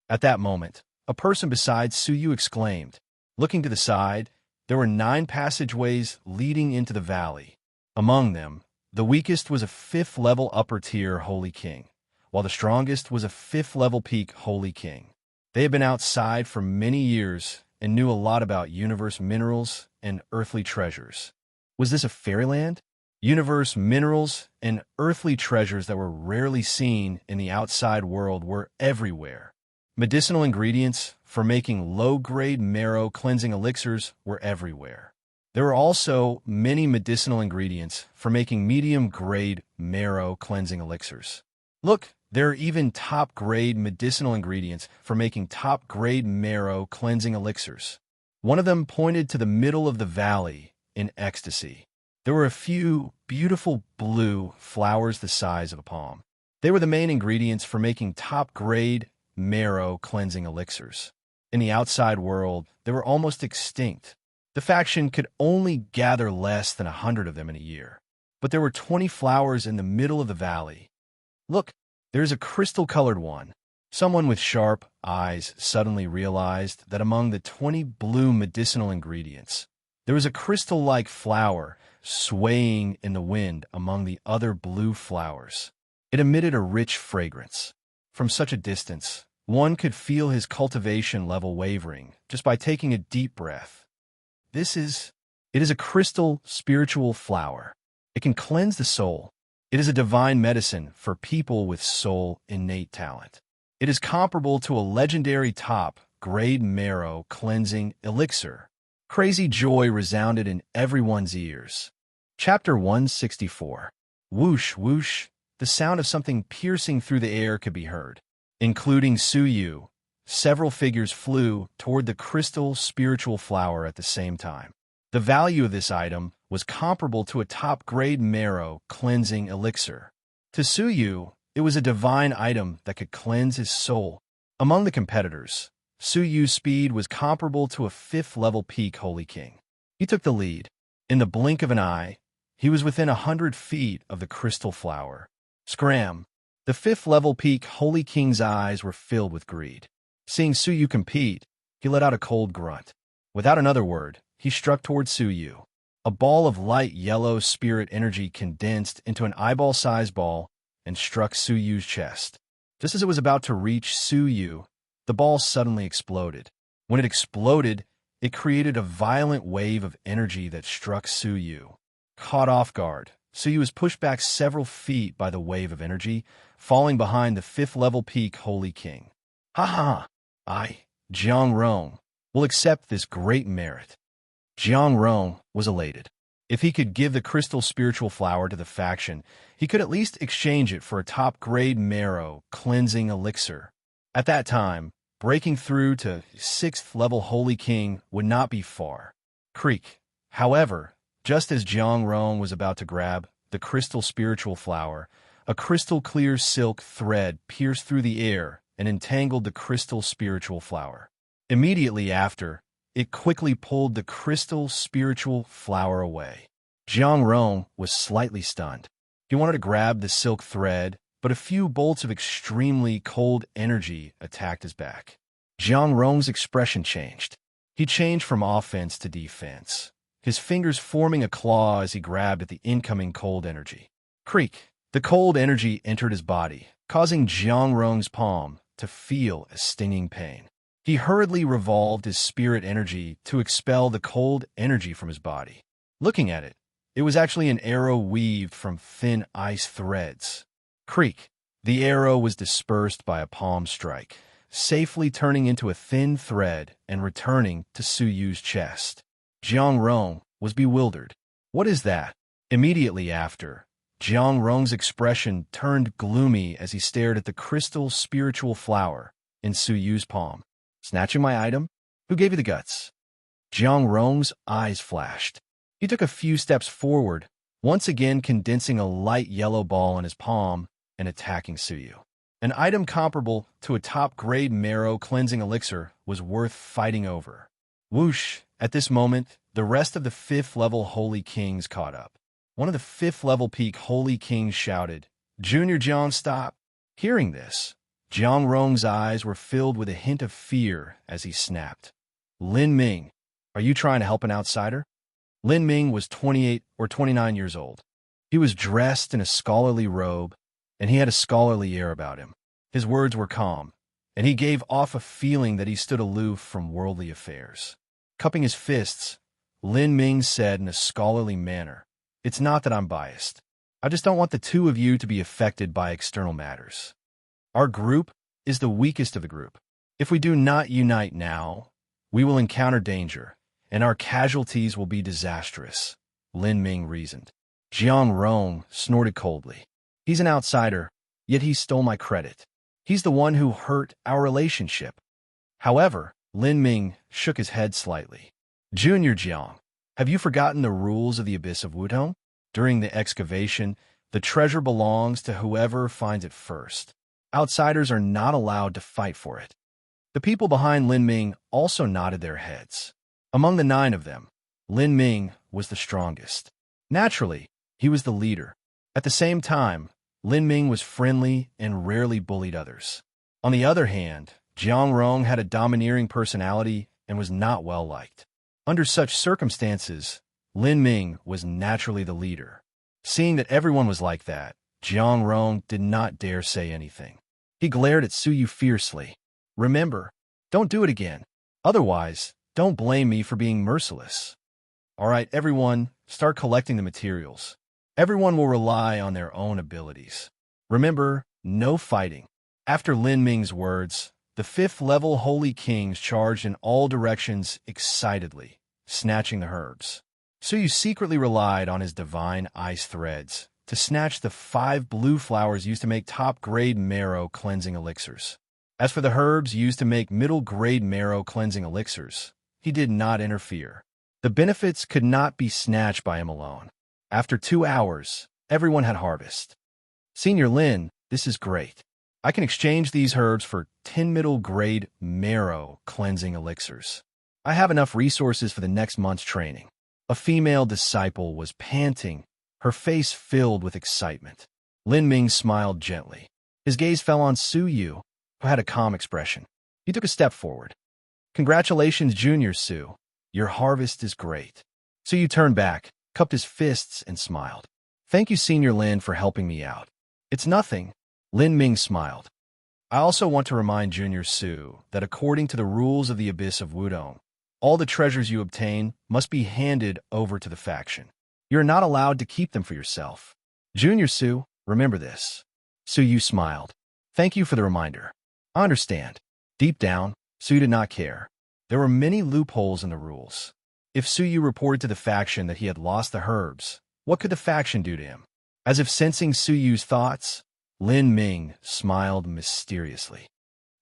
At that moment, a person beside Su Yu exclaimed. Looking to the side, there were 9 passageways leading into the valley. Among them, the weakest was a 5th-level upper-tier Holy King, while the strongest was a 5th-level peak Holy King. They had been outside for many years and knew a lot about universe minerals and earthly treasures. Was this a fairyland? Universe minerals and earthly treasures that were rarely seen in the outside world were everywhere. Medicinal ingredients for making low-grade marrow cleansing elixirs were everywhere. There were also many medicinal ingredients for making medium-grade marrow cleansing elixirs. Look, there are even top-grade medicinal ingredients for making top-grade marrow cleansing elixirs. One of them pointed to the middle of the valley in ecstasy. There were a few beautiful blue flowers the size of a palm. They were the main ingredients for making top-grade marrow cleansing elixirs. In the outside world, they were almost extinct. The faction could only gather less than 100 of them in a year. But there were 20 flowers in the middle of the valley. Look, there's a crystal-colored one. Someone with sharp eyes suddenly realized that among the 20 blue medicinal ingredients, there was a crystal-like flower swaying in the wind among the other blue flowers. It emitted a rich fragrance. From such a distance, one could feel his cultivation level wavering just by taking a deep breath. It is a crystal spiritual flower. It can cleanse the soul. It is a divine medicine for people with soul innate talent. It is comparable to a legendary top-grade marrow cleansing elixir. Crazy joy resounded in everyone's ears. Chapter 164. Whoosh, whoosh, the sound of something piercing through the air could be heard. Including Su Yu, several figures flew toward the crystal spiritual flower at the same time. The value of this item was comparable to a top-grade marrow cleansing elixir. To Su Yu, it was a divine item that could cleanse his soul. Among the competitors, Su Yu's speed was comparable to a 5th-level peak Holy King. He took the lead. In the blink of an eye, he was within 100 feet of the crystal flower. Scram! The 5th-level peak Holy King's eyes were filled with greed. Seeing Su Yu compete, he let out a cold grunt. Without another word, he struck toward Su Yu. A ball of light yellow spirit energy condensed into an eyeball-sized ball and struck Su Yu's chest. Just as it was about to reach Su Yu, the ball suddenly exploded. When it exploded, it created a violent wave of energy that struck Su Yu. Caught off guard, Su Yu was pushed back several feet by the wave of energy, falling behind the 5th-level peak Holy King. Ha ha! I, Jiang Rong, will accept this great merit. Jiang Rong was elated. If he could give the crystal spiritual flower to the faction, he could at least exchange it for a top-grade marrow cleansing elixir. At that time, breaking through to 6th-level Holy King would not be far. Creak. However, just as Jiang Rong was about to grab the crystal spiritual flower, a crystal-clear silk thread pierced through the air and entangled the crystal spiritual flower. Immediately after, it quickly pulled the crystal spiritual flower away. Jiang Rong was slightly stunned. He wanted to grab the silk thread, but a few bolts of extremely cold energy attacked his back. Jiang Rong's expression changed. He changed from offense to defense, his fingers forming a claw as he grabbed at the incoming cold energy. Creak! The cold energy entered his body, causing Jiangrong's palm to feel a stinging pain. He hurriedly revolved his spirit energy to expel the cold energy from his body. Looking at it, it was actually an arrow weaved from thin ice threads. Creak! The arrow was dispersed by a palm strike, safely turning into a thin thread and returning to Su Yu's chest. Jiangrong was bewildered. What is that? Immediately after, Jiangrong's expression turned gloomy as he stared at the crystal spiritual flower in Su Yu's palm. Snatching my item? Who gave you the guts? Jiangrong's eyes flashed. He took a few steps forward, once again condensing a light yellow ball in his palm and attacking Su Yu. An item comparable to a top-grade marrow cleansing elixir was worth fighting over. Whoosh! At this moment, the rest of the 5th level Holy Kings caught up. One of the 5th level peak Holy Kings shouted, "Junior Jiang, stop!" Hearing this, Jiangrong's eyes were filled with a hint of fear as he snapped. Lin Ming, are you trying to help an outsider? Lin Ming was 28 or 29 years old. He was dressed in a scholarly robe, and he had a scholarly air about him. His words were calm, and he gave off a feeling that he stood aloof from worldly affairs. Cupping his fists, Lin Ming said in a scholarly manner, "It's not that I'm biased. I just don't want the two of you to be affected by external matters. Our group is the weakest of the group. If we do not unite now, we will encounter danger, and our casualties will be disastrous," Lin Ming reasoned. Jiangrong snorted coldly. He's an outsider, yet he stole my credit. He's the one who hurt our relationship. However, Lin Ming shook his head slightly. Junior Jiang, have you forgotten the rules of the Abyss of Wudong? During the excavation, the treasure belongs to whoever finds it first. Outsiders are not allowed to fight for it. The people behind Lin Ming also nodded their heads. Among the 9 of them, Lin Ming was the strongest. Naturally, he was the leader. At the same time, Lin Ming was friendly and rarely bullied others. On the other hand, Jiangrong had a domineering personality and was not well liked. Under such circumstances, Lin Ming was naturally the leader. Seeing that everyone was like that, Jiangrong did not dare say anything. He glared at Su Yu fiercely. Remember, don't do it again. Otherwise, don't blame me for being merciless. All right, everyone, start collecting the materials. Everyone will rely on their own abilities. Remember, no fighting. After Lin Ming's words, the 5th level Holy Kings charged in all directions excitedly, snatching the herbs. Su Yu secretly relied on his divine ice threads to snatch the 5 blue flowers used to make top-grade marrow cleansing elixirs. As for the herbs used to make middle-grade marrow cleansing elixirs, he did not interfere. The benefits could not be snatched by him alone. After 2 hours, everyone had harvest. Senior Lin, this is great. I can exchange these herbs for 10 middle-grade marrow cleansing elixirs. I have enough resources for the next month's training. A female disciple was panting, her face filled with excitement. Lin Ming smiled gently. His gaze fell on Su Yu, who had a calm expression. He took a step forward. Congratulations, Junior Su. Your harvest is great. Su Yu turned back, cupped his fists, and smiled. Thank you, Senior Lin, for helping me out. It's nothing. Lin Ming smiled. I also want to remind Junior Su that according to the rules of the Abyss of Wudong, all the treasures you obtain must be handed over to the faction. You're not allowed to keep them for yourself. Junior Su, remember this. Su Yu smiled. Thank you for the reminder. I understand. Deep down, Su did not care. There were many loopholes in the rules. If Su Yu reported to the faction that he had lost the herbs, what could the faction do to him? As if sensing Su Yu's thoughts, Lin Ming smiled mysteriously.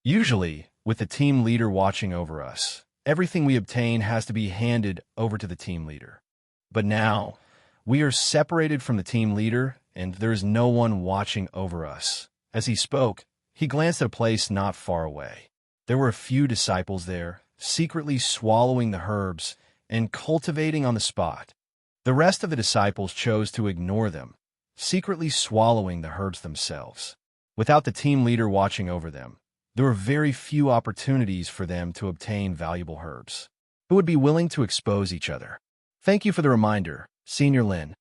Usually, with the team leader watching over us, everything we obtain has to be handed over to the team leader. But now, we are separated from the team leader, and there is no one watching over us. As he spoke, he glanced at a place not far away. There were a few disciples there, secretly swallowing the herbs and cultivating on the spot. The rest of the disciples chose to ignore them, secretly swallowing the herbs themselves. Without the team leader watching over them, there were very few opportunities for them to obtain valuable herbs. who would be willing to expose each other. Thank you for the reminder, Senior Lin.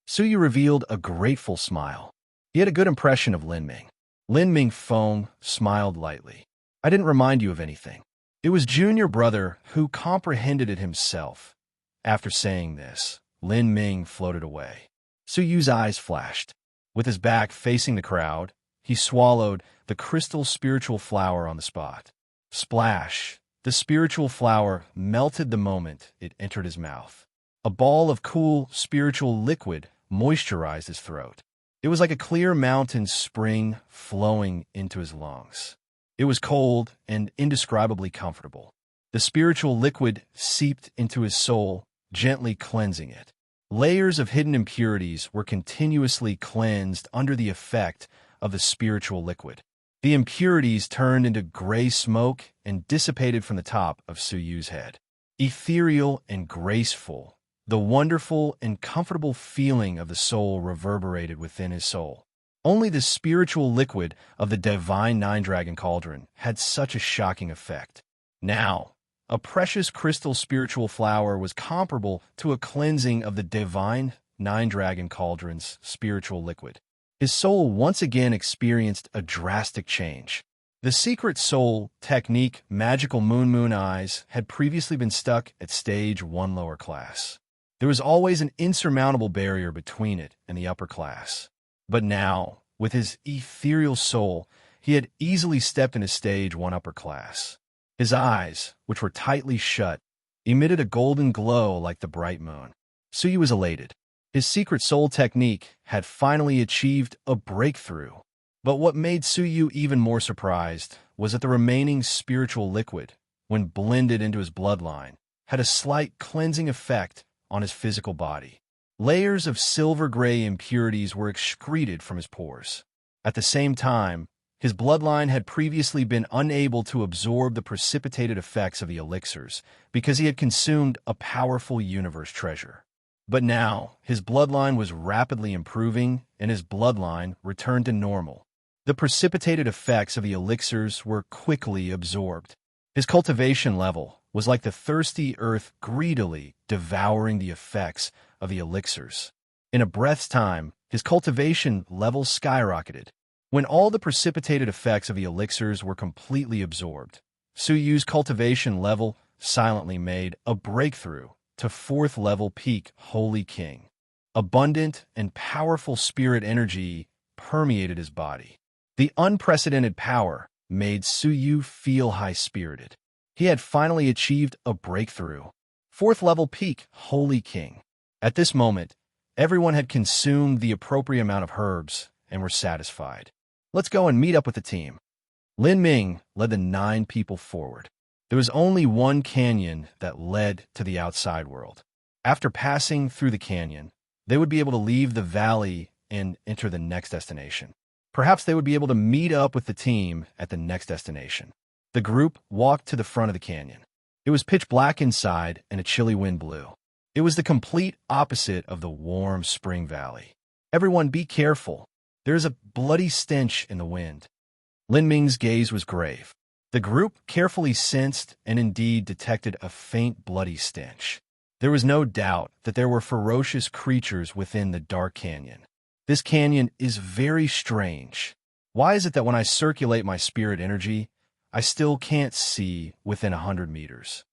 Suyu revealed a grateful smile. He had a good impression of Lin Ming. Lin Ming Feng smiled lightly. I didn't remind you of anything. It was junior brother who comprehended it himself. After saying this, Lin Ming floated away. Suyu's eyes flashed. With his back facing the crowd, he swallowed the crystal spiritual flower on the spot. Splash! The spiritual flower melted the moment it entered his mouth. A ball of cool spiritual liquid moisturized his throat. It was like a clear mountain spring flowing into his lungs. It was cold and indescribably comfortable. The spiritual liquid seeped into his soul, gently cleansing it. Layers of hidden impurities were continuously cleansed under the effect of the spiritual liquid. The impurities turned into gray smoke and dissipated from the top of Suyu's head. Ethereal and graceful, the wonderful and comfortable feeling of the soul reverberated within his soul. Only the spiritual liquid of the divine nine-dragon cauldron had such a shocking effect. Now, a precious crystal spiritual flower was comparable to a cleansing of the divine nine-dragon cauldron's spiritual liquid. His soul once again experienced a drastic change. The secret soul technique Magical Moon Eyes had previously been stuck at stage 1 lower class. There was always an insurmountable barrier between it and the upper class. But now, with his ethereal soul, he had easily stepped into stage 1 upper class. His eyes, which were tightly shut, emitted a golden glow like the bright moon. Suyu was elated. His secret soul technique had finally achieved a breakthrough. But what made Suyu even more surprised was that the remaining spiritual liquid, when blended into his bloodline, had a slight cleansing effect on his physical body. Layers of silver-gray impurities were excreted from his pores. At the same time, his bloodline had previously been unable to absorb the precipitated effects of the elixirs because he had consumed a powerful universe treasure. But now, his bloodline was rapidly improving, and his bloodline returned to normal. The precipitated effects of the elixirs were quickly absorbed. His cultivation level was like the thirsty earth greedily devouring the effects of the elixirs. In a breath's time, his cultivation level skyrocketed. When all the precipitated effects of the elixirs were completely absorbed, Suyu's cultivation level silently made a breakthrough to 4th level peak Holy King. Abundant and powerful spirit energy permeated his body. The unprecedented power made Suyu feel high-spirited. He had finally achieved a breakthrough. 4th level peak Holy King. At this moment, everyone had consumed the appropriate amount of herbs and were satisfied. Let's go and meet up with the team. Lin Ming led the 9 people forward. There was only one canyon that led to the outside world. After passing through the canyon, they would be able to leave the valley and enter the next destination. Perhaps they would be able to meet up with the team at the next destination. The group walked to the front of the canyon. It was pitch black inside and a chilly wind blew. It was the complete opposite of the warm spring valley. Everyone be careful. There is a bloody stench in the wind. Lin Ming's gaze was grave. The group carefully sensed and indeed detected a faint bloody stench. There was no doubt that there were ferocious creatures within the dark canyon. This canyon is very strange. Why is it that when I circulate my spirit energy, I still can't see within 100 meters?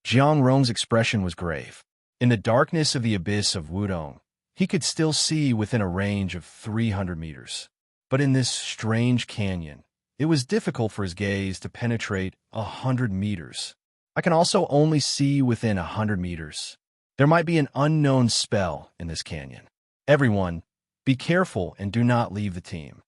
Jiang Rong's expression was grave. In the darkness of the abyss of Wudong, he could still see within a range of 300 meters. But in this strange canyon, it was difficult for his gaze to penetrate 100 meters. I can also only see within 100 meters. There might be an unknown spell in this canyon. Everyone, be careful and do not leave the team.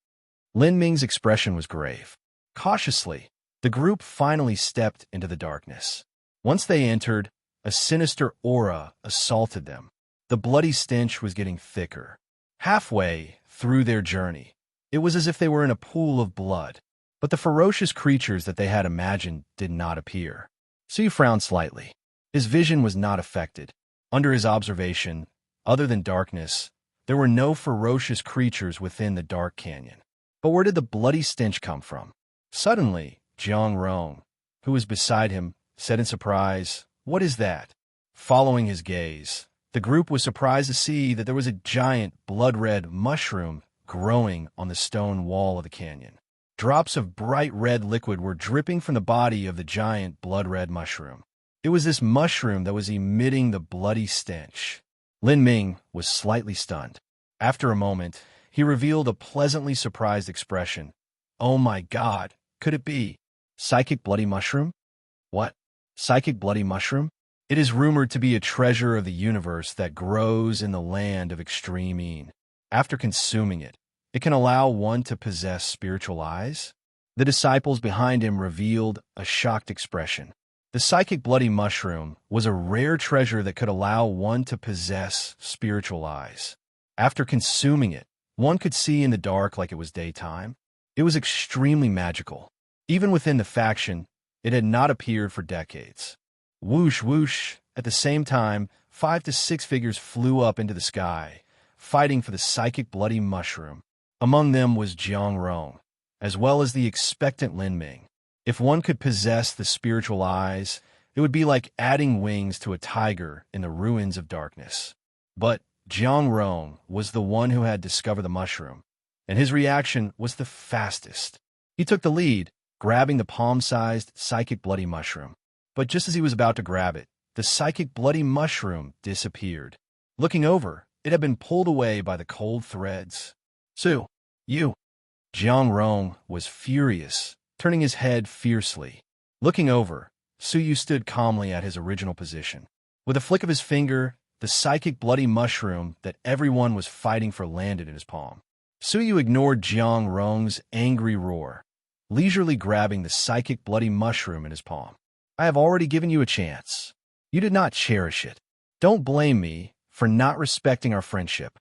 Lin Ming's expression was grave. Cautiously, the group finally stepped into the darkness. Once they entered, a sinister aura assaulted them. The bloody stench was getting thicker. Halfway through their journey, it was as if they were in a pool of blood. But the ferocious creatures that they had imagined did not appear. Suyu frowned slightly. His vision was not affected. Under his observation, other than darkness, there were no ferocious creatures within the dark canyon. But where did the bloody stench come from? Suddenly, Jiang Rong, who was beside him, said in surprise, what is that?" Following his gaze, the group was surprised to see that there was a giant blood-red mushroom growing on the stone wall of the canyon. Drops of bright red liquid were dripping from the body of the giant blood-red mushroom. It was this mushroom that was emitting the bloody stench. Lin Ming was slightly stunned. After a moment, he revealed a pleasantly surprised expression. "Oh my God, could it be? Psychic bloody mushroom?" "What? Psychic bloody mushroom?" "It is rumored to be a treasure of the universe that grows in the land of extreme Een. After consuming it, it can allow one to possess spiritual eyes." The disciples behind him revealed a shocked expression. The psychic bloody mushroom was a rare treasure that could allow one to possess spiritual eyes. After consuming it, one could see in the dark like it was daytime. It was extremely magical. Even within the faction, it had not appeared for decades. Whoosh, whoosh. At the same time, 5 to 6 figures flew up into the sky, fighting for the psychic bloody mushroom. Among them was Jiang Rong, as well as the expectant Lin Ming. If one could possess the spiritual eyes, it would be like adding wings to a tiger in the ruins of darkness. But Jiang Rong was the one who had discovered the mushroom, and his reaction was the fastest. He took the lead, grabbing the palm-sized psychic bloody mushroom. But just as he was about to grab it, the psychic bloody mushroom disappeared. Looking over, it had been pulled away by the cold threads. "Su, you!" Jiang Rong was furious, turning his head fiercely. Looking over, Su Yu stood calmly at his original position. With a flick of his finger, the psychic bloody mushroom that everyone was fighting for landed in his palm. Su Yu ignored Jiang Rong's angry roar, leisurely grabbing the psychic bloody mushroom in his palm. "I have already given you a chance. You did not cherish it. Don't blame me for not respecting our friendship."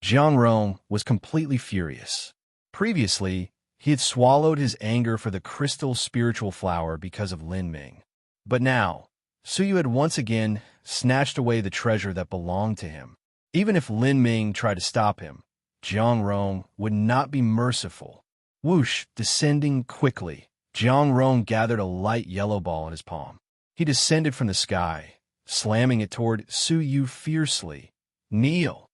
Jiang Rong was completely furious. Previously, he had swallowed his anger for the crystal spiritual flower because of Lin Ming. But now, Su Yu had once again snatched away the treasure that belonged to him. Even if Lin Ming tried to stop him, Jiang Rong would not be merciful. Whoosh, descending quickly, Jiang Rong gathered a light yellow ball in his palm. He descended from the sky, slamming it toward Su Yu fiercely. "Kneel."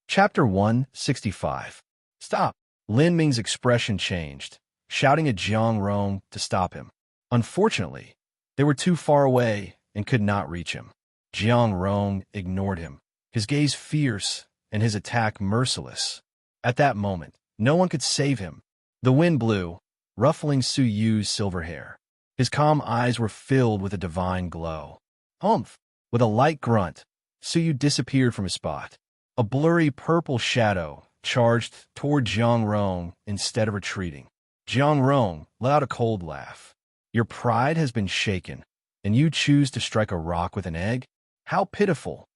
Chapter 165. "Stop." Lin Ming's expression changed, shouting at Jiang Rong to stop him. Unfortunately, they were too far away and could not reach him. Jiang Rong ignored him, his gaze fierce and his attack merciless. At that moment, no one could save him. The wind blew, ruffling Su Yu's silver hair. His calm eyes were filled with a divine glow. "Humph!" With a light grunt, Su Yu disappeared from his spot. A blurry purple shadow charged toward Jiang Rong instead of retreating. Jiang Rong let out a cold laugh. "Your pride has been shaken, and you choose to strike a rock with an egg? How pitiful!"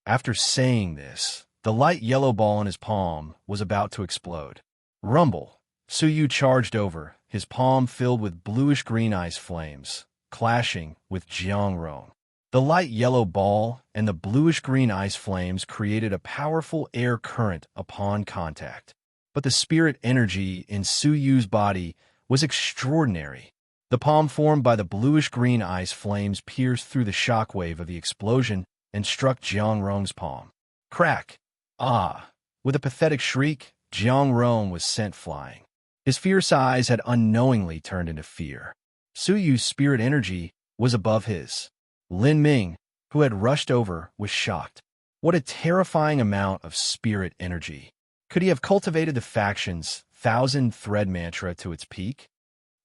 After saying this, the light yellow ball in his palm was about to explode. Rumble! Su Yu charged over, his palm filled with bluish-green ice flames, clashing with Jiang Rong. The light yellow ball and the bluish-green ice flames created a powerful air current upon contact. But the spirit energy in Su Yu's body was extraordinary. The palm formed by the bluish-green ice flames pierced through the shockwave of the explosion and struck Jiang Rong's palm. Crack! Ah! With a pathetic shriek, Jiang Rong was sent flying. His fierce eyes had unknowingly turned into fear. Su Yu's spirit energy was above his. Lin Ming, who had rushed over, was shocked. What a terrifying amount of spirit energy. Could he have cultivated the faction's 1,000-thread mantra to its peak?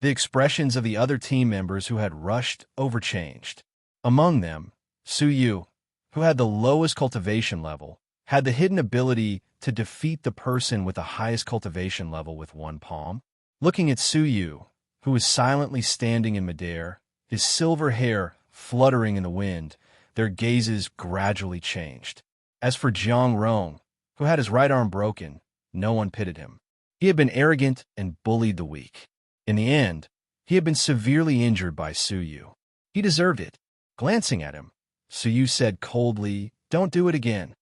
The expressions of the other team members who had rushed overchanged. Among them, Su Yu, who had the lowest cultivation level, had the hidden ability to defeat the person with the highest cultivation level with one palm. Looking at Su Yu, who was silently standing in midair, his silver hair fluttering in the wind, their gazes gradually changed. As for Jiang Rong, who had his right arm broken, no one pitied him. He had been arrogant and bullied the weak. In the end, he had been severely injured by Su Yu. He deserved it. Glancing at him, Su Yu said coldly, "Don't do it again."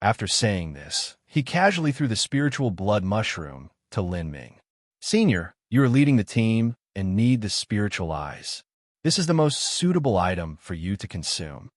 After saying this, he casually threw the spiritual blood mushroom to Lin Ming. "Senior, you are leading the team and need the spiritual eyes. This is the most suitable item for you to consume.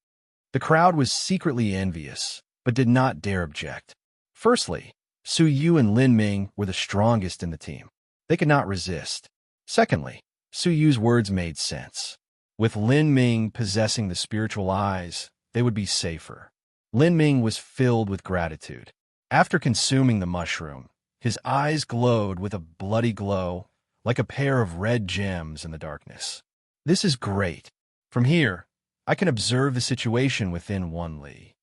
The crowd was secretly envious, but did not dare object. Firstly, Su Yu and Lin Ming were the strongest in the team. They could not resist. Secondly, Su Yu's words made sense. With Lin Ming possessing the spiritual eyes, they would be safer. Lin Ming was filled with gratitude. After consuming the mushroom, his eyes glowed with a bloody glow, like a pair of red gems in the darkness. This is great. From here, I can observe the situation within 1 li.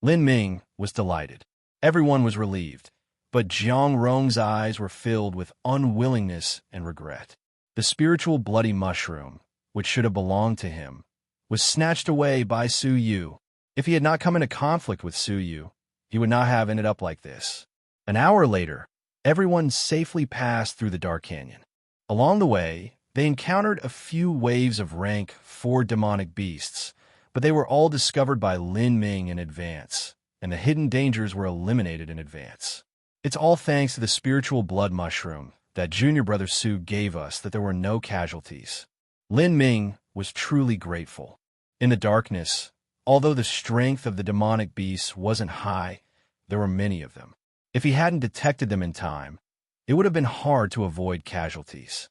Lin Ming was delighted. Everyone was relieved, but Jiang Rong's eyes were filled with unwillingness and regret. The spiritual bloody mushroom, which should have belonged to him, was snatched away by Su Yu. If he had not come into conflict with Su Yu, he would not have ended up like this. An hour later, everyone safely passed through the dark canyon. Along the way, they encountered a few waves of rank 4 demonic beasts, but they were all discovered by Lin Ming in advance, and the hidden dangers were eliminated in advance. It's all thanks to the spiritual blood mushroom that Junior Brother Su gave us that there were no casualties. Lin Ming was truly grateful. In the darkness, although the strength of the demonic beasts wasn't high, there were many of them. If he hadn't detected them in time, it would have been hard to avoid casualties.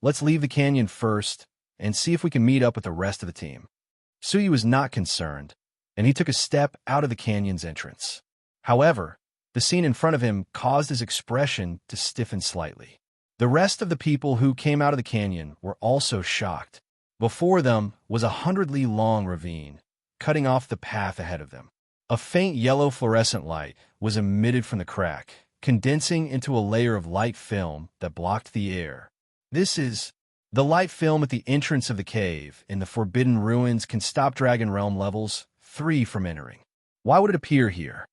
Let's leave the canyon first and see if we can meet up with the rest of the team. Su Yu was not concerned, and he took a step out of the canyon's entrance. However, the scene in front of him caused his expression to stiffen slightly. The rest of the people who came out of the canyon were also shocked. Before them was a 100-li-long ravine, cutting off the path ahead of them. A faint yellow fluorescent light was emitted from the crack, condensing into a layer of light film that blocked the air. This is the light film at the entrance of the cave in the Forbidden Ruins can stop Dragon Realm levels 3 from entering. Why would it appear here?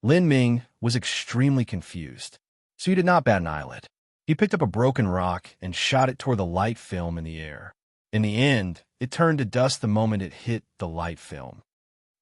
Lin Ming was extremely confused, so he did not bat an eyelid. He picked up a broken rock and shot it toward the light film in the air. In the end, it turned to dust the moment it hit the light film.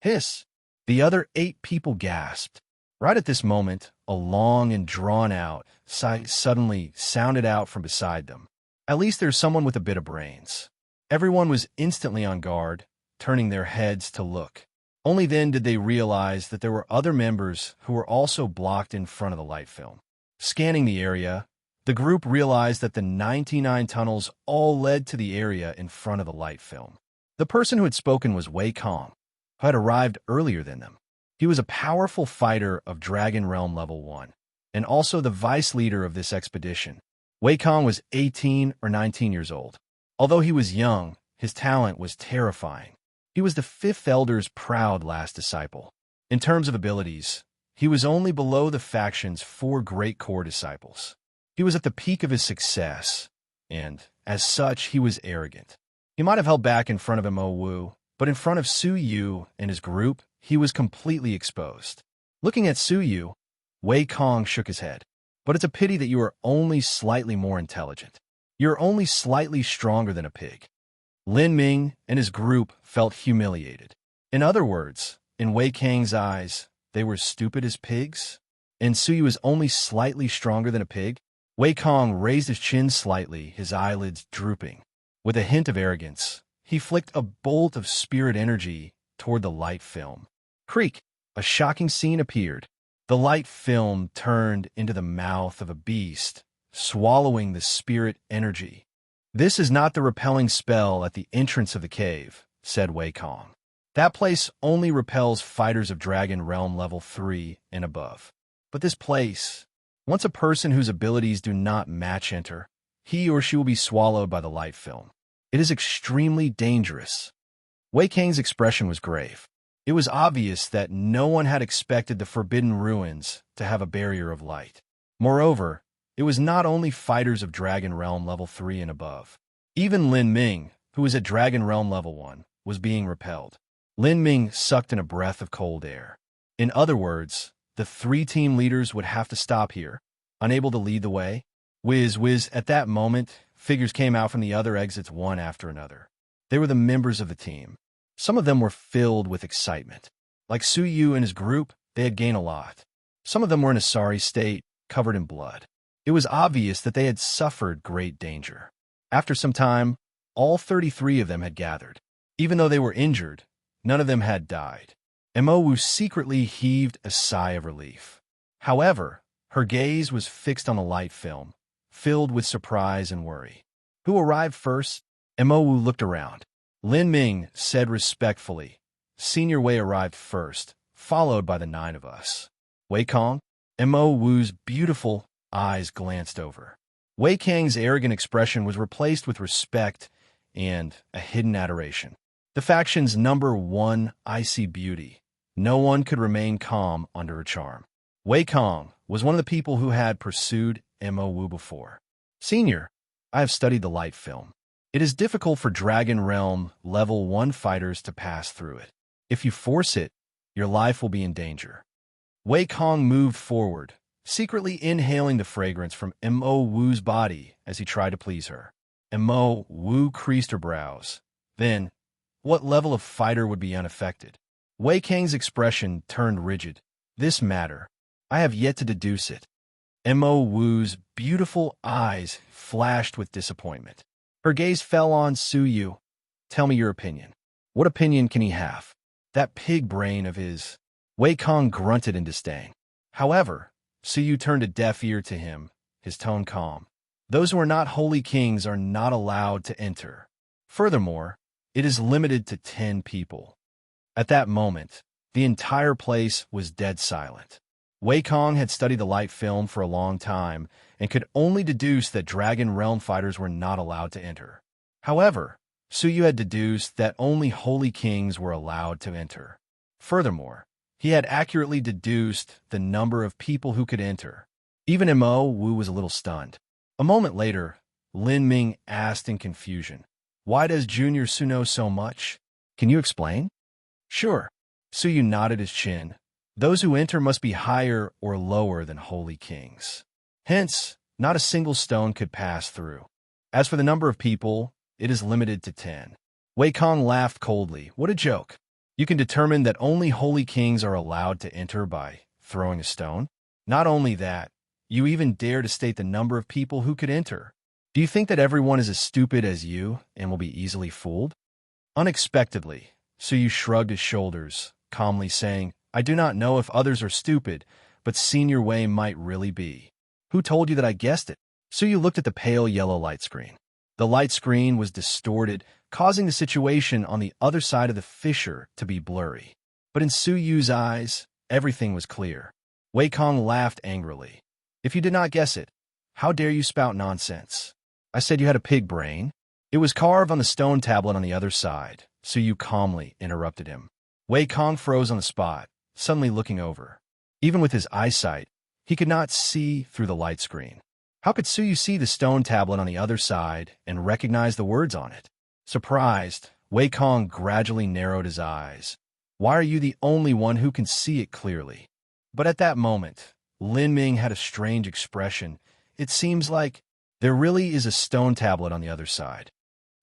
Hiss! The other 8 people gasped. Right at this moment, a long and drawn-out sigh suddenly sounded out from beside them. At least there's someone with a bit of brains. Everyone was instantly on guard, turning their heads to look. Only then did they realize that there were other members who were also blocked in front of the light film. Scanning the area, the group realized that the 99 tunnels all led to the area in front of the light film. The person who had spoken was Wei Kong, who had arrived earlier than them. He was a powerful fighter of Dragon Realm Level 1, and also the vice leader of this expedition. Wei Kong was 18 or 19 years old. Although he was young, his talent was terrifying. He was the 5th Elder's proud last disciple. In terms of abilities, he was only below the faction's 4 great core disciples. He was at the peak of his success, and, as such, he was arrogant. He might have held back in front of Mo Wu, but in front of Su Yu and his group, he was completely exposed. Looking at Su Yu, Wei Kong shook his head. But it's a pity that you are only slightly more intelligent. You're only slightly stronger than a pig. Lin Ming and his group felt humiliated. In other words, in Wei Kang's eyes, they were stupid as pigs? And Su Yu is only slightly stronger than a pig? Wei Kong raised his chin slightly, his eyelids drooping. With a hint of arrogance, he flicked a bolt of spirit energy toward the light film. Creak! A shocking scene appeared. The light film turned into the mouth of a beast, swallowing the spirit energy. This is not the repelling spell at the entrance of the cave, said Wei Kong. That place only repels fighters of Dragon Realm Level 3 and above. But this place, once a person whose abilities do not match enter, he or she will be swallowed by the light film. It is extremely dangerous. Wei Kang's expression was grave. It was obvious that no one had expected the Forbidden Ruins to have a barrier of light. Moreover, it was not only fighters of Dragon Realm Level 3 and above. Even Lin Ming, who was at Dragon Realm Level 1, was being repelled. Lin Ming sucked in a breath of cold air. In other words, the 3 team leaders would have to stop here, unable to lead the way. Whiz, at that moment, figures came out from the other exits one after another. They were the members of the team. Some of them were filled with excitement. Like Su Yu and his group, they had gained a lot. Some of them were in a sorry state, covered in blood. It was obvious that they had suffered great danger. After some time, all 33 of them had gathered. Even though they were injured, none of them had died. Mo secretly heaved a sigh of relief. However, her gaze was fixed on the light film, filled with surprise and worry. Who arrived first? Mo looked around. Lin Ming said respectfully, Senior Wei arrived first, followed by the 9 of us. Wei Kong? Mo Wu's beautiful eyes glanced over. Wei Kang's arrogant expression was replaced with respect and a hidden adoration. The faction's #1 icy beauty. No one could remain calm under her charm. Wei Kong was one of the people who had pursued Mo Wu before. Senior, I have studied the light film. It is difficult for Dragon Realm level 1 fighters to pass through it. If you force it, your life will be in danger. Wei Kong moved forward, secretly inhaling the fragrance from Mo Wu's body as he tried to please her. Mo Wu creased her brows. Then, what level of fighter would be unaffected? Wei Kang's expression turned rigid. This matter, I have yet to deduce it. Mo Wu's beautiful eyes flashed with disappointment. Her gaze fell on Su Yu. Tell me your opinion. What opinion can he have? That pig brain of his. Wei Kong grunted in disdain. However, Su Yu turned a deaf ear to him, his tone calm. Those who are not holy kings are not allowed to enter. Furthermore, it is limited to 10 people. At that moment, the entire place was dead silent. Wei Kong had studied the light film for a long time and could only deduce that Dragon Realm fighters were not allowed to enter. However, Su Yu had deduced that only holy kings were allowed to enter. Furthermore, he had accurately deduced the number of people who could enter. Even Mo Wu was a little stunned. A moment later, Lin Ming asked in confusion, Why does Junior Su know so much? Can you explain? Sure. Su Yu nodded his chin. Those who enter must be higher or lower than holy kings. Hence, not a single stone could pass through. As for the number of people, it is limited to 10. Wei Kong laughed coldly. What a joke. You can determine that only holy kings are allowed to enter by throwing a stone? Not only that, you even dare to state the number of people who could enter. Do you think that everyone is as stupid as you and will be easily fooled? Unexpectedly, Su Yu shrugged his shoulders, calmly saying, I do not know if others are stupid, but Senior Wei might really be. Who told you that I guessed it? Su Yu looked at the pale yellow light screen. The light screen was distorted, causing the situation on the other side of the fissure to be blurry. But in Su Yu's eyes, everything was clear. Wei Kong laughed angrily. If you did not guess it, how dare you spout nonsense? I said you had a pig brain. It was carved on the stone tablet on the other side. Su Yu calmly interrupted him. Wei Kong froze on the spot, suddenly looking over. Even with his eyesight, he could not see through the light screen. How could Su Yu see the stone tablet on the other side and recognize the words on it? Surprised, Wei Kong gradually narrowed his eyes. Why are you the only one who can see it clearly? But at that moment, Lin Ming had a strange expression. It seems like there really is a stone tablet on the other side.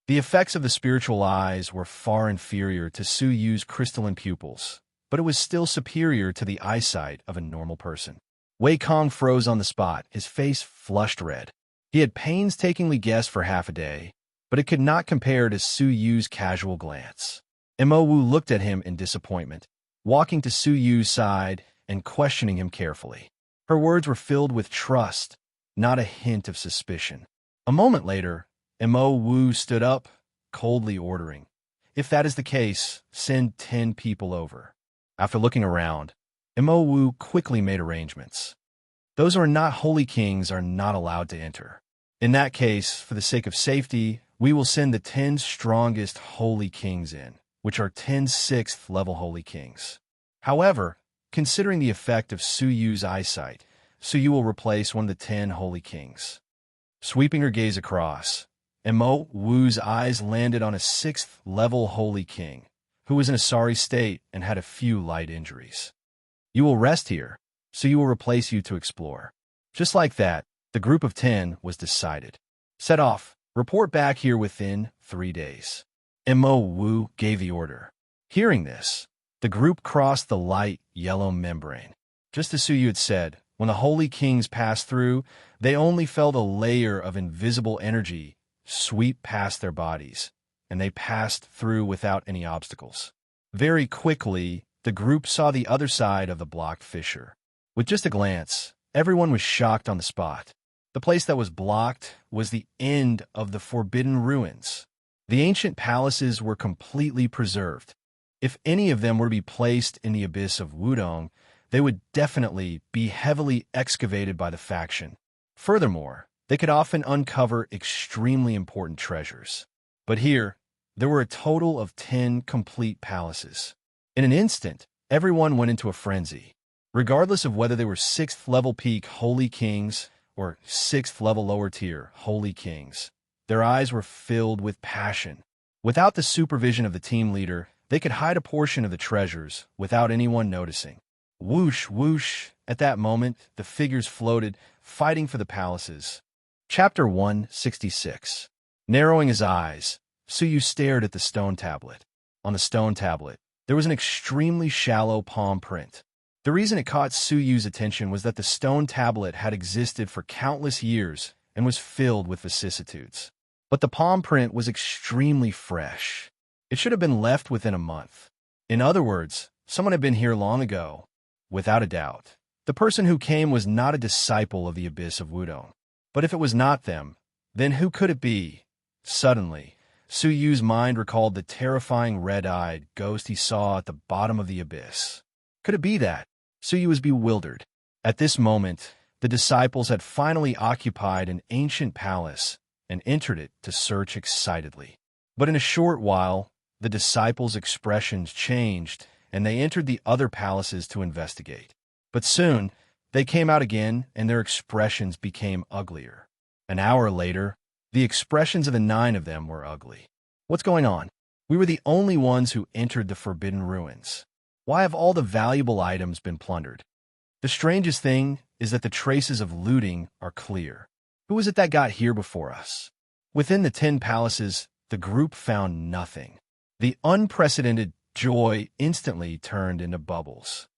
The effects of the spiritual eyes were far inferior to Su Yu's crystalline pupils, but it was still superior to the eyesight of a normal person. Wei Kong froze on the spot, his face flushed red. He had painstakingly guessed for half a day, but it could not compare to Su Yu's casual glance. Mo Wu looked at him in disappointment, walking to Su Yu's side and questioning him carefully. Her words were filled with trust, not a hint of suspicion. A moment later, Mo Wu stood up, coldly ordering, If that is the case, send 10 people over. After looking around, Mo Wu quickly made arrangements. Those who are not holy kings are not allowed to enter. In that case, for the sake of safety, we will send the 10 strongest holy kings in, which are 10 6th level holy kings. However, considering the effect of Su Yu's eyesight, Su Yu will replace one of the 10 holy kings. Sweeping her gaze across, Mo Wu's eyes landed on a 6th level holy king, who was in a sorry state and had a few light injuries. You will rest here, so you will replace you to explore. Just like that, the group of 10 was decided. Set off. Report back here within 3 days. Mo Wu gave the order. Hearing this, the group crossed the light yellow membrane. Just as Su Yu had said, when the holy kings passed through, they only felt a layer of invisible energy sweep past their bodies, and they passed through without any obstacles. Very quickly, the group saw the other side of the blocked fissure. With just a glance, everyone was shocked on the spot. The place that was blocked was the end of the forbidden ruins. The ancient palaces were completely preserved. If any of them were to be placed in the abyss of Wudong, they would definitely be heavily excavated by the faction. Furthermore, they could often uncover extremely important treasures. But here, there were a total of 10 complete palaces. In an instant, everyone went into a frenzy. Regardless of whether they were 6th level peak Holy Kings or 6th level lower tier Holy Kings, their eyes were filled with passion. Without the supervision of the team leader, they could hide a portion of the treasures without anyone noticing. Whoosh, whoosh. At that moment, the figures floated, fighting for the palaces. Chapter 166. Narrowing his eyes, Suyu stared at the stone tablet. On the stone tablet, there was an extremely shallow palm print. The reason it caught Suyu's attention was that the stone tablet had existed for countless years and was filled with vicissitudes. But the palm print was extremely fresh. It should have been left within a month. In other words, someone had been here long ago. Without a doubt, the person who came was not a disciple of the Abyss of Wudong. But if it was not them, then who could it be? Suddenly, Suyu's mind recalled the terrifying red-eyed ghost he saw at the bottom of the abyss. Could it be that? Suyu was bewildered. At this moment, the disciples had finally occupied an ancient palace and entered it to search excitedly. But in a short while, the disciples' expressions changed, and they entered the other palaces to investigate. But soon, they came out again, and their expressions became uglier. An hour later, the expressions of the 9 of them were ugly. What's going on? We were the only ones who entered the forbidden ruins. Why have all the valuable items been plundered? The strangest thing is that the traces of looting are clear. Who was it that got here before us? Within the 10 palaces, the group found nothing. The unprecedented joy instantly turned into bubbles.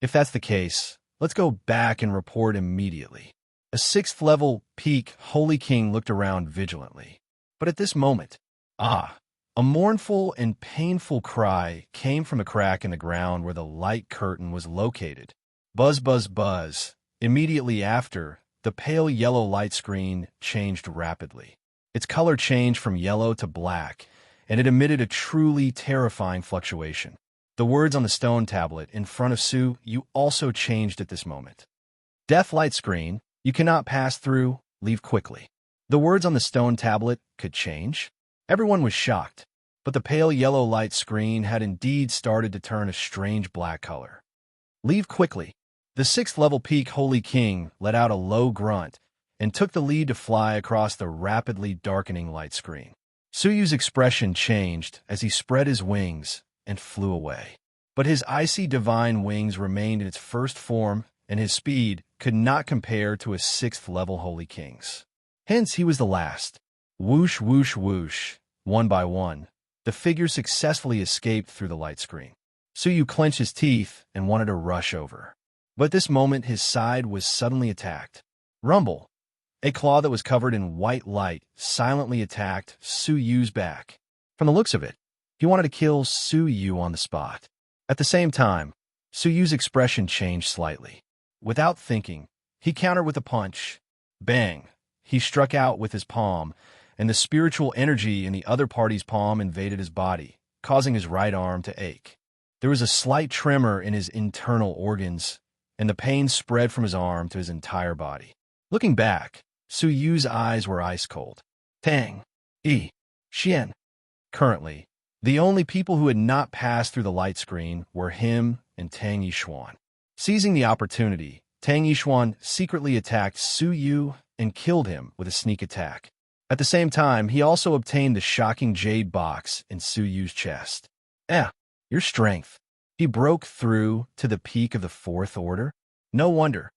If that's the case, let's go back and report immediately. A 6th level peak Holy King looked around vigilantly. But at this moment, a mournful and painful cry came from a crack in the ground where the light curtain was located. Buzz, buzz, buzz. Immediately after, the pale yellow light screen changed rapidly. Its color changed from yellow to black, and it emitted a truly terrifying fluctuation. The words on the stone tablet in front of Suyu also changed at this moment. Death light screen. You cannot pass through, leave quickly. The words on the stone tablet could change. Everyone was shocked, but the pale yellow light screen had indeed started to turn a strange black color. Leave quickly. The 6th level peak Holy King let out a low grunt and took the lead to fly across the rapidly darkening light screen. Suyu's expression changed as he spread his wings and flew away. But his icy divine wings remained in its first form, and his speed could not compare to a 6th level Holy King's. Hence, he was the last. Whoosh, whoosh, whoosh. One by one, the figure successfully escaped through the light screen. Suyu clenched his teeth and wanted to rush over. But at this moment, his side was suddenly attacked. Rumble. A claw that was covered in white light silently attacked Suyu's back. From the looks of it, he wanted to kill Suyu on the spot. At the same time, Suyu's expression changed slightly. Without thinking, he countered with a punch. Bang! He struck out with his palm, and the spiritual energy in the other party's palm invaded his body, causing his right arm to ache. There was a slight tremor in his internal organs, and the pain spread from his arm to his entire body. Looking back, Suyu's eyes were ice cold. Tang, Yi, Xian. Currently, the only people who had not passed through the light screen were him and Tang Yishuan. Seizing the opportunity, Tang Yishuan secretly attacked Suyu and killed him with a sneak attack. At the same time, he also obtained the shocking jade box in Suyu's chest. Your strength. He broke through to the peak of the 4th order? No wonder.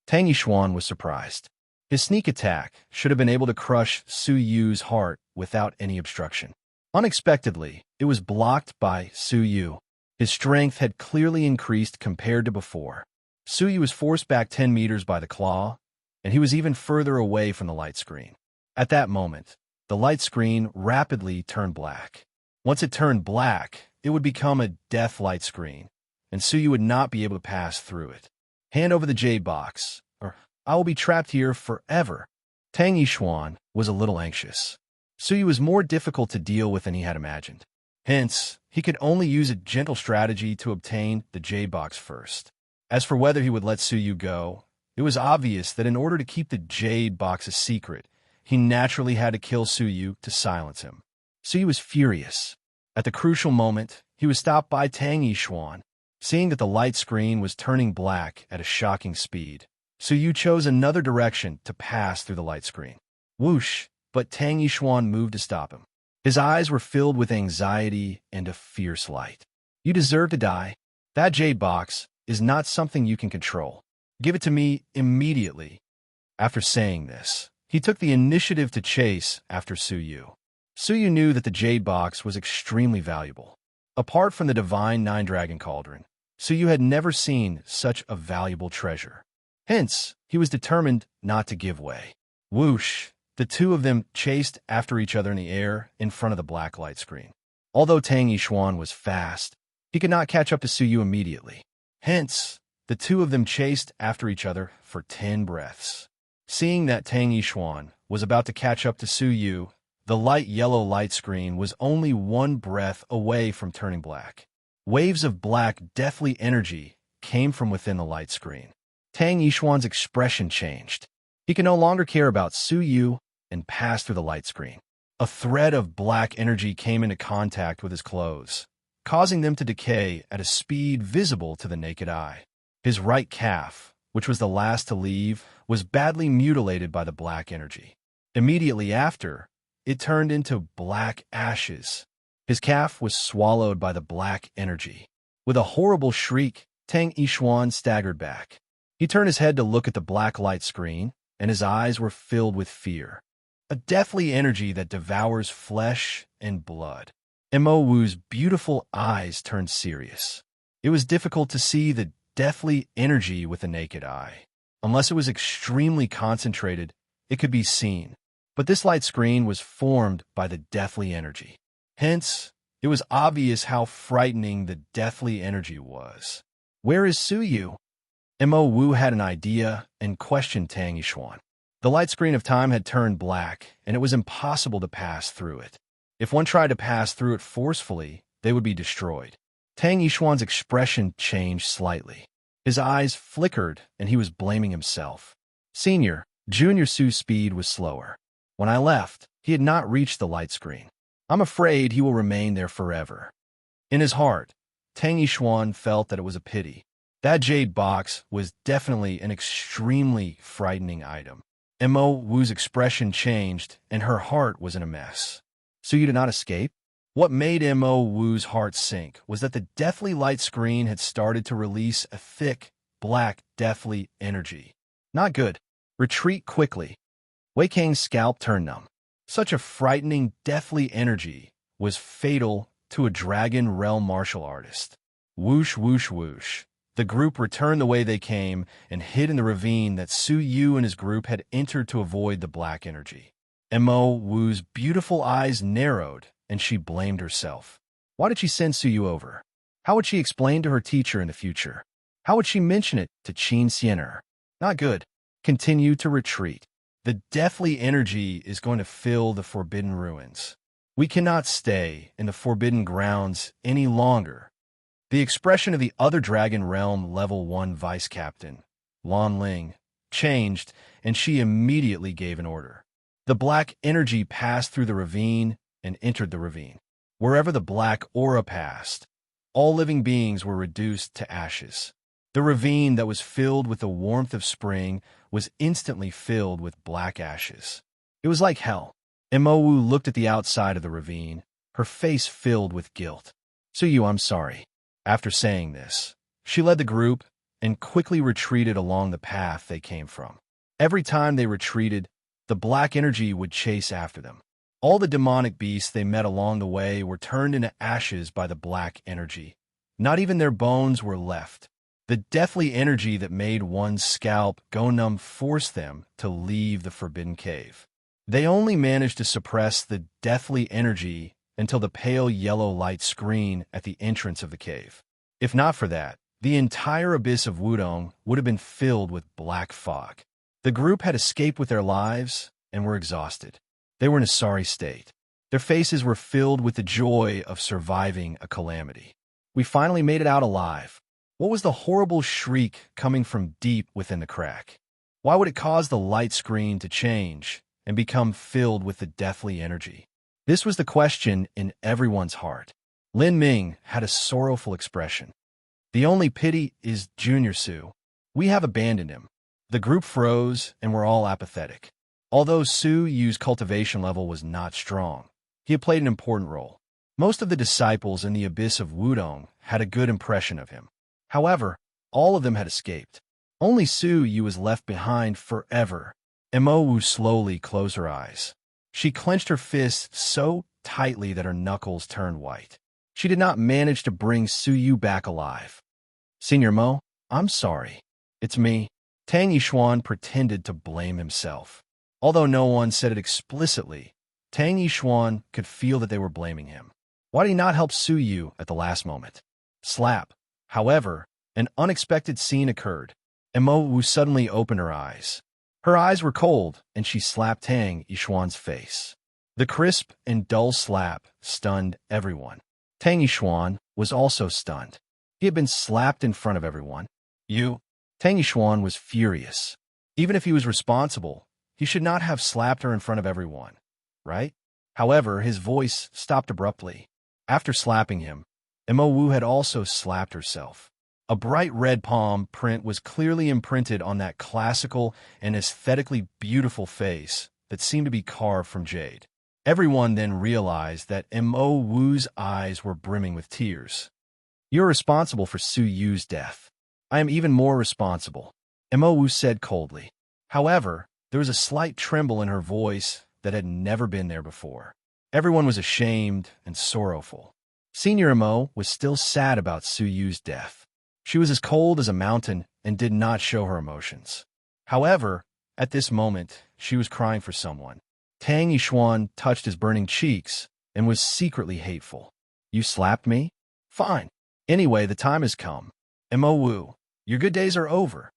Tang Yishuan was surprised. His sneak attack should have been able to crush Suyu's heart without any obstruction. Unexpectedly, it was blocked by Suyu. His strength had clearly increased compared to before. Suyu was forced back 10 meters by the claw, and he was even further away from the light screen. At that moment, the light screen rapidly turned black. Once it turned black, it would become a death light screen, and Suyu would not be able to pass through it. Hand over the jade box, or I will be trapped here forever. Tang Yishuan was a little anxious. Suyu was more difficult to deal with than he had imagined. Hence, he could only use a gentle strategy to obtain the jade box first. As for whether he would let Suyu go, it was obvious that in order to keep the jade box a secret, he naturally had to kill Suyu to silence him. Suyu was furious. At the crucial moment, he was stopped by Tang Yishuan. Seeing that the light screen was turning black at a shocking speed, Suyu chose another direction to pass through the light screen. Whoosh! But Tang Yishuan moved to stop him. His eyes were filled with anxiety and a fierce light. You deserve to die. That jade box is not something you can control. Give it to me immediately. After saying this, he took the initiative to chase after Suyu. Suyu knew that the jade box was extremely valuable. Apart from the divine nine-dragon cauldron, Suyu had never seen such a valuable treasure. Hence, he was determined not to give way. Whoosh! The two of them chased after each other in the air in front of the black light screen. Although Tang Yishuan was fast, he could not catch up to Suyu immediately. Hence, the two of them chased after each other for 10 breaths. Seeing that Tang Yishuan was about to catch up to Suyu, the light yellow light screen was only 1 breath away from turning black. Waves of black, deathly energy came from within the light screen. Tang Yishuan's expression changed. He could no longer care about Suyu and passed through the light screen. A thread of black energy came into contact with his clothes, causing them to decay at a speed visible to the naked eye. His right calf, which was the last to leave, was badly mutilated by the black energy. Immediately after, it turned into black ashes. His calf was swallowed by the black energy. With a horrible shriek, Tang Yishuan staggered back. He turned his head to look at the black light screen, and his eyes were filled with fear. A deathly energy that devours flesh and blood. Mo Wu's beautiful eyes turned serious. It was difficult to see the deathly energy with the naked eye. Unless it was extremely concentrated, it could be seen. But this light screen was formed by the deathly energy. Hence, it was obvious how frightening the deathly energy was. Where is Suyu? Mo Wu had an idea and questioned Tang Yishuan. The light screen of time had turned black, and it was impossible to pass through it. If one tried to pass through it forcefully, they would be destroyed. Tang Yishuan's expression changed slightly. His eyes flickered, and he was blaming himself. Senior, Junior Su's speed was slower. When I left, he had not reached the light screen. I'm afraid he will remain there forever. In his heart, Tang Yishuan felt that it was a pity. That jade box was definitely an extremely frightening item. Mo Wu's expression changed, and her heart was in a mess. So you did not escape? What made Mo Wu's heart sink was that the deathly light screen had started to release a thick, black, deathly energy. Not good. Retreat quickly. Wei Kang's scalp turned numb. Such a frightening, deathly energy was fatal to a Dragon Realm martial artist. Whoosh, whoosh, whoosh. The group returned the way they came and hid in the ravine that Suyu and his group had entered to avoid the black energy. Mo Wu's beautiful eyes narrowed, and she blamed herself. Why did she send Suyu over? How would she explain to her teacher in the future? How would she mention it to Qin Xiener? Not good. Continue to retreat. The deathly energy is going to fill the Forbidden Ruins. We cannot stay in the Forbidden Grounds any longer. The expression of the other Dragon Realm Level 1 Vice Captain, Lan Ling, changed, and she immediately gave an order. The black energy passed through the ravine and entered the ravine. Wherever the black aura passed, all living beings were reduced to ashes. The ravine that was filled with the warmth of spring was instantly filled with black ashes. It was like hell. Mo Wu looked at the outside of the ravine, her face filled with guilt. Suyu, I'm sorry. After saying this, she led the group and quickly retreated along the path they came from. Every time they retreated, the black energy would chase after them. All the demonic beasts they met along the way were turned into ashes by the black energy. Not even their bones were left. The deathly energy that made one's scalp go numb forced them to leave the Forbidden Cave. They only managed to suppress the deathly energy until the pale yellow light screen at the entrance of the cave. If not for that, the entire abyss of Wudong would have been filled with black fog. The group had escaped with their lives and were exhausted. They were in a sorry state. Their faces were filled with the joy of surviving a calamity. We finally made it out alive. What was the horrible shriek coming from deep within the crack? Why would it cause the light screen to change and become filled with the deathly energy? This was the question in everyone's heart. Lin Ming had a sorrowful expression. The only pity is Junior Su. We have abandoned him. The group froze and were all apathetic. Although Su Yu's cultivation level was not strong, he had played an important role. Most of the disciples in the abyss of Wudong had a good impression of him. However, all of them had escaped. Only Su Yu was left behind forever. Mo Wu slowly closed her eyes. She clenched her fists so tightly that her knuckles turned white. She did not manage to bring Su Yu back alive. Senior Mo, I'm sorry. It's me. Tang Yixuan pretended to blame himself. Although no one said it explicitly, Tang Yixuan could feel that they were blaming him. Why did he not help Su Yu at the last moment? Slap. However, an unexpected scene occurred, and Mo Wu suddenly opened her eyes. Her eyes were cold, and she slapped Tang Yixuan's face. The crisp and dull slap stunned everyone. Tang Yixuan was also stunned. He had been slapped in front of everyone. Tang Yixuan was furious. Even if he was responsible, he should not have slapped her in front of everyone, right? However, his voice stopped abruptly. After slapping him, Mo Wu had also slapped herself. A bright red palm print was clearly imprinted on that classical and aesthetically beautiful face that seemed to be carved from jade. Everyone then realized that Mo Wu's eyes were brimming with tears. You're responsible for Su Yu's death. I am even more responsible, Mo Wu said coldly. However, there was a slight tremble in her voice that had never been there before. Everyone was ashamed and sorrowful. Senior Mo was still sad about Su Yu's death. She was as cold as a mountain and did not show her emotions. However, at this moment, she was crying for someone. Tang Yixuan touched his burning cheeks and was secretly hateful. You slapped me? Fine. Anyway, the time has come. Mo Wu, your good days are over.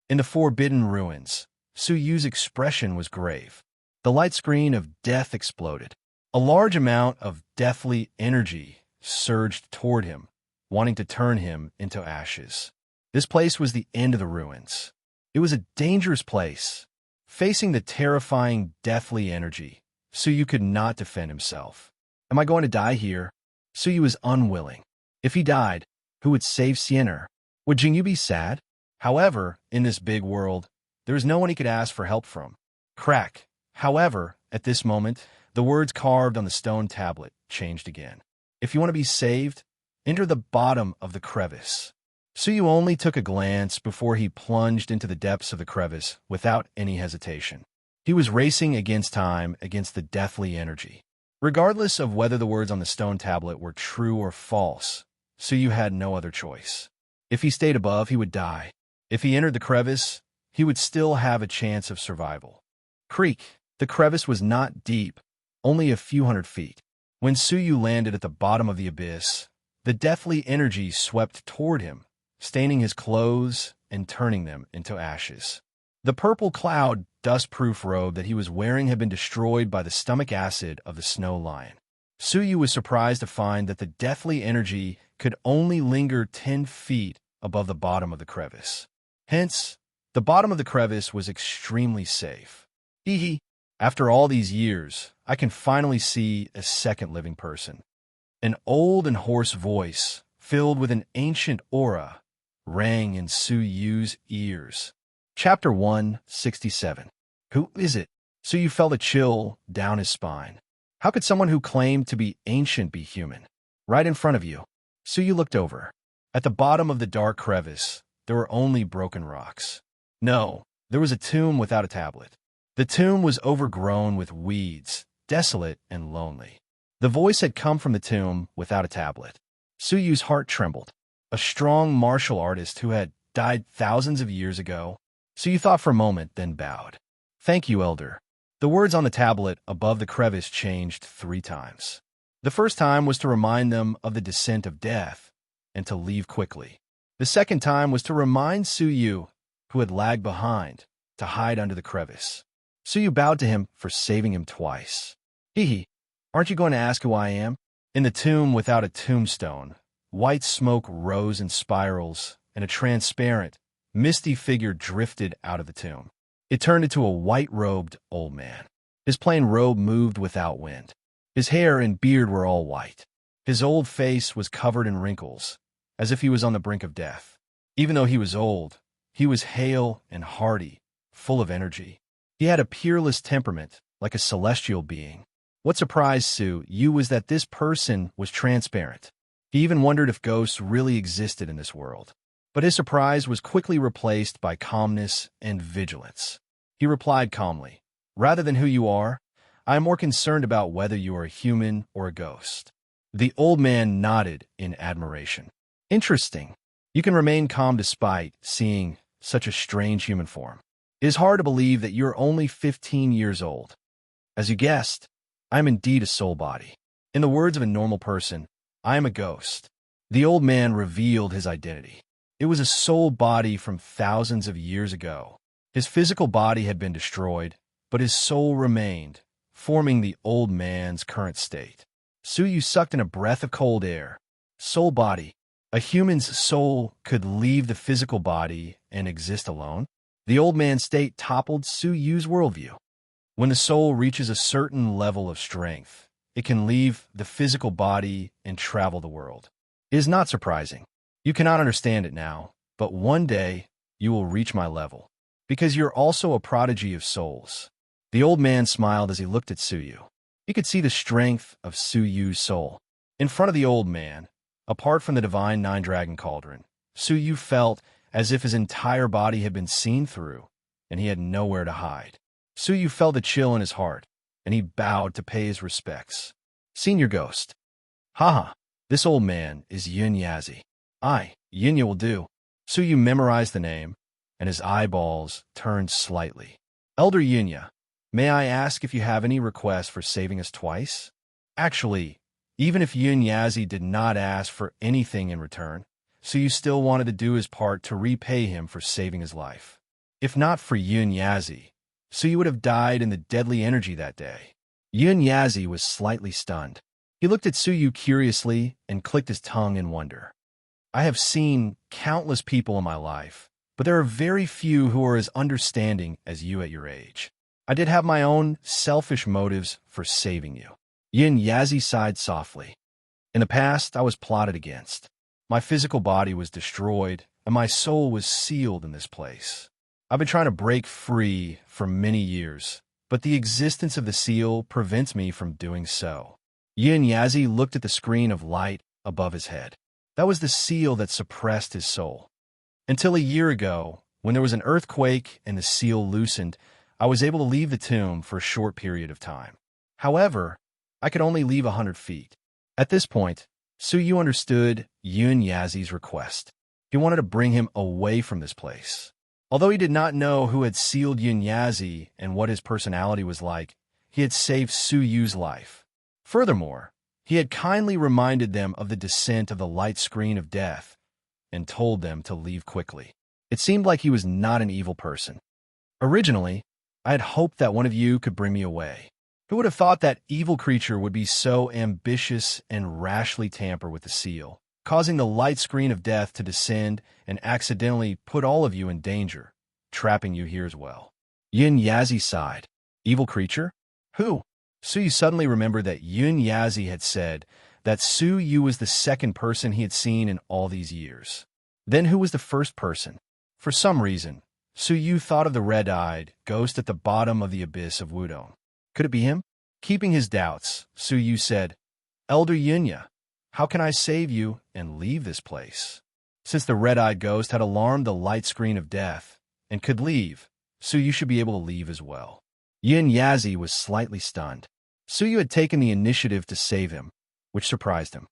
In the Forbidden Ruins, Su Yu's expression was grave. The light screen of death exploded. A large amount of deathly energy surged toward him, wanting to turn him into ashes. This place was the end of the ruins. It was a dangerous place. Facing the terrifying deathly energy, Su Yu could not defend himself. Am I going to die here? Su Yu was unwilling. If he died, who would save Xiener? Would Jingyu be sad? However, in this big world, there was no one he could ask for help from. Crack. However, at this moment, the words carved on the stone tablet changed again. If you want to be saved, enter the bottom of the crevice. Su Yu only took a glance before he plunged into the depths of the crevice without any hesitation. He was racing against time, against the deathly energy. Regardless of whether the words on the stone tablet were true or false, Su Yu had no other choice. If he stayed above, he would die. If he entered the crevice, he would still have a chance of survival. Creak. The crevice was not deep, only a few hundred feet. When Su Yu landed at the bottom of the abyss, the deathly energy swept toward him, staining his clothes and turning them into ashes. The purple cloud, dust-proof robe that he was wearing had been destroyed by the stomach acid of the snow lion. Su Yu was surprised to find that the deathly energy could only linger 10 feet above the bottom of the crevice. Hence, the bottom of the crevice was extremely safe. Hee. After all these years, I can finally see a second living person. An old and hoarse voice, filled with an ancient aura, rang in Su Yu's ears. Chapter 167. Who is it? Su Yu felt a chill down his spine. How could someone who claimed to be ancient be human? Right in front of you. Su Yu looked over. At the bottom of the dark crevice, there were only broken rocks. No, there was a tomb without a tablet. The tomb was overgrown with weeds, desolate and lonely. The voice had come from the tomb without a tablet. Su Yu's heart trembled. A strong martial artist who had died thousands of years ago. Su Yu thought for a moment, then bowed. Thank you, Elder. The words on the tablet above the crevice changed 3 times. The first time was to remind them of the descent of death and to leave quickly. The second time was to remind Suyu, who had lagged behind, to hide under the crevice. Suyu bowed to him for saving him twice. Hee, aren't you going to ask who I am? In the tomb without a tombstone, white smoke rose in spirals, and a transparent, misty figure drifted out of the tomb. It turned into a white-robed old man. His plain robe moved without wind. His hair and beard were all white. His old face was covered in wrinkles, as if he was on the brink of death. Even though he was old, he was hale and hearty, full of energy. He had a peerless temperament, like a celestial being. What surprised Suyu was that this person was transparent. He even wondered if ghosts really existed in this world. But his surprise was quickly replaced by calmness and vigilance. He replied calmly, "Rather than who you are, I am more concerned about whether you are a human or a ghost." The old man nodded in admiration. "Interesting. You can remain calm despite seeing such a strange human form. It is hard to believe that you are only 15 years old. As you guessed, I am indeed a soul body. In the words of a normal person, I am a ghost." The old man revealed his identity. It was a soul body from thousands of years ago. His physical body had been destroyed, but his soul remained, forming the old man's current state. Suyu sucked in a breath of cold air. Soul body. A human's soul could leave the physical body and exist alone? The old man's state toppled Suyu's worldview. When the soul reaches a certain level of strength, it can leave the physical body and travel the world. It is not surprising. You cannot understand it now, but one day you will reach my level, because you're also a prodigy of souls. The old man smiled as he looked at Suyu. He could see the strength of Suyu's soul. In front of the old man, apart from the divine nine-dragon cauldron, Suyu felt as if his entire body had been seen through, and he had nowhere to hide. Suyu felt a chill in his heart, and he bowed to pay his respects. "Senior Ghost." "Haha, this old man is Yun Yazi." "Aye, Yunya will do." Suyu memorized the name, and his eyeballs turned slightly. "Elder Yunya, may I ask if you have any requests for saving us twice?" Actually, even if Yun Yazi did not ask for anything in return, Suyu still wanted to do his part to repay him for saving his life. If not for Yun Yazi, Suyu would have died in the deadly energy that day. Yun Yazi was slightly stunned. He looked at Suyu curiously and clicked his tongue in wonder. "I have seen countless people in my life, but there are very few who are as understanding as you at your age. I did have my own selfish motives for saving you." Yin Yazi sighed softly. "In the past, I was plotted against. My physical body was destroyed, and my soul was sealed in this place. I've been trying to break free for many years, but the existence of the seal prevents me from doing so." Yin Yazi looked at the screen of light above his head. That was the seal that suppressed his soul. "Until a year ago, when there was an earthquake and the seal loosened, I was able to leave the tomb for a short period of time. However, I could only leave 100 feet. At this point, Suyu understood Yun Yazi's request. He wanted to bring him away from this place. Although he did not know who had sealed Yun Yazi and what his personality was like, he had saved Suyu's life. Furthermore, he had kindly reminded them of the descent of the light screen of death and told them to leave quickly. It seemed like he was not an evil person. "Originally, I had hoped that one of you could bring me away. Who would have thought that evil creature would be so ambitious and rashly tamper with the seal, causing the light screen of death to descend and accidentally put all of you in danger, trapping you here as well?" Yin Yazi sighed. "Evil creature? Who?" Suyu suddenly remembered that Yun Yazi had said that Suyu was the second person he had seen in all these years. Then who was the first person? For some reason, Suyu thought of the red-eyed ghost at the bottom of the abyss of Wudong. Could it be him? Keeping his doubts, Suyu said, "Elder Yunya, how can I save you and leave this place?" Since the red-eyed ghost had alarmed the light screen of death and could leave, Suyu should be able to leave as well. Yin Yazi was slightly stunned. Suyu had taken the initiative to save him, which surprised him.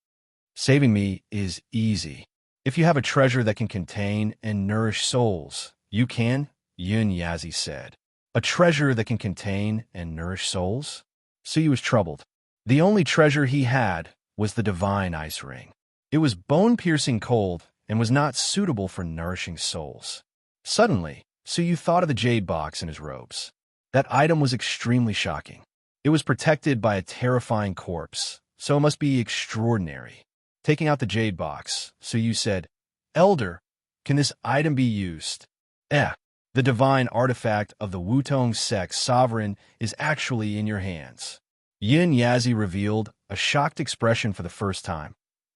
"Saving me is easy. If you have a treasure that can contain and nourish souls, you can," Yun Yazi said. A treasure that can contain and nourish souls? Suyu was troubled. The only treasure he had was the divine ice ring. It was bone-piercing cold and was not suitable for nourishing souls. Suddenly, Suyu thought of the jade box in his robes. That item was extremely shocking. It was protected by a terrifying corpse, so it must be extraordinary. Taking out the jade box, Suyu said, "Elder, can this item be used?" The divine artifact of the Wutong sect sovereign is actually in your hands. Yin Yazi revealed a shocked expression for the first time,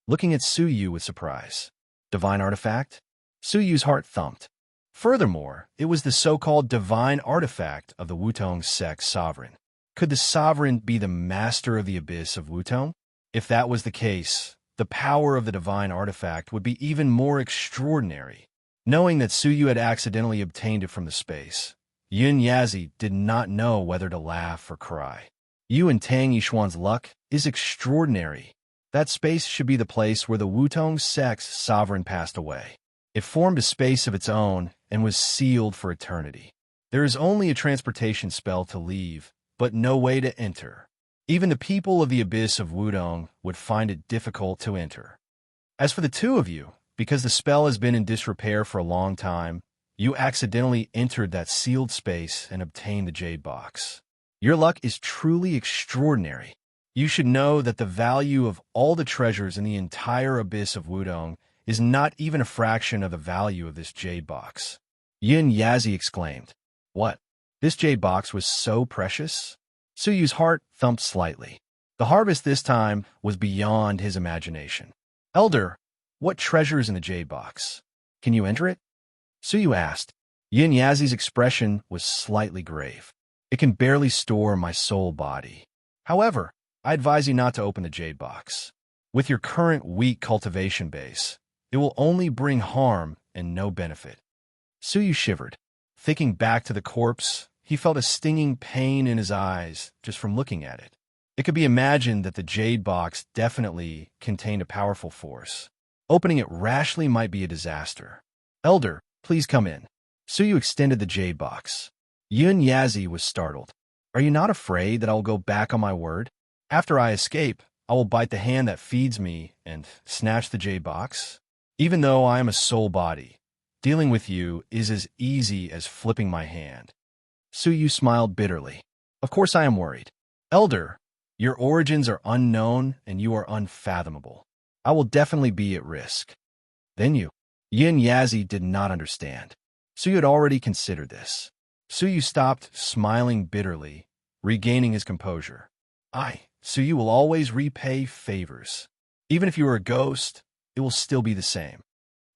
looking at Suyu with surprise. Divine artifact? Suyu's heart thumped. Furthermore, it was the so-called divine artifact of the Wutong sect sovereign. Could the sovereign be the master of the abyss of Wutong? If that was the case, the power of the divine artifact would be even more extraordinary. Knowing that Suyu had accidentally obtained it from the space, Yin Yazi did not know whether to laugh or cry. Yu and Tang Yishuan's luck is extraordinary. That space should be the place where the Wutong sect's sovereign passed away. It formed a space of its own and was sealed for eternity. There is only a transportation spell to leave, but no way to enter. Even the people of the abyss of Wutong would find it difficult to enter. As for the two of you, because the spell has been in disrepair for a long time, you accidentally entered that sealed space and obtained the jade box. Your luck is truly extraordinary. You should know that the value of all the treasures in the entire abyss of Wutong is not even a fraction of the value of this jade box. Yin Yazi exclaimed, "What? This jade box was so precious?" Suyu's heart thumped slightly. The harvest this time was beyond his imagination. "Elder, what treasure is in the jade box? Can you enter it?" Suyu asked. Yin Yazi's expression was slightly grave. "It can barely store my soul body. However, I advise you not to open the jade box. With your current weak cultivation base, it will only bring harm and no benefit." Suyu shivered. Thinking back to the corpse, he felt a stinging pain in his eyes just from looking at it. It could be imagined that the jade box definitely contained a powerful force. Opening it rashly might be a disaster. "Elder, please come in." Suyu extended the jade box. Yin Yazi was startled. "Are you not afraid that I will go back on my word? After I escape, I will bite the hand that feeds me and snatch the jade box? Even though I am a soul body, dealing with you is as easy as flipping my hand." Suyu smiled bitterly. "Of course I am worried. Elder, your origins are unknown and you are unfathomable. I will definitely be at risk." "Then you?" Yin Yazi did not understand. Suyu had already considered this. Suyu stopped smiling bitterly, regaining his composure. Suyu will always repay favors. Even if you were a ghost, it will still be the same."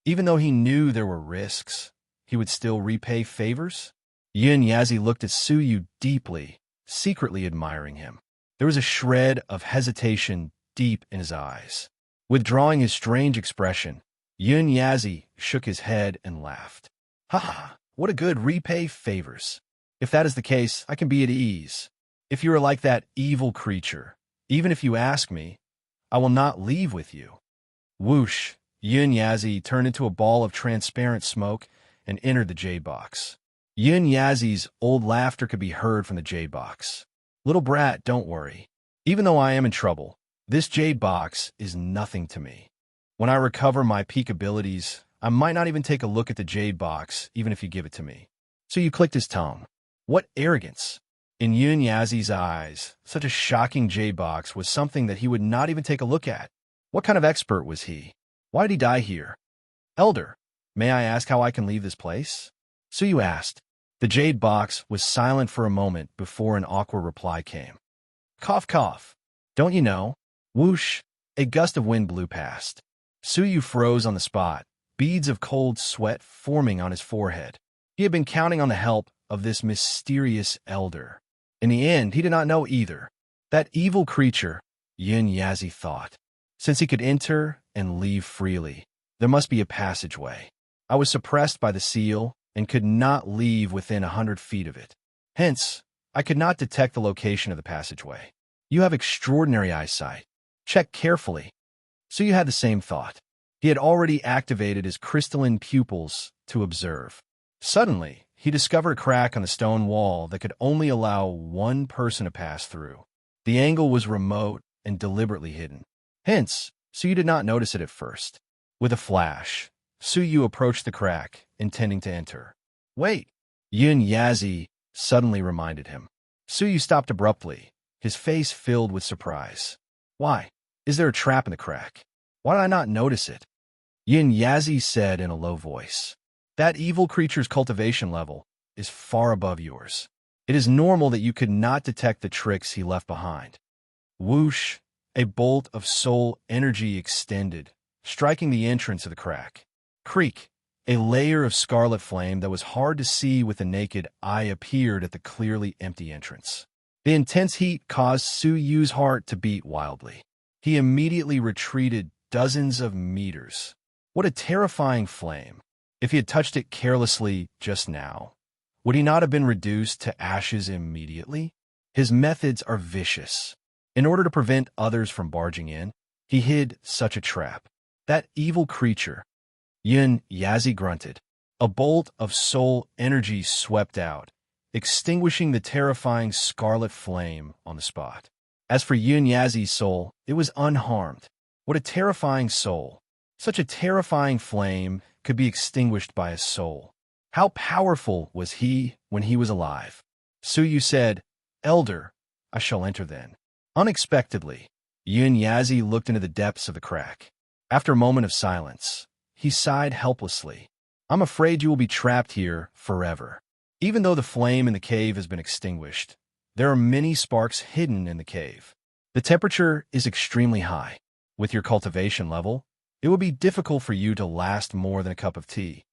Even though he knew there were risks, he would still repay favors? Yin Yazi looked at Suyu deeply, secretly admiring him. There was a shred of hesitation deep in his eyes. Withdrawing his strange expression, Yin Yazi shook his head and laughed. "Ha ha, what a good repay favors. If that is the case, I can be at ease. If you are like that evil creature, even if you ask me, I will not leave with you." Whoosh, Yin Yazi turned into a ball of transparent smoke and entered the jade box. Yin Yazi's old laughter could be heard from the jade box. "Little brat, don't worry. Even though I am in trouble, this jade box is nothing to me. When I recover my peak abilities, I might not even take a look at the jade box, even if you give it to me." So you clicked his tongue. What arrogance! In Yin Yazi's eyes, such a shocking jade box was something that he would not even take a look at. What kind of expert was he? Why did he die here? "Elder, may I ask how I can leave this place?" Suyu asked. The jade box was silent for a moment before an awkward reply came. "Cough, cough. Don't you know?" Whoosh, a gust of wind blew past. Suyu froze on the spot, beads of cold sweat forming on his forehead. He had been counting on the help of this mysterious elder. In the end, he did not know either. That evil creature, Yin Yazi thought. Since he could enter and leave freely, there must be a passageway. I was suppressed by the seal and could not leave within 100 feet of it. Hence, I could not detect the location of the passageway. You have extraordinary eyesight. Check carefully. So you had the same thought. He had already activated his crystalline pupils to observe. Suddenly, he discovered a crack on the stone wall that could only allow one person to pass through. The angle was remote and deliberately hidden. Hence, Suyu did not notice it at first. With a flash, Suyu approached the crack, intending to enter. Wait! Yun Yazi suddenly reminded him. Suyu stopped abruptly, his face filled with surprise. Why? Is there a trap in the crack? Why did I not notice it? Yin Yazi said in a low voice. That evil creature's cultivation level is far above yours. It is normal that you could not detect the tricks he left behind. Whoosh! A bolt of soul energy extended, striking the entrance of the crack. Creak! A layer of scarlet flame that was hard to see with the naked eye appeared at the clearly empty entrance. The intense heat caused Suyu's heart to beat wildly. He immediately retreated dozens of meters. What a terrifying flame! If he had touched it carelessly just now, would he not have been reduced to ashes immediately? His methods are vicious. In order to prevent others from barging in, he hid such a trap. That evil creature. Yun Yazi grunted. A bolt of soul energy swept out, extinguishing the terrifying scarlet flame on the spot. As for Yun Yazi's soul, it was unharmed. What a terrifying soul! Such a terrifying flame could be extinguished by a soul. How powerful was he when he was alive? Suyu said, Elder, I shall enter then. Unexpectedly, Yun Yazi looked into the depths of the crack. After a moment of silence, he sighed helplessly. I'm afraid you will be trapped here forever. Even though the flame in the cave has been extinguished, there are many sparks hidden in the cave. The temperature is extremely high. With your cultivation level, it would be difficult for you to last more than a cup of tea.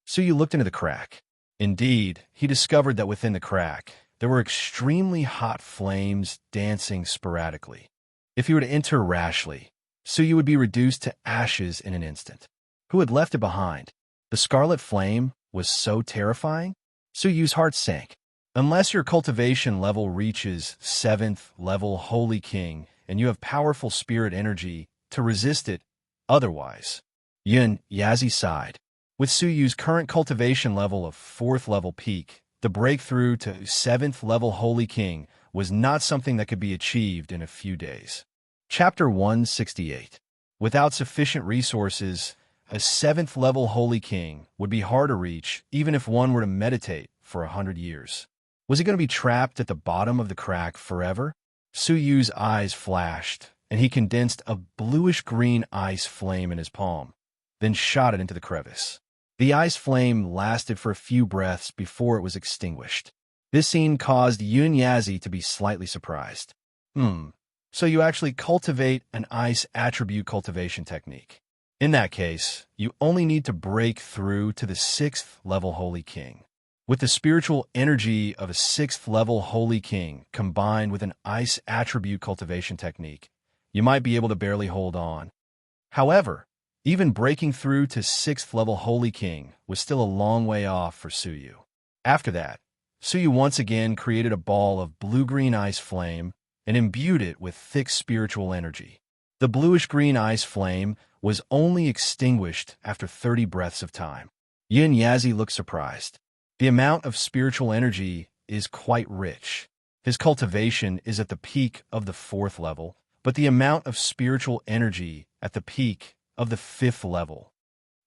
Suyu looked into the crack. Indeed, he discovered that within the crack, there were extremely hot flames dancing sporadically. If he were to enter rashly, Suyu would be reduced to ashes in an instant. Who had left it behind? The scarlet flame was so terrifying? Suyu's heart sank. Unless your cultivation level reaches 7th level Holy King and you have powerful spirit energy to resist it, otherwise. Yun Yazi sighed. With Suyu's current cultivation level of 4th level peak, the breakthrough to 7th level Holy King was not something that could be achieved in a few days. Chapter 168. Without sufficient resources, a 7th level Holy King would be hard to reach even if one were to meditate for 100 years. Was he going to be trapped at the bottom of the crack forever? Suyu's eyes flashed, and he condensed a bluish-green ice flame in his palm, then shot it into the crevice. The ice flame lasted for a few breaths before it was extinguished. This scene caused Yun Yazi to be slightly surprised. So you actually cultivate an ice attribute cultivation technique. In that case, you only need to break through to the 6th level Holy King. With the spiritual energy of a 6th level Holy King combined with an ice attribute cultivation technique, you might be able to barely hold on. However, even breaking through to 6th level Holy King was still a long way off for Suyu. After that, Suyu once again created a ball of blue-green ice flame and imbued it with thick spiritual energy. The bluish-green ice flame was only extinguished after 30 breaths of time. Yun Yazi looked surprised. The amount of spiritual energy is quite rich. His cultivation is at the peak of the 4th level, but the amount of spiritual energy at the peak of the 5th level.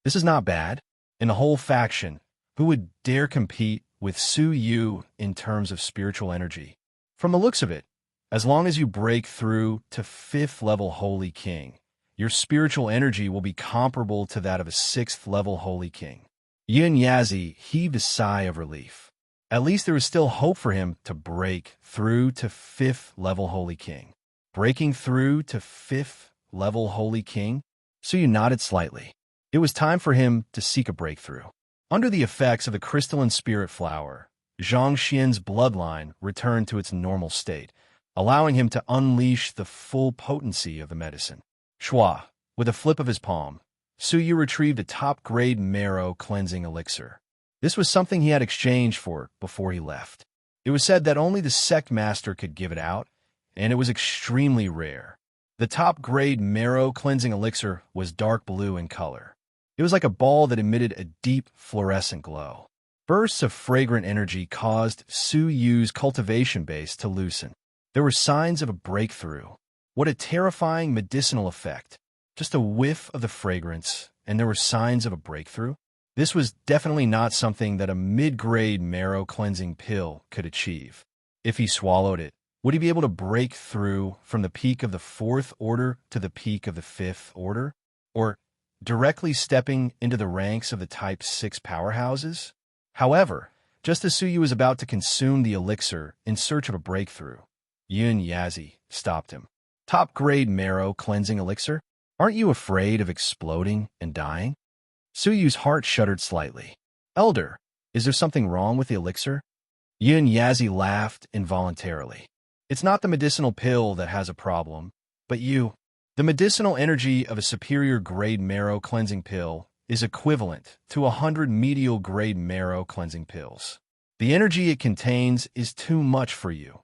This is not bad. In the whole faction, who would dare compete with Suyu in terms of spiritual energy? From the looks of it, as long as you break through to 5th level Holy King, your spiritual energy will be comparable to that of a 6th level Holy King. Yun Yazi heaved a sigh of relief. At least there was still hope for him to break through to 5th level Holy King. Breaking through to 5th level Holy King? Suyu nodded slightly. It was time for him to seek a breakthrough. Under the effects of the crystalline spirit flower, Zhang Xian's bloodline returned to its normal state, allowing him to unleash the full potency of the medicine. Shua, with a flip of his palm, Suyu retrieved a top-grade marrow cleansing elixir. This was something he had exchanged for before he left. It was said that only the sect master could give it out, and it was extremely rare. The top-grade marrow cleansing elixir was dark blue in color. It was like a ball that emitted a deep fluorescent glow. Bursts of fragrant energy caused Su Yu's cultivation base to loosen. There were signs of a breakthrough. What a terrifying medicinal effect. Just a whiff of the fragrance, and there were signs of a breakthrough? This was definitely not something that a mid-grade marrow-cleansing pill could achieve. If he swallowed it, would he be able to break through from the peak of the fourth order to the peak of the fifth order? Or directly stepping into the ranks of the Type 6 powerhouses? However, just as Suyu was about to consume the elixir in search of a breakthrough, Yun Yazi stopped him. Top-grade marrow-cleansing elixir? Aren't you afraid of exploding and dying? Suyu's heart shuddered slightly. Elder, is there something wrong with the elixir? Yun Yazi laughed involuntarily. It's not the medicinal pill that has a problem, but you. The medicinal energy of a superior-grade marrow-cleansing pill is equivalent to 100 medial-grade marrow-cleansing pills. The energy it contains is too much for you,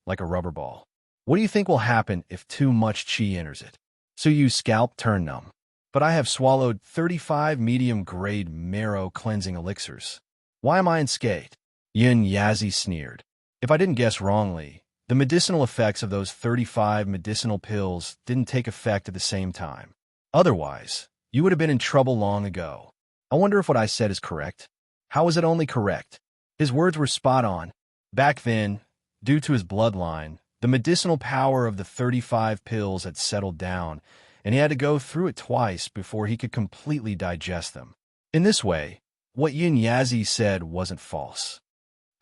like a rubber ball. What do you think will happen if too much qi enters it? Suyu's scalp turned numb. But I have swallowed 35 medium-grade marrow-cleansing elixirs. Why am I unscathed? Yun Yazi sneered. If I didn't guess wrongly, the medicinal effects of those 35 medicinal pills didn't take effect at the same time. Otherwise, you would have been in trouble long ago. I wonder if what I said is correct. How is it only correct? His words were spot on. Back then, due to his bloodline, the medicinal power of the 35 pills had settled down, and he had to go through it twice before he could completely digest them. In this way, what Yun Yazi said wasn't false.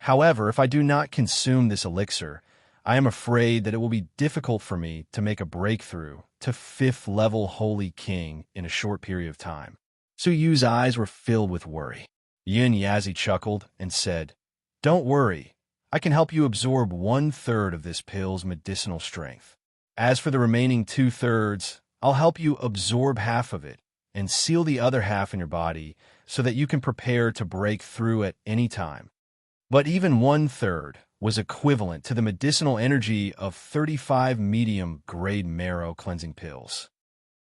However, if I do not consume this elixir, I am afraid that it will be difficult for me to make a breakthrough to 5th level Holy King in a short period of time. Su Yu's eyes were filled with worry. Yun Yazi chuckled and said, Don't worry, I can help you absorb 1/3 of this pill's medicinal strength. As for the remaining 2/3, I'll help you absorb half of it and seal the other half in your body so that you can prepare to break through at any time. But even 1/3 was equivalent to the medicinal energy of 35 medium-grade marrow-cleansing pills.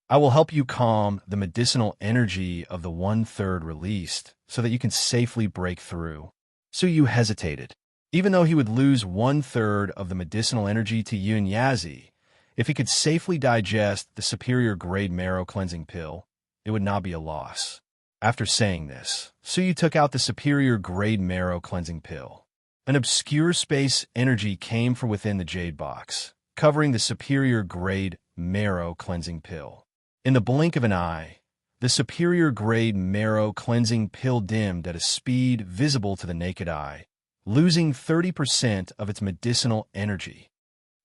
I will help you calm the medicinal energy of the 1/3 released so that you can safely break through. Su Yu hesitated. Even though he would lose 1/3 of the medicinal energy to Yun Yazi, if he could safely digest the superior-grade marrow-cleansing pill, it would not be a loss. After saying this, Su Yu took out the superior-grade marrow-cleansing pill. An obscure space energy came from within the jade box, covering the superior-grade marrow-cleansing pill. In the blink of an eye, the superior-grade marrow-cleansing pill dimmed at a speed visible to the naked eye, losing 30% of its medicinal energy.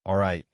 All right,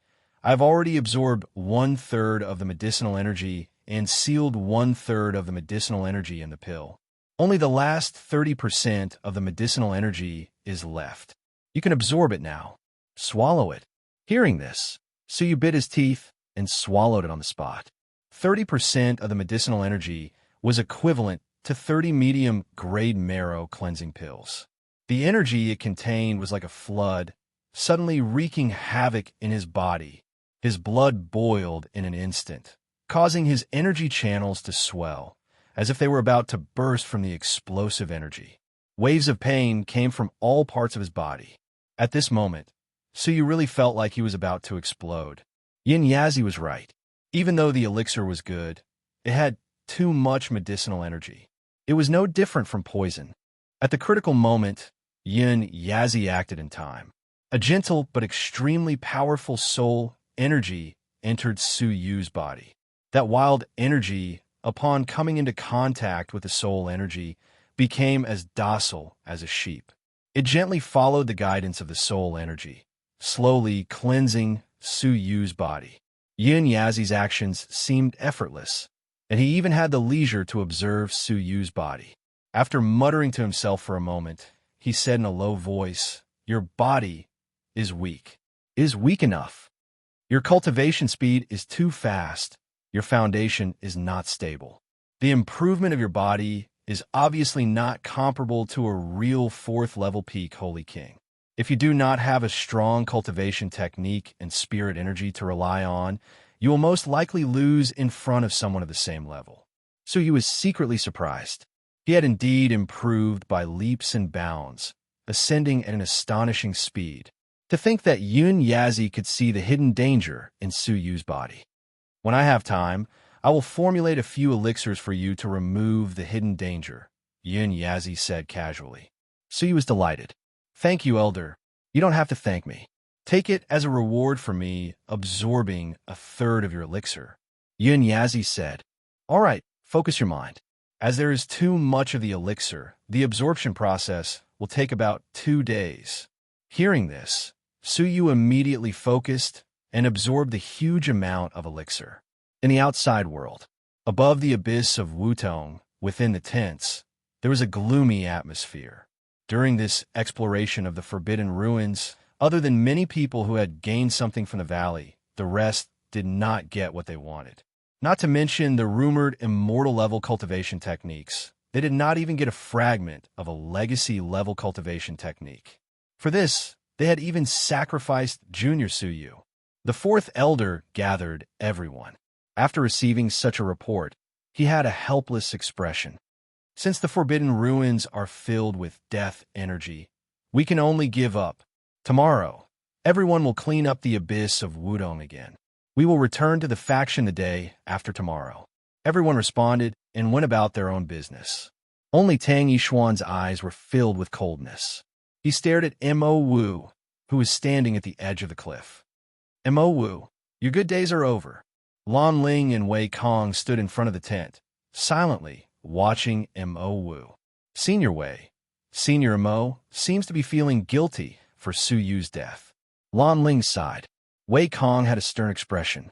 I've already absorbed 1/3 of the medicinal energy and sealed 1/3 of the medicinal energy in the pill. Only the last 30% of the medicinal energy is left. You can absorb it now. Swallow it. Hearing this, Su Yu bit his teeth and swallowed it on the spot. 30% of the medicinal energy was equivalent to 30 medium-grade marrow-cleansing pills. The energy it contained was like a flood, suddenly wreaking havoc in his body. His blood boiled in an instant, causing his energy channels to swell, as if they were about to burst from the explosive energy. Waves of pain came from all parts of his body. At this moment, Su Yu really felt like he was about to explode. Yin Yazi was right. Even though the elixir was good, it had too much medicinal energy. It was no different from poison. At the critical moment, Yin Yazi acted in time. A gentle but extremely powerful soul energy entered Su Yu's body. That wild energy, upon coming into contact with the soul energy, became as docile as a sheep. It gently followed the guidance of the soul energy, slowly cleansing Su Yu's body. Yin Yazi's actions seemed effortless, and he even had the leisure to observe Su Yu's body. After muttering to himself for a moment, he said in a low voice, "Your body is weak. Is weak enough. Your cultivation speed is too fast. Your foundation is not stable. The improvement of your body is obviously not comparable to a real 4th level peak Holy King. If you do not have a strong cultivation technique and spirit energy to rely on, you will most likely lose in front of someone of the same level." So he was secretly surprised. He had indeed improved by leaps and bounds, ascending at an astonishing speed. To think that Yun Yazi could see the hidden danger in Su Yu's body. When I have time, I will formulate a few elixirs for you to remove the hidden danger, Yun Yazi said casually. Su Yu was delighted. Thank you, Elder. You don't have to thank me. Take it as a reward for me absorbing a third of your elixir. Yun Yazi said. All right, focus your mind. As there is too much of the elixir, the absorption process will take about 2 days. Hearing this, Su Yu immediately focused and absorbed the huge amount of elixir. In the outside world, above the abyss of Wutong, within the tents, there was a gloomy atmosphere. During this exploration of the forbidden ruins, other than many people who had gained something from the valley, the rest did not get what they wanted. Not to mention the rumored immortal level cultivation techniques. They did not even get a fragment of a legacy level cultivation technique. For this, they had even sacrificed Junior Su Yu. The fourth elder gathered everyone. After receiving such a report, he had a helpless expression. Since the forbidden ruins are filled with death energy, we can only give up. Tomorrow, everyone will clean up the abyss of Wudong again. We will return to the faction the day after tomorrow. Everyone responded and went about their own business. Only Tang Yishuan's eyes were filled with coldness. He stared at Mo Wu, who was standing at the edge of the cliff. Mo Wu, your good days are over. Lan Ling and Wei Kong stood in front of the tent, silently watching Mo Wu. Senior Wei, Senior Mo, seems to be feeling guilty for Su Yu's death. Lan Ling sighed. Wei Kong had a stern expression.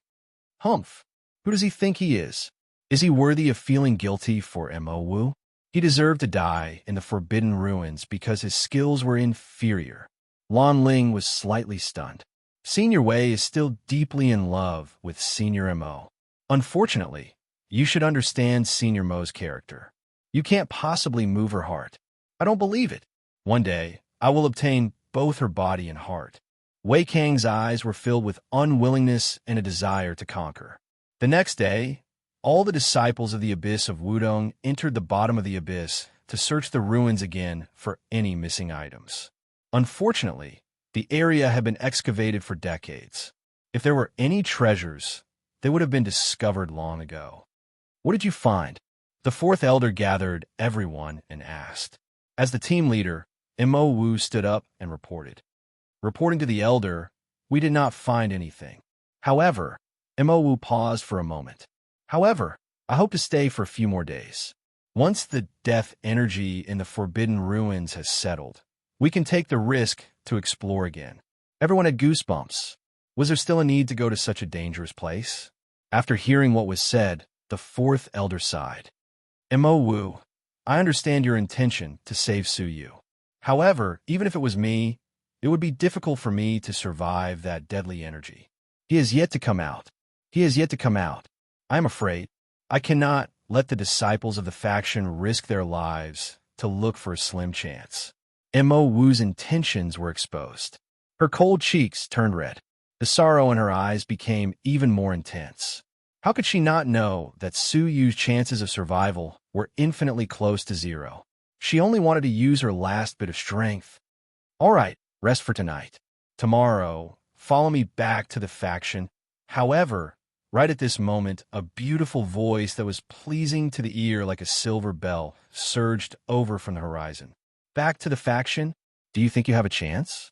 Humph, who does he think he is? Is he worthy of feeling guilty for Mo Wu? He deserved to die in the forbidden ruins because his skills were inferior. Lan Ling was slightly stunned. Senior Wei is still deeply in love with Senior Mo. Unfortunately, you should understand Senior Mo's character. You can't possibly move her heart. I don't believe it. One day, I will obtain both her body and heart. Wei Kang's eyes were filled with unwillingness and a desire to conquer. The next day, all the disciples of the abyss of Wudong entered the bottom of the abyss to search the ruins again for any missing items. Unfortunately, the area had been excavated for decades. If there were any treasures, they would have been discovered long ago. What did you find? The fourth elder gathered everyone and asked. As the team leader, Mo Wu stood up and reported. Reporting to the elder, we did not find anything. However, Mo Wu paused for a moment. However, I hope to stay for a few more days. Once the death energy in the forbidden ruins has settled, we can take the risk to explore again. Everyone had goosebumps. Was there still a need to go to such a dangerous place? After hearing what was said, the fourth elder sighed. Mo Wu, I understand your intention to save Su Yu. However, even if it was me, it would be difficult for me to survive that deadly energy. He has yet to come out. He has yet to come out. I am afraid. I cannot let the disciples of the faction risk their lives to look for a slim chance. Mo Wu's intentions were exposed. Her cold cheeks turned red. The sorrow in her eyes became even more intense. How could she not know that Su Yu's chances of survival were infinitely close to zero? She only wanted to use her last bit of strength. All right, rest for tonight. Tomorrow, follow me back to the faction. However, right at this moment, a beautiful voice that was pleasing to the ear like a silver bell surged over from the horizon. Back to the faction? Do you think you have a chance?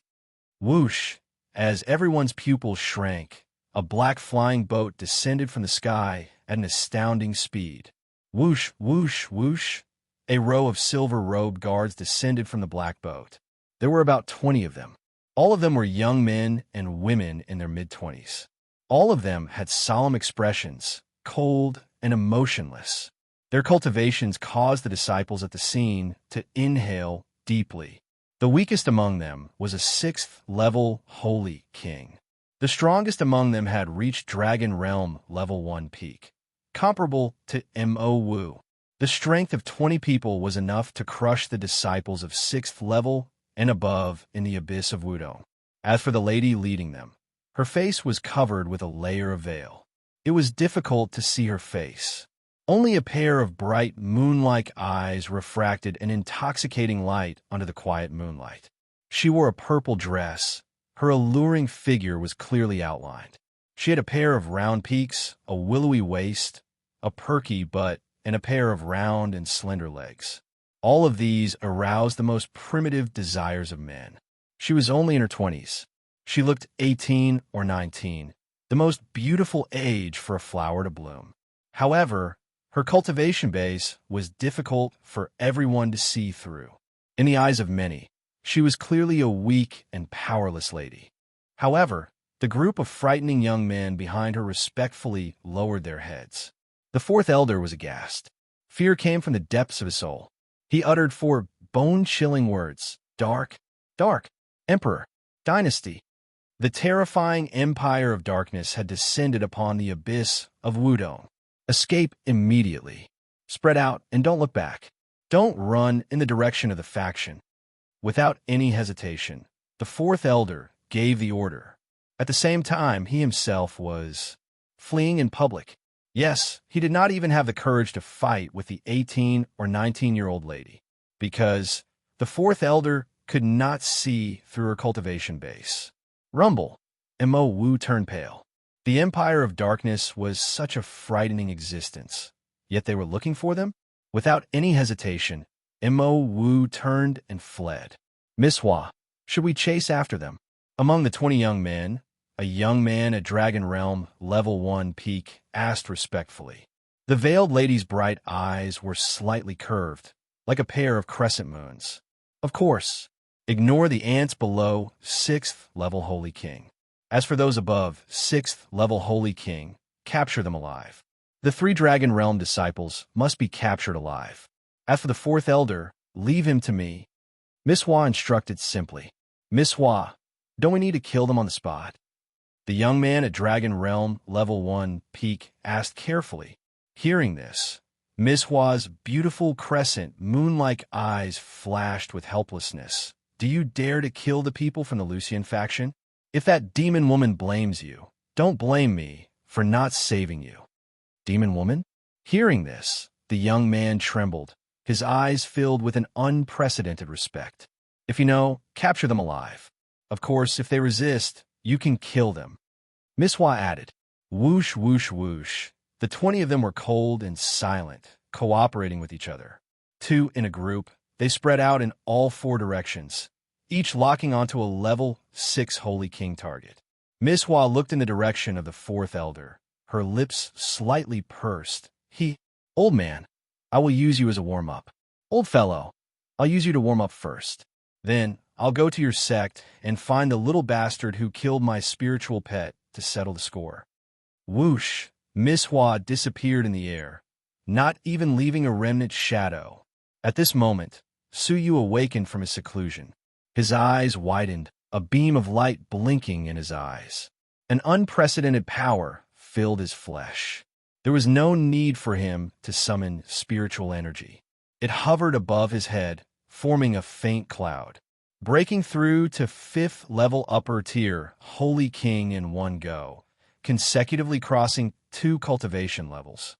Whoosh! As everyone's pupils shrank, a black flying boat descended from the sky at an astounding speed. Whoosh, whoosh, whoosh! A row of silver-robed guards descended from the black boat. There were about 20 of them. All of them were young men and women in their mid-20s. All of them had solemn expressions, cold and emotionless. Their cultivations caused the disciples at the scene to inhale deeply. The weakest among them was a 6th-level Holy King. The strongest among them had reached Dragon Realm Level 1 peak, comparable to Mo Wu. The strength of 20 people was enough to crush the disciples of 6th level and above in the abyss of Wudong. As for the lady leading them, her face was covered with a layer of veil. It was difficult to see her face. Only a pair of bright, moon-like eyes refracted an intoxicating light onto the quiet moonlight. She wore a purple dress. Her alluring figure was clearly outlined. She had a pair of round peaks, a willowy waist, a perky butt, and a pair of round and slender legs. All of these aroused the most primitive desires of men. She was only in her 20s. She looked 18 or 19, the most beautiful age for a flower to bloom. However, her cultivation base was difficult for everyone to see through. In the eyes of many, she was clearly a weak and powerless lady. However, the group of frightening young men behind her respectfully lowered their heads. The fourth elder was aghast. Fear came from the depths of his soul. He uttered 4 bone-chilling words: dark, dark, emperor, dynasty. The terrifying empire of darkness had descended upon the abyss of Wudong. Escape immediately. Spread out and don't look back. Don't run in the direction of the faction. Without any hesitation, the fourth elder gave the order. At the same time, he himself was fleeing in public. Yes, he did not even have the courage to fight with the 18 or 19-year-old lady, because the fourth elder could not see through her cultivation base. Rumble. Mo Wu turned pale. The Empire of Darkness was such a frightening existence, yet they were looking for them? Without any hesitation, Mo Wu turned and fled. Miss Hua, should we chase after them? Among the 20 young men, a young man at Dragon Realm Level 1 peak asked respectfully. The veiled lady's bright eyes were slightly curved, like a pair of crescent moons. Of course, ignore the ants below 6th level Holy King. As for those above 6th level Holy King, capture them alive. The 3 Dragon Realm disciples must be captured alive. As for the 4th elder, leave him to me. Miss Hua instructed simply. Miss Hua, don't we need to kill them on the spot? The young man at Dragon Realm Level 1 peak asked carefully. Hearing this, Miss Hua's beautiful crescent, moon-like eyes flashed with helplessness. Do you dare to kill the people from the Lucian faction? If that demon woman blames you, don't blame me for not saving you. Demon woman? Hearing this, the young man trembled, his eyes filled with an unprecedented respect. If you know, capture them alive. Of course, if they resist, you can kill them. Miss Hua added. Whoosh, whoosh, whoosh. The 20 of them were cold and silent, cooperating with each other. 2 in a group, they spread out in all 4 directions, each locking onto a level 6 Holy King target. Miss Hua looked in the direction of the 4th elder, her lips slightly pursed. Old man, I will use you as a warm-up. Old fellow, I'll use you to warm up first. Then, I'll go to your sect and find the little bastard who killed my spiritual pet to settle the score. Whoosh, Miss Hua disappeared in the air, not even leaving a remnant shadow. At this moment, Suyu awakened from his seclusion. His eyes widened, a beam of light blinking in his eyes. An unprecedented power filled his flesh. There was no need for him to summon spiritual energy. It hovered above his head, forming a faint cloud, breaking through to 5th level upper tier Holy King in one go, consecutively crossing 2 cultivation levels.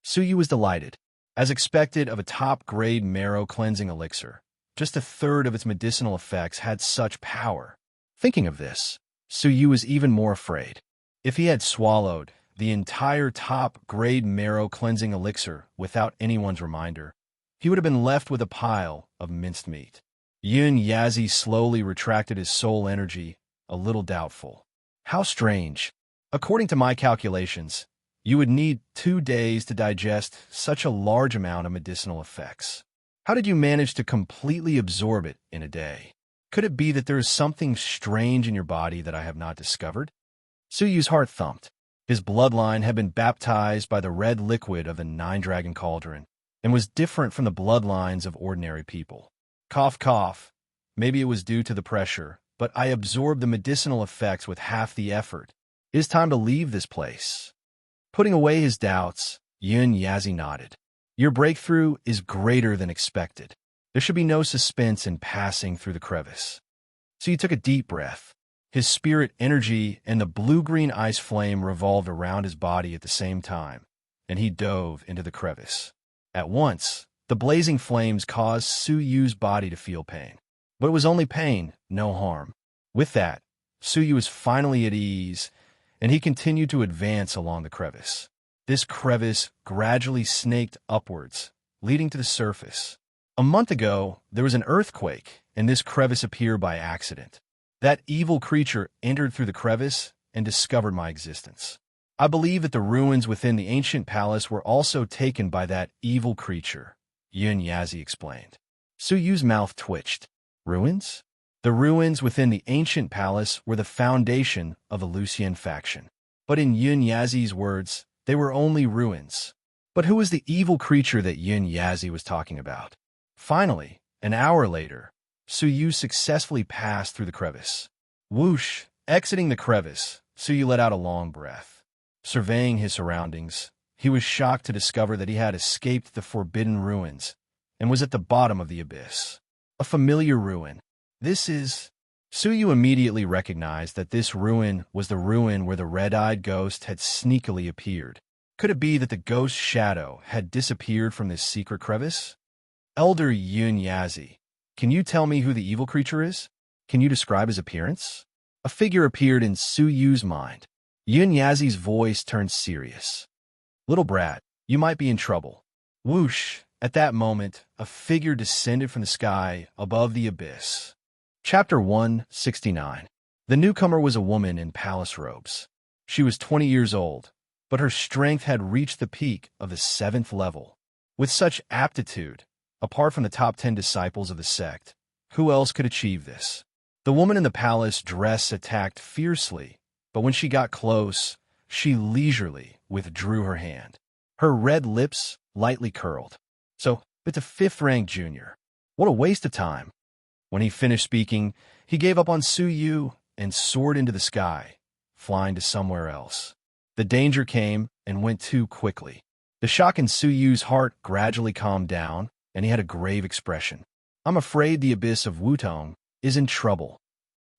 Suyu was delighted. As expected of a top-grade marrow-cleansing elixir, just a third of its medicinal effects had such power. Thinking of this, Suyu was even more afraid. If he had swallowed the entire top-grade marrow-cleansing elixir without anyone's reminder, he would have been left with a pile of minced meat. Yun Yazi slowly retracted his soul energy, a little doubtful. How strange. According to my calculations, you would need 2 days to digest such a large amount of medicinal effects. How did you manage to completely absorb it in a day? Could it be that there is something strange in your body that I have not discovered? Suyu's heart thumped. His bloodline had been baptized by the red liquid of the 9-dragon cauldron, and was different from the bloodlines of ordinary people. Cough, cough. Maybe it was due to the pressure, but I absorbed the medicinal effects with half the effort. It is time to leave this place. Putting away his doubts, Yun Yazi nodded. Your breakthrough is greater than expected. There should be no suspense in passing through the crevice. So he took a deep breath. His spirit energy and the blue-green ice flame revolved around his body at the same time, and he dove into the crevice. At once, the blazing flames caused Su Yu's body to feel pain. But it was only pain, no harm. With that, Su Yu was finally at ease, and he continued to advance along the crevice. This crevice gradually snaked upwards, leading to the surface. A month ago, there was an earthquake, and this crevice appeared by accident. That evil creature entered through the crevice and discovered my existence. I believe that the ruins within the ancient palace were also taken by that evil creature, Yun Yazi explained. Su Yu's mouth twitched. Ruins? The ruins within the ancient palace were the foundation of the Lucian faction. But in Yun Yazi's words, they were only ruins. But who was the evil creature that Yun Yazi was talking about? Finally, an hour later, Su Yu successfully passed through the crevice. Whoosh! Exiting the crevice, Su Yu let out a long breath. Surveying his surroundings, he was shocked to discover that he had escaped the forbidden ruins and was at the bottom of the abyss. A familiar ruin. This is... Su Yu immediately recognized that this ruin was the ruin where the red-eyed ghost had sneakily appeared. Could it be that the ghost's shadow had disappeared from this secret crevice? Elder Yun Yazi, can you tell me who the evil creature is? Can you describe his appearance? A figure appeared in Su Yu's mind. Yun Yazi's voice turned serious. Little brat, you might be in trouble. Whoosh! At that moment, a figure descended from the sky above the abyss. Chapter 169. The newcomer was a woman in palace robes. She was 20 years old, but her strength had reached the peak of the 7th level. With such aptitude, apart from the top 10 disciples of the sect, who else could achieve this? The woman in the palace dress attacked fiercely, but when she got close, she leisurely withdrew her hand. Her red lips lightly curled. So, it's a 5th-ranked junior. What a waste of time. When he finished speaking, he gave up on Su Yu and soared into the sky, flying to somewhere else. The danger came and went too quickly. The shock in Su Yu's heart gradually calmed down, and he had a grave expression. I'm afraid the abyss of Wudong is in trouble.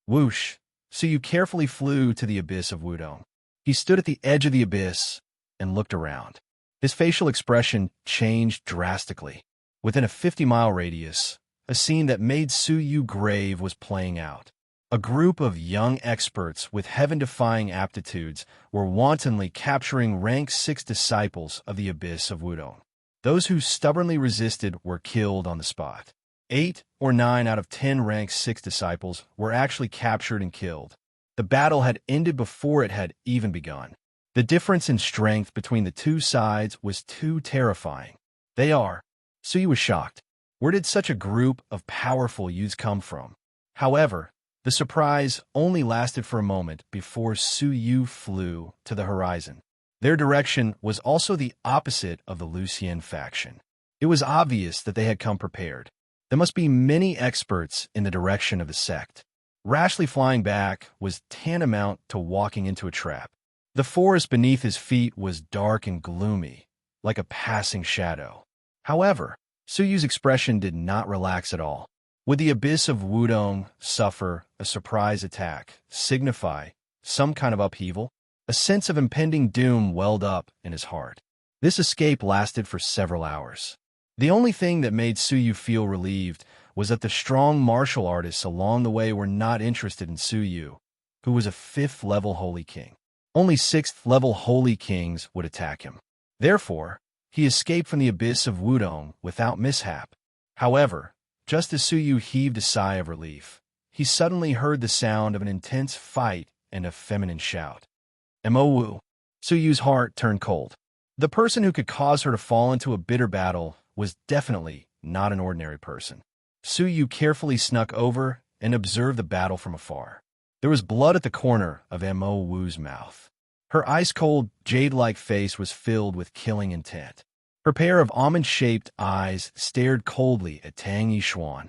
Whoosh! Su Yu carefully flew to the abyss of Wudong. He stood at the edge of the abyss and looked around. His facial expression changed drastically. Within a 50-mile radius, a scene that made Su Yu grave was playing out. A group of young experts with heaven-defying aptitudes were wantonly capturing rank 6 disciples of the abyss of Wudong. Those who stubbornly resisted were killed on the spot. 8 or 9 out of 10 rank 6 disciples were actually captured and killed. The battle had ended before it had even begun. The difference in strength between the two sides was too terrifying. Su Yu was shocked. Where did such a group of powerful youths come from? However, the surprise only lasted for a moment before Su Yu flew to the horizon. Their direction was also the opposite of the Lucian faction. It was obvious that they had come prepared. There must be many experts in the direction of the sect. Rashly flying back was tantamount to walking into a trap. The forest beneath his feet was dark and gloomy, like a passing shadow. However, Su Yu's expression did not relax at all. Would the abyss of Wudong suffer a surprise attack, signify some kind of upheaval? A sense of impending doom welled up in his heart. This escape lasted for several hours. The only thing that made Su Yu feel relieved was that the strong martial artists along the way were not interested in Su Yu, who was a 5th-level Holy King. Only 6th-level Holy Kings would attack him. Therefore, he escaped from the abyss of Wudong without mishap. However, just as Su Yu heaved a sigh of relief, he suddenly heard the sound of an intense fight and a feminine shout. Mo. Su Yu's heart turned cold. The person who could cause her to fall into a bitter battle was definitely not an ordinary person. Su Yu carefully snuck over and observed the battle from afar. There was blood at the corner of Mo Wu's mouth. Her ice-cold, jade-like face was filled with killing intent. Her pair of almond-shaped eyes stared coldly at Tang Yishuan.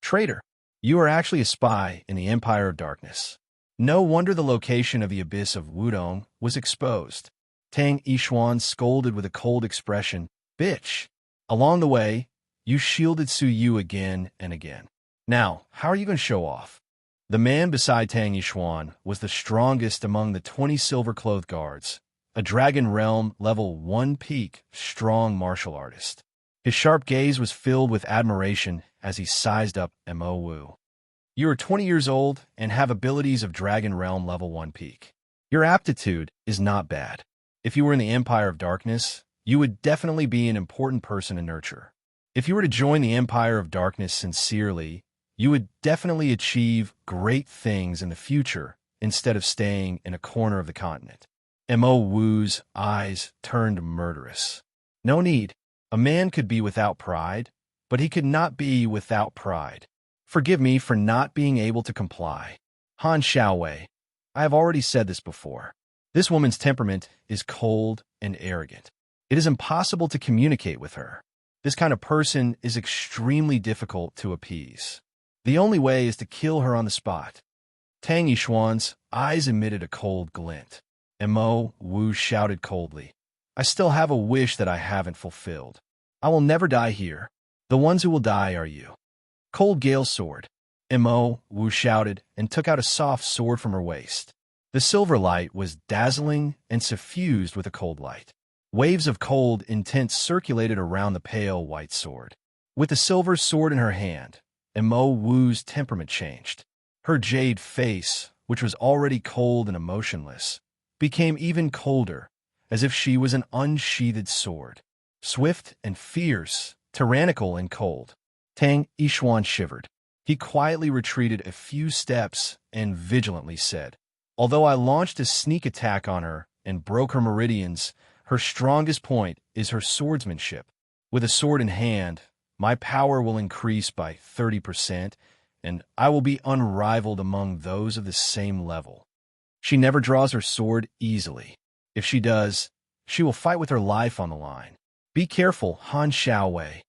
Traitor, you are actually a spy in the Empire of Darkness. No wonder the location of the abyss of Wudong was exposed. Tang Yishuan scolded with a cold expression. Bitch! Along the way, you shielded Su Yu again and again. Now, how are you going to show off? The man beside Tang Yishuan was the strongest among the 20 silver-clothed guards, a Dragon Realm level 1 peak strong martial artist. His sharp gaze was filled with admiration as he sized up Mo Wu. You are 20 years old and have abilities of Dragon Realm level 1 peak. Your aptitude is not bad. If you were in the Empire of Darkness, you would definitely be an important person to nurture. If you were to join the Empire of Darkness sincerely, you would definitely achieve great things in the future instead of staying in a corner of the continent. Mo Wu's eyes turned murderous. No need. A man could be without pride, but he could not be without pride. Forgive me for not being able to comply. Han Xiaowei, I have already said this before. This woman's temperament is cold and arrogant. It is impossible to communicate with her. This kind of person is extremely difficult to appease. The only way is to kill her on the spot. Tang Yixuan's eyes emitted a cold glint. Mo Wu shouted coldly, I still have a wish that I haven't fulfilled. I will never die here. The ones who will die are you. Cold Gale Sword. Mo Wu shouted and took out a soft sword from her waist. The silver light was dazzling and suffused with a cold light. Waves of cold intense circulated around the pale white sword. With the silver sword in her hand, Mo Wu's temperament changed. Her jade face, which was already cold and emotionless, became even colder, as if she was an unsheathed sword. Swift and fierce, tyrannical and cold. Tang Yixuan shivered. He quietly retreated a few steps and vigilantly said, Although I launched a sneak attack on her and broke her meridians, her strongest point is her swordsmanship. With a sword in hand, my power will increase by 30%, and I will be unrivaled among those of the same level. She never draws her sword easily. If she does, she will fight with her life on the line. Be careful, Han Xiaowei.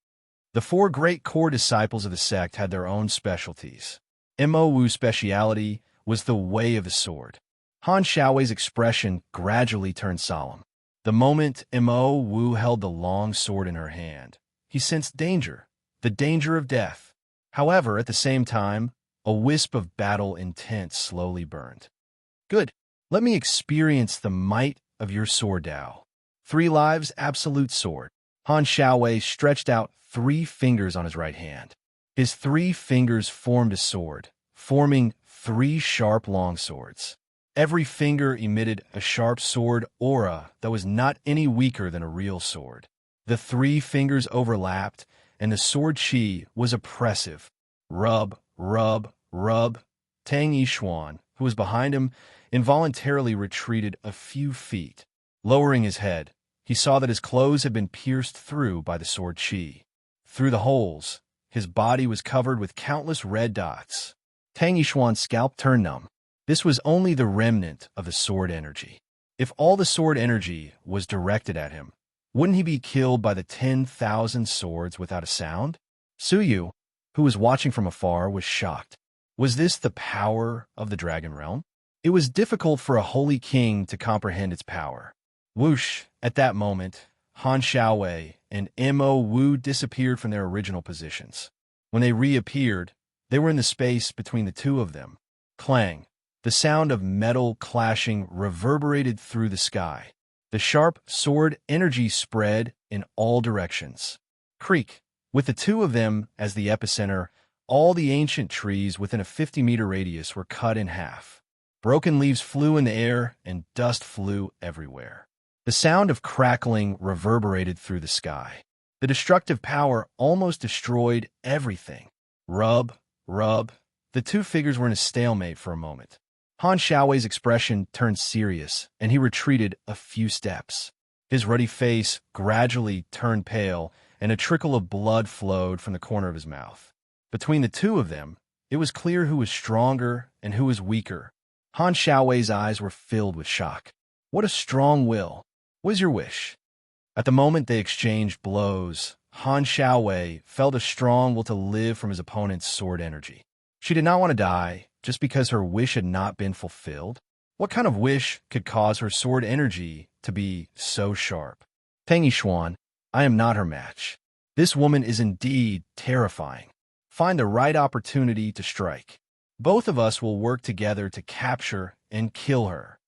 The 4 great core disciples of the sect had their own specialties. Mo Wu's speciality was the way of the sword. Han Xiaowei's expression gradually turned solemn. The moment Mo Wu held the long sword in her hand, he sensed danger, the danger of death. However, at the same time, a wisp of battle intent slowly burned. Good. Let me experience the might of your sword Dao. 3 lives, absolute sword. Han Xiaowei stretched out 3 fingers on his right hand. His 3 fingers formed a sword, forming 3 sharp long swords. Every finger emitted a sharp sword aura that was not any weaker than a real sword. The 3 fingers overlapped, and the sword chi was oppressive. Rub, rub, rub. Tang Yixuan, who was behind him, involuntarily retreated a few feet. Lowering his head, he saw that his clothes had been pierced through by the sword chi. Through the holes, his body was covered with countless red dots. Tang Yixuan's scalp turned numb. This was only the remnant of the sword energy. If all the sword energy was directed at him, wouldn't he be killed by the 10,000 swords without a sound? Suyu, who was watching from afar, was shocked. Was this the power of the Dragon Realm? It was difficult for a holy king to comprehend its power. Whoosh! At that moment, Han Xiaowei and Mo Wu disappeared from their original positions. When they reappeared, they were in the space between the two of them. Clang! The sound of metal clashing reverberated through the sky. The sharp sword energy spread in all directions. Creak! With the two of them as the epicenter, all the ancient trees within a 50-meter radius were cut in half. Broken leaves flew in the air, and dust flew everywhere. The sound of crackling reverberated through the sky. The destructive power almost destroyed everything. Rub, rub. The 2 figures were in a stalemate for a moment. Han Xiaowei's expression turned serious, and he retreated a few steps. His ruddy face gradually turned pale, and a trickle of blood flowed from the corner of his mouth. Between the 2 of them, it was clear who was stronger and who was weaker. Han Xiaowei's eyes were filled with shock. What a strong will! What is your wish? At the moment they exchanged blows, Han Xiaowei felt a strong will to live from his opponent's sword energy. She did not want to die just because her wish had not been fulfilled. What kind of wish could cause her sword energy to be so sharp? Tang Yixuan, I am not her match. This woman is indeed terrifying. Find the right opportunity to strike. Both of us will work together to capture and kill her.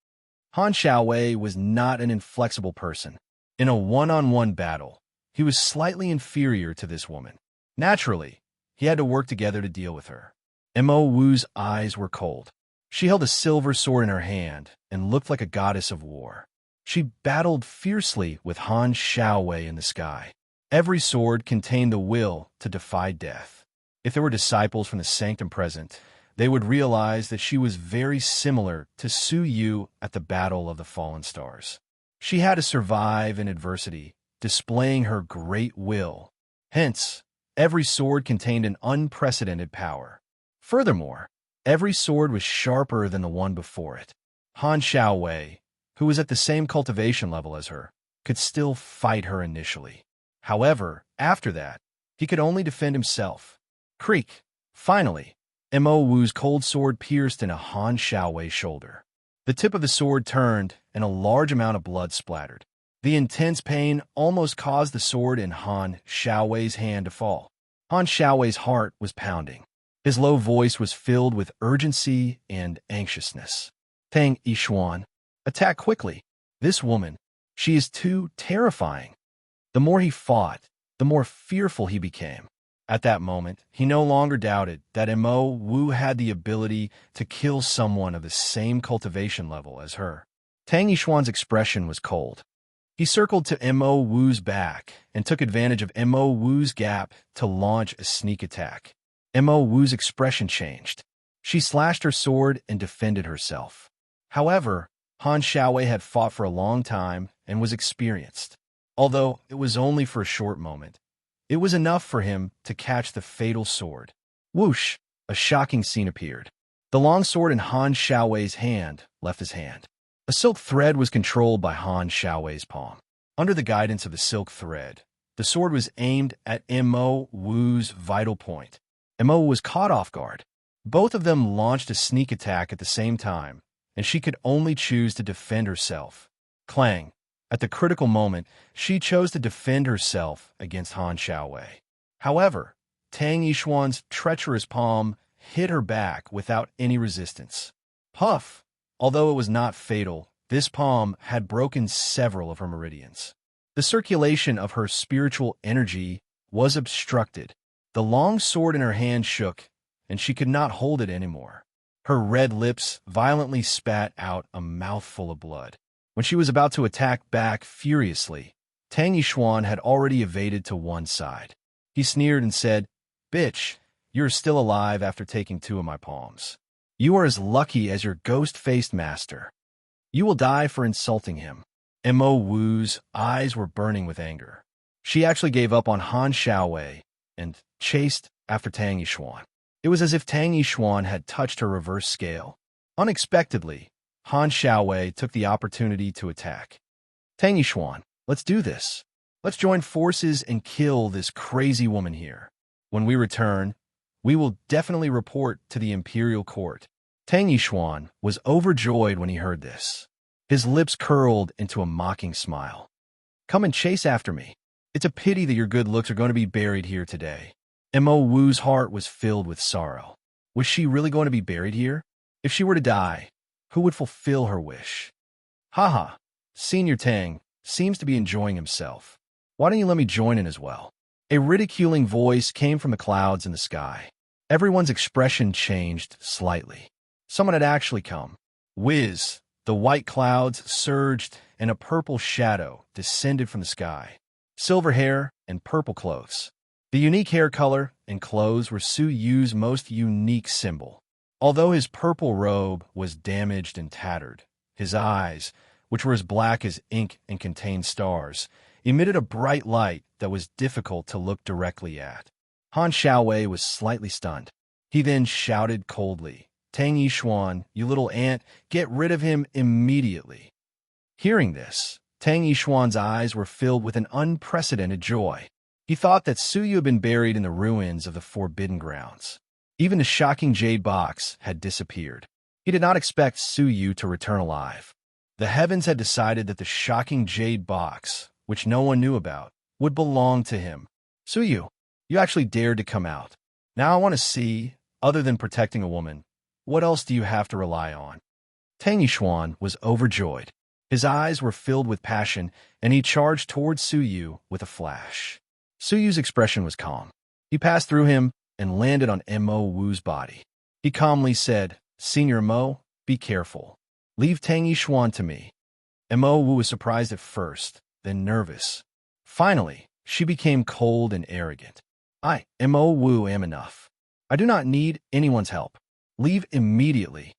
Han Xiaowei was not an inflexible person. In a one-on-one battle, he was slightly inferior to this woman. Naturally, he had to work together to deal with her. Mo Wu's eyes were cold. She held a silver sword in her hand and looked like a goddess of war. She battled fiercely with Han Xiaowei in the sky. Every sword contained the will to defy death. If there were disciples from the sanctum present, they would realize that she was very similar to Su Yu at the Battle of the Fallen Stars. She had to survive in adversity, displaying her great will. Hence, every sword contained an unprecedented power. Furthermore, every sword was sharper than the one before it. Han Xiaowei, who was at the same cultivation level as her, could still fight her initially. However, after that, he could only defend himself. Creak! Finally, Mo Wu's cold sword pierced into Han Xiaowei's shoulder. The tip of the sword turned, and a large amount of blood splattered. The intense pain almost caused the sword in Han Xiaowei's hand to fall. Han Xiaowei's heart was pounding. His low voice was filled with urgency and anxiousness. Tang Yixuan, attack quickly. This woman, she is too terrifying. The more he fought, the more fearful he became. At that moment, he no longer doubted that Mo Wu had the ability to kill someone of the same cultivation level as her. Tang Yixuan's expression was cold. He circled to Mo Wu's back and took advantage of Mo Wu's gap to launch a sneak attack. Mo Wu's expression changed. She slashed her sword and defended herself. However, Han Xiaowei had fought for a long time and was experienced. Although it was only for a short moment, it was enough for him to catch the fatal sword. Whoosh! A shocking scene appeared. The long sword in Han Xiaowei's hand left his hand. A silk thread was controlled by Han Xiaowei's palm. Under the guidance of the silk thread, the sword was aimed at Mo Wu's vital point. Mo was caught off guard. Both of them launched a sneak attack at the same time, and she could only choose to defend herself. Clang! At the critical moment, she chose to defend herself against Han Xiaowei. However, Tang Yixuan's treacherous palm hit her back without any resistance. Puff! Although it was not fatal, this palm had broken several of her meridians. The circulation of her spiritual energy was obstructed. The long sword in her hand shook, and she could not hold it anymore. Her red lips violently spat out a mouthful of blood. When she was about to attack back furiously, Tang Yixuan had already evaded to one side. He sneered and said, "Bitch, you're still alive after taking 2 of my palms. You are as lucky as your ghost-faced master. You will die for insulting him." Mo Wu's eyes were burning with anger. She actually gave up on Han Xiaowei and chased after Tang Yixuan. It was as if Tang Yixuan had touched her reverse scale. Unexpectedly, Han Xiaowei took the opportunity to attack. "Tang Yixuan, let's do this. Let's join forces and kill this crazy woman here. When we return, we will definitely report to the imperial court." Tang Yixuan was overjoyed when he heard this. His lips curled into a mocking smile. "Come and chase after me. It's a pity that your good looks are going to be buried here today." Mo Wu's heart was filled with sorrow. Was she really going to be buried here? If she were to die, who would fulfill her wish? Haha, Senior Tang seems to be enjoying himself. Why don't you let me join in as well? A ridiculing voice came from the clouds in the sky. Everyone's expression changed slightly. Someone had actually come. Whiz! The white clouds surged, and a purple shadow descended from the sky. Silver hair and purple clothes. The unique hair color and clothes were Su Yu's most unique symbol. Although his purple robe was damaged and tattered, his eyes, which were as black as ink and contained stars, emitted a bright light that was difficult to look directly at. Han Xiaowei was slightly stunned. He then shouted coldly, "Tang Yixuan, you little ant, get rid of him immediately." Hearing this, Tang Yixuan's eyes were filled with an unprecedented joy. He thought that Su Yu had been buried in the ruins of the Forbidden Grounds. Even the shocking jade box had disappeared. He did not expect Su Yu to return alive. The heavens had decided that the shocking jade box, which no one knew about, would belong to him. "Su Yu, you actually dared to come out. Now I want to see, other than protecting a woman, what else do you have to rely on?" Tang Yishuan was overjoyed. His eyes were filled with passion, and he charged towards Su Yu with a flash. Su Yu's expression was calm. He passed through him and landed on Mo Wu's body. He calmly said, "Senior Mo, be careful. Leave Tang Yishuan to me." Mo Wu was surprised at first, then nervous. Finally, she became cold and arrogant. "I, Mo Wu, am enough. I do not need anyone's help. Leave immediately."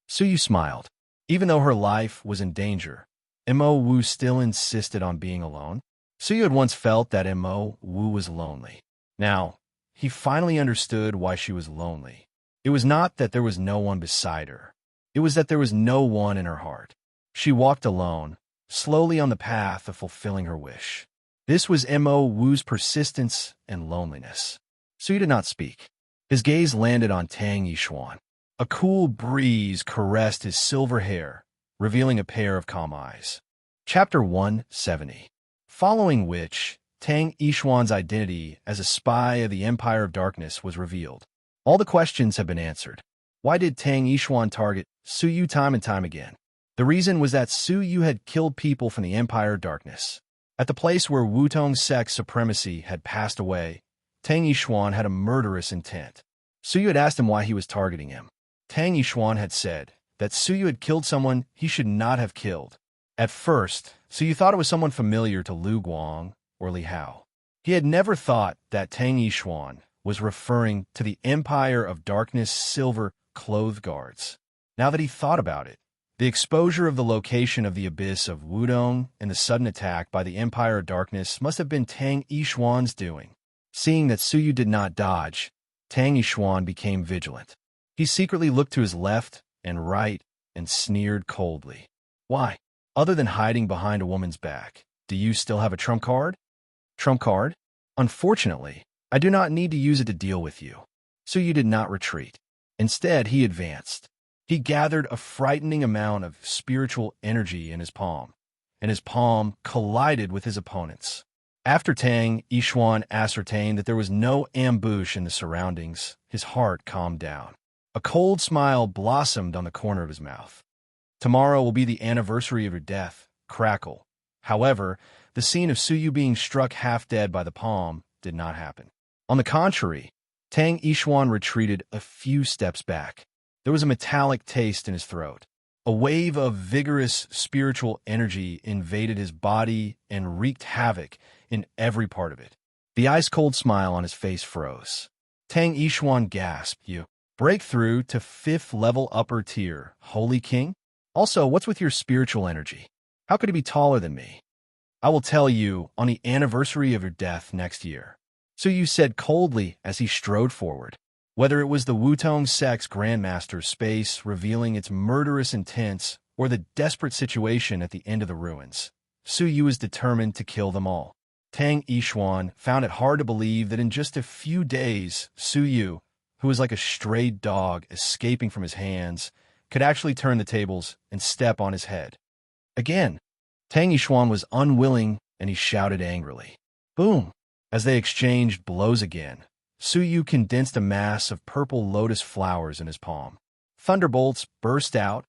Su Yu smiled. Even though her life was in danger, Mo Wu still insisted on being alone. Su Yu had once felt that Mo Wu was lonely. Now, he finally understood why she was lonely. It was not that there was no one beside her. It was that there was no one in her heart. She walked alone, slowly on the path of fulfilling her wish. This was Mo Wu's persistence and loneliness. Su Yu did not speak. His gaze landed on Tang Yishuan. A cool breeze caressed his silver hair, revealing a pair of calm eyes. Chapter 170. Following which, Tang Yishuan's identity as a spy of the Empire of Darkness was revealed. All the questions have been answered. Why did Tang Yishuan target Su Yu time and time again? The reason was that Su Yu had killed people from the Empire of Darkness. At the place where Wutong's sex supremacy had passed away, Tang Yishuan had a murderous intent. Su Yu had asked him why he was targeting him. Tang Yishuan had said that Su Yu had killed someone he should not have killed. At first, Su Yu thought it was someone familiar to Lu Guang or Li Hao. He had never thought that Tang Yishuan was referring to the Empire of Darkness silver clothed guards. Now that he thought about it, the exposure of the location of the abyss of Wudong and the sudden attack by the Empire of Darkness must have been Tang Yishuan's doing. Seeing that Su Yu did not dodge, Tang Yishuan became vigilant. He secretly looked to his left and right and sneered coldly. "Why? Other than hiding behind a woman's back, do you still have a trump card?" "Trump card? Unfortunately, I do not need to use it to deal with you." Su Yu did not retreat. Instead, he advanced. He gathered a frightening amount of spiritual energy in his palm, and his palm collided with his opponent's. After Tang Yishuan ascertained that there was no ambush in the surroundings, his heart calmed down. A cold smile blossomed on the corner of his mouth. "Tomorrow will be the anniversary of your death, Crackle." However, the scene of Su Yu being struck half dead by the palm did not happen. On the contrary, Tang Yishuan retreated a few steps back. There was a metallic taste in his throat. A wave of vigorous spiritual energy invaded his body and wreaked havoc in every part of it. The ice-cold smile on his face froze. Tang Yishuan gasped, "You break through to 5th level upper tier, Holy King? Also, what's with your spiritual energy? How could it be taller than me?" "I will tell you on the anniversary of your death next year," Su Yu said coldly as he strode forward. Whether it was the Wutong Sect's Grandmaster's space revealing its murderous intents or the desperate situation at the end of the ruins, Su Yu was determined to kill them all. Tang Yishuan found it hard to believe that in just a few days, Su Yu, who was like a strayed dog escaping from his hands, could actually turn the tables and step on his head. Again, Tang Yishuan was unwilling, and he shouted angrily. Boom! As they exchanged blows again, Su Yu condensed a mass of purple lotus flowers in his palm. Thunderbolts burst out,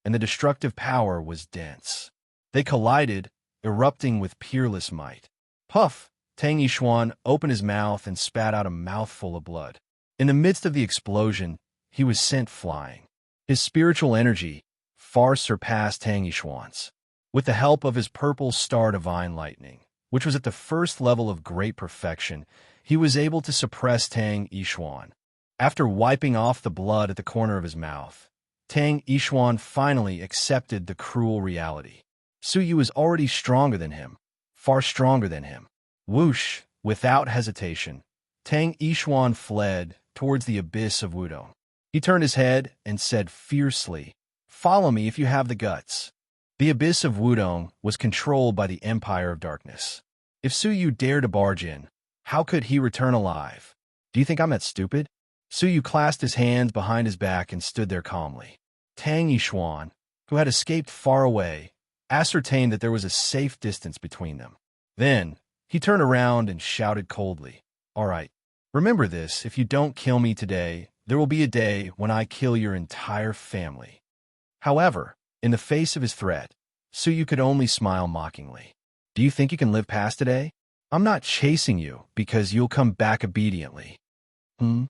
and the destructive power was dense. They collided, erupting with peerless might. Puff! Tang Yishuan opened his mouth and spat out a mouthful of blood. In the midst of the explosion, he was sent flying. His spiritual energy far surpassed Tang Yishuan's. With the help of his purple star divine lightning, which was at the first level of great perfection, he was able to suppress Tang Yishuan. After wiping off the blood at the corner of his mouth, Tang Yishuan finally accepted the cruel reality. Su Yu was already stronger than him, far stronger than him. Whoosh! Without hesitation, Tang Yishuan fled towards the abyss of Wudong. He turned his head and said fiercely, "Follow me if you have the guts." The abyss of Wudong was controlled by the Empire of Darkness. If Su Yu dared to barge in, how could he return alive? Do you think I'm that stupid? Su Yu clasped his hands behind his back and stood there calmly. Tang Yishuan, who had escaped far away, ascertained that there was a safe distance between them. Then, he turned around and shouted coldly, "All right, remember this, if you don't kill me today, there will be a day when I kill your entire family." However, in the face of his threat, Suyu could only smile mockingly. Do you think you can live past today? I'm not chasing you because you'll come back obediently. Tang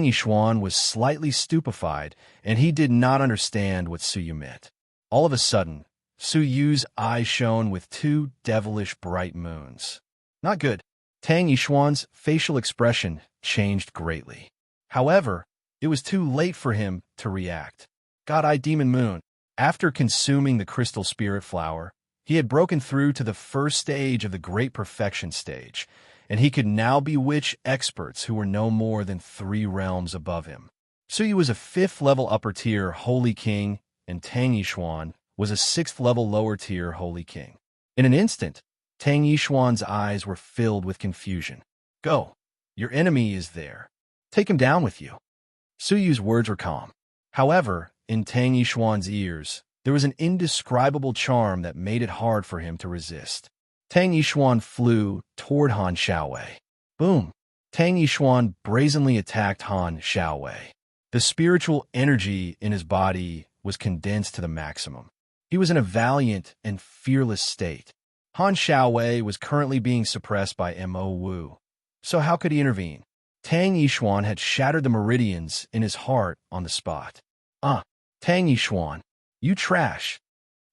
Yishuan was slightly stupefied, and he did not understand what Suyu meant. All of a sudden, Suyu's eyes shone with two devilish bright moons. Not good. Tang Yishuan's facial expression changed greatly. However, it was too late for him to react. God-Eye Demon Moon. After consuming the crystal spirit flower, he had broken through to the first stage of the Great Perfection stage, and he could now bewitch experts who were no more than 3 realms above him. Suyu was a 5th-level upper-tier Holy King, and Tang Yishuan was a 6th-level lower-tier Holy King. In an instant, Tang Yishuan's eyes were filled with confusion. Go. Your enemy is there. Take him down with you. Suyu's words were calm. However, in Tang Yishuan's ears, there was an indescribable charm that made it hard for him to resist. Tang Yishuan flew toward Han Xiaowei. Boom! Tang Yishuan brazenly attacked Han Xiaowei. The spiritual energy in his body was condensed to the maximum. He was in a valiant and fearless state. Han Xiaowei was currently being suppressed by Mo Wu. So how could he intervene? Tang Yishuan had shattered the meridians in his heart on the spot. Tang Yishuan, you trash!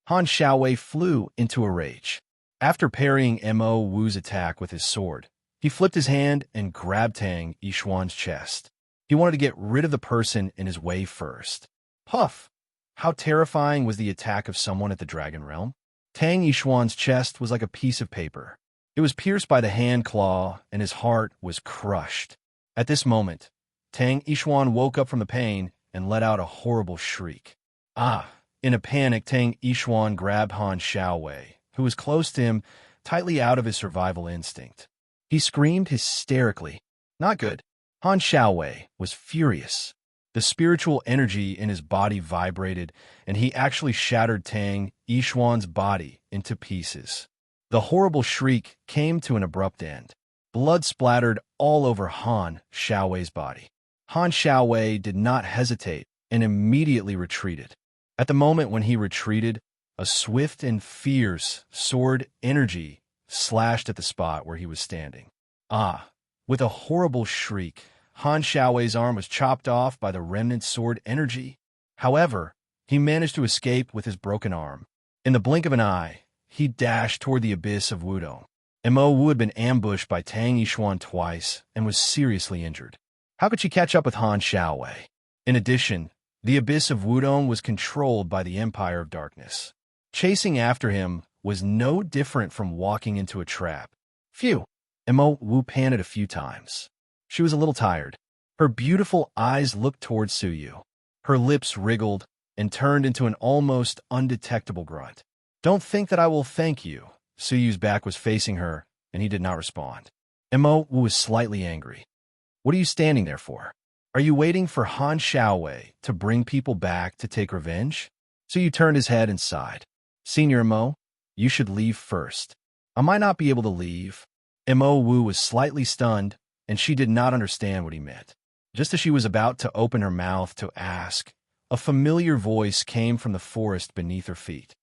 Han Xiaowei flew into a rage. After parrying Mo Wu's attack with his sword, he flipped his hand and grabbed Tang Yishuan's chest. He wanted to get rid of the person in his way first. Puff! How terrifying was the attack of someone at the Dragon Realm? Tang Yishuan's chest was like a piece of paper. It was pierced by the hand claw, and his heart was crushed. At this moment, Tang Yishuan woke up from the pain and let out a horrible shriek. In a panic, Tang Yishuan grabbed Han Xiaowei, who was close to him, tightly out of his survival instinct. He screamed hysterically. Not good. Han Xiaowei was furious. The spiritual energy in his body vibrated, and he actually shattered Tang Yishuan's body into pieces. The horrible shriek came to an abrupt end. Blood splattered all over Han Xiaowei's body. Han Xiaowei did not hesitate and immediately retreated. At the moment when he retreated, a swift and fierce sword energy slashed at the spot where he was standing. With a horrible shriek, Han Xiaowei's arm was chopped off by the remnant sword energy. However, he managed to escape with his broken arm. In the blink of an eye, he dashed toward the abyss of Wudong. Mo Wu had been ambushed by Tang Yishuan twice and was seriously injured. How could she catch up with Han Xiaowei? In addition, the abyss of Wudong was controlled by the Empire of Darkness. Chasing after him was no different from walking into a trap. Phew! Mo Wu panted a few times. She was a little tired. Her beautiful eyes looked towards Suyu. Her lips wriggled and turned into an almost undetectable grunt. Don't think that I will thank you. Suyu's back was facing her, and he did not respond. Mo Wu was slightly angry. What are you standing there for? Are you waiting for Han Xiaowei to bring people back to take revenge? Suyu turned his head and sighed. Senior Mo, you should leave first. I might not be able to leave. Mo Wu was slightly stunned, and she did not understand what he meant. Just as she was about to open her mouth to ask, a familiar voice came from the forest beneath her feet.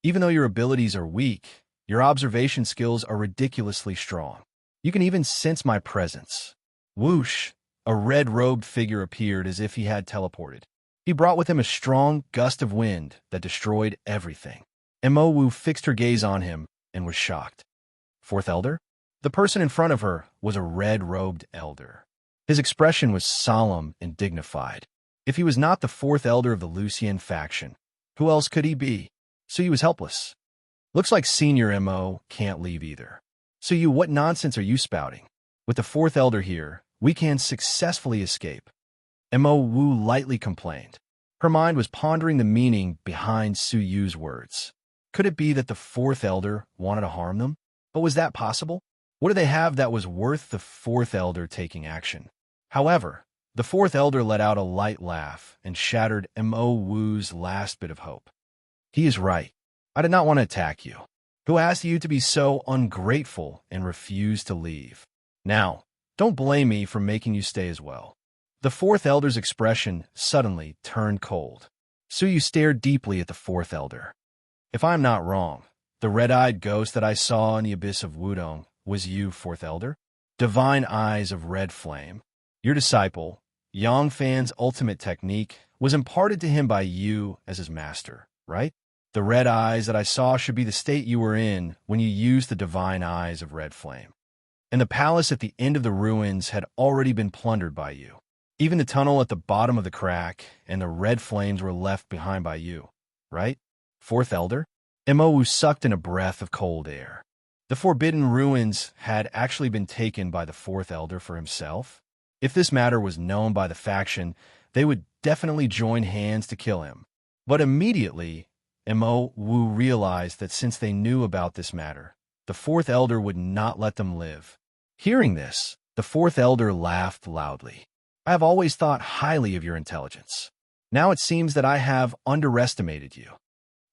Even though your abilities are weak, your observation skills are ridiculously strong. You can even sense my presence. Whoosh! A red-robed figure appeared as if he had teleported. He brought with him a strong gust of wind that destroyed everything. Mo Wu fixed her gaze on him and was shocked. Fourth Elder? The person in front of her was a red-robed elder. His expression was solemn and dignified. If he was not the fourth elder of the Lucian faction, who else could he be? Suyu was helpless. Looks like Senior Mo can't leave either. Suyu, what nonsense are you spouting? With the fourth elder here, we can successfully escape. Mo Wu lightly complained. Her mind was pondering the meaning behind Suyu's words. Could it be that the fourth elder wanted to harm them? But was that possible? What did they have that was worth the fourth elder taking action? However, the fourth elder let out a light laugh and shattered Mo Wu's last bit of hope. He is right. I did not want to attack you. Who asked you to be so ungrateful and refuse to leave? Now, don't blame me for making you stay as well. The fourth elder's expression suddenly turned cold. Suyu stared deeply at the fourth elder. If I'm not wrong, the red-eyed ghost that I saw in the abyss of Wudong was you, fourth elder? Divine eyes of red flame. Your disciple, Yang Fan's ultimate technique, was imparted to him by you as his master, right? The red eyes that I saw should be the state you were in when you used the divine eyes of red flame. And the palace at the end of the ruins had already been plundered by you. Even the tunnel at the bottom of the crack and the red flames were left behind by you, right? Fourth elder? Imowu sucked in a breath of cold air. The forbidden ruins had actually been taken by the fourth elder for himself. If this matter was known by the faction, they would definitely join hands to kill him. But immediately, Imowu realized that since they knew about this matter, the fourth elder would not let them live. Hearing this, the fourth elder laughed loudly. I have always thought highly of your intelligence. Now it seems that I have underestimated you.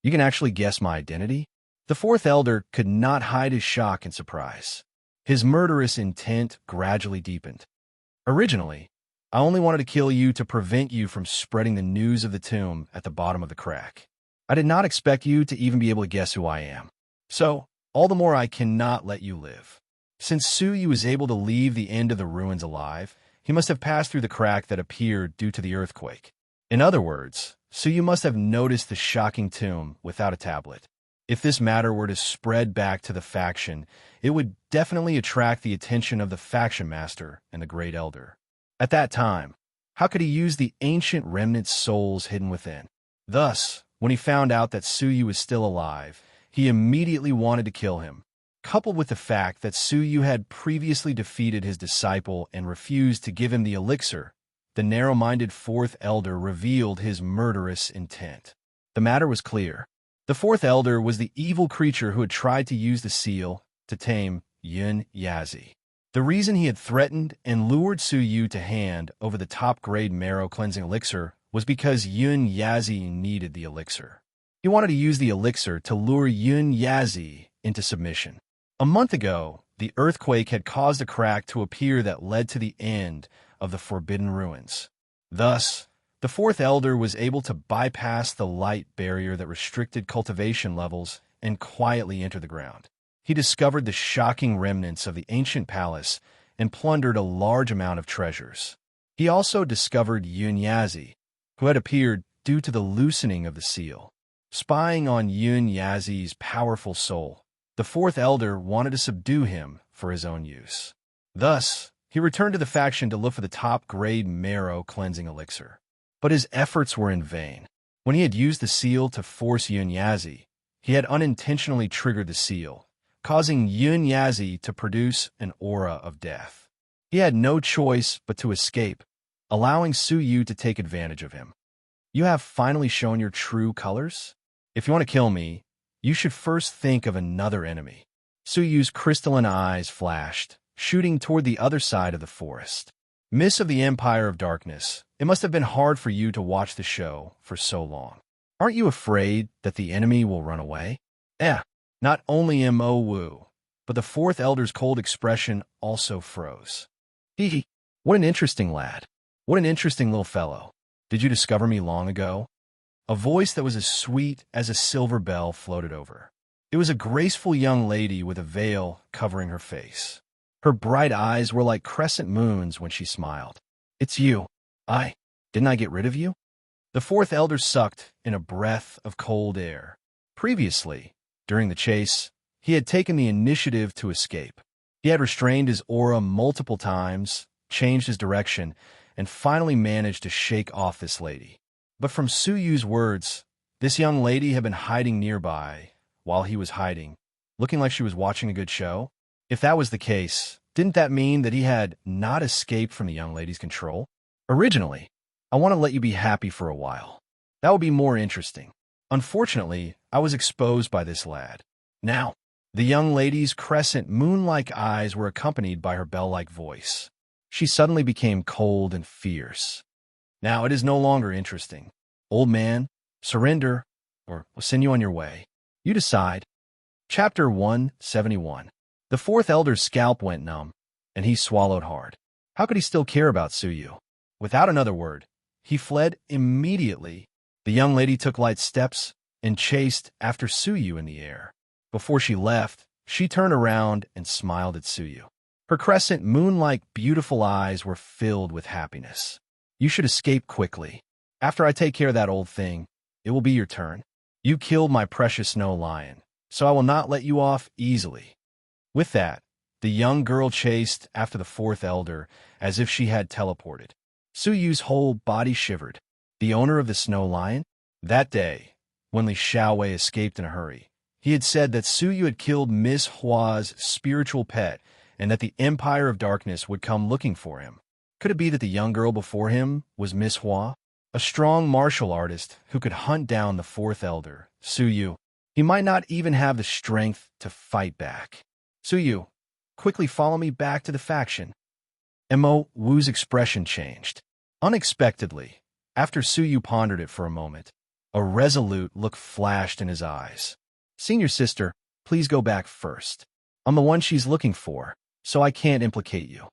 You can actually guess my identity? The fourth elder could not hide his shock and surprise. His murderous intent gradually deepened. Originally, I only wanted to kill you to prevent you from spreading the news of the tomb at the bottom of the crack. I did not expect you to even be able to guess who I am. So, all the more I cannot let you live. Since Suyu was able to leave the end of the ruins alive, he must have passed through the crack that appeared due to the earthquake. In other words, Suyu must have noticed the shocking tomb without a tablet. If this matter were to spread back to the faction, it would definitely attract the attention of the faction master and the Great Elder. At that time, how could he use the ancient remnant souls hidden within? Thus, when he found out that Suyu was still alive, he immediately wanted to kill him. Coupled with the fact that Suyu had previously defeated his disciple and refused to give him the elixir, the narrow-minded fourth elder revealed his murderous intent. The matter was clear. The fourth elder was the evil creature who had tried to use the seal to tame Yun Yazi. The reason he had threatened and lured Suyu to hand over the top-grade marrow-cleansing elixir was because Yun Yazi needed the elixir. He wanted to use the elixir to lure Yun Yazi into submission. A month ago, the earthquake had caused a crack to appear that led to the end of the forbidden ruins. Thus, the fourth elder was able to bypass the light barrier that restricted cultivation levels and quietly enter the ground. He discovered the shocking remnants of the ancient palace and plundered a large amount of treasures. He also discovered Yun Yazi, who had appeared due to the loosening of the seal. Spying on Yun Yazi's powerful soul, the fourth elder wanted to subdue him for his own use. Thus, he returned to the faction to look for the top-grade marrow-cleansing elixir. But his efforts were in vain. When he had used the seal to force Yun Yazi, he had unintentionally triggered the seal, causing Yun Yazi to produce an aura of death. He had no choice but to escape, allowing Suyu to take advantage of him. You have finally shown your true colors? If you want to kill me, you should first think of another enemy. Suyu's crystalline eyes flashed, shooting toward the other side of the forest. Miss of the Empire of Darkness, it must have been hard for you to watch the show for so long. Aren't you afraid that the enemy will run away? Not only Mo, but the fourth elder's cold expression also froze. Hee, what an interesting lad. What an interesting little fellow. Did you discover me long ago? A voice that was as sweet as a silver bell floated over. It was a graceful young lady with a veil covering her face. Her bright eyes were like crescent moons when she smiled. It's you. Didn't I get rid of you? The fourth elder sucked in a breath of cold air. Previously, during the chase, he had taken the initiative to escape. He had restrained his aura multiple times, changed his direction, and finally managed to shake off this lady. But from Suyu's words, this young lady had been hiding nearby while he was hiding, looking like she was watching a good show. If that was the case, didn't that mean that he had not escaped from the young lady's control? Originally, I want to let you be happy for a while. That would be more interesting. Unfortunately, I was exposed by this lad. Now, the young lady's crescent moon-like eyes were accompanied by her bell-like voice. She suddenly became cold and fierce. Now it is no longer interesting. Old man, surrender, or we'll send you on your way. You decide. Chapter 171. The fourth elder's scalp went numb, and he swallowed hard. How could he still care about Suyu? Without another word, he fled immediately The young lady took light steps and chased after Suyu in the air. Before she left, she turned around and smiled at Suyu. Her crescent moon-like beautiful eyes were filled with happiness. You should escape quickly. After I take care of that old thing, it will be your turn. You killed my precious snow lion, so I will not let you off easily. With that, the young girl chased after the fourth elder as if she had teleported. Suyu's whole body shivered. The owner of the snow lion? That day, when Li Xiaowei escaped in a hurry, he had said that Suyu had killed Miss Hua's spiritual pet and that the Empire of Darkness would come looking for him. Could it be that the young girl before him was Miss Hua? A strong martial artist who could hunt down the fourth elder, Suyu. He might not even have the strength to fight back. Suyu, quickly follow me back to the faction. Mo Wu's expression changed. Unexpectedly, after Suyu pondered it for a moment, a resolute look flashed in his eyes. Senior sister, please go back first. I'm the one she's looking for, so I can't implicate you.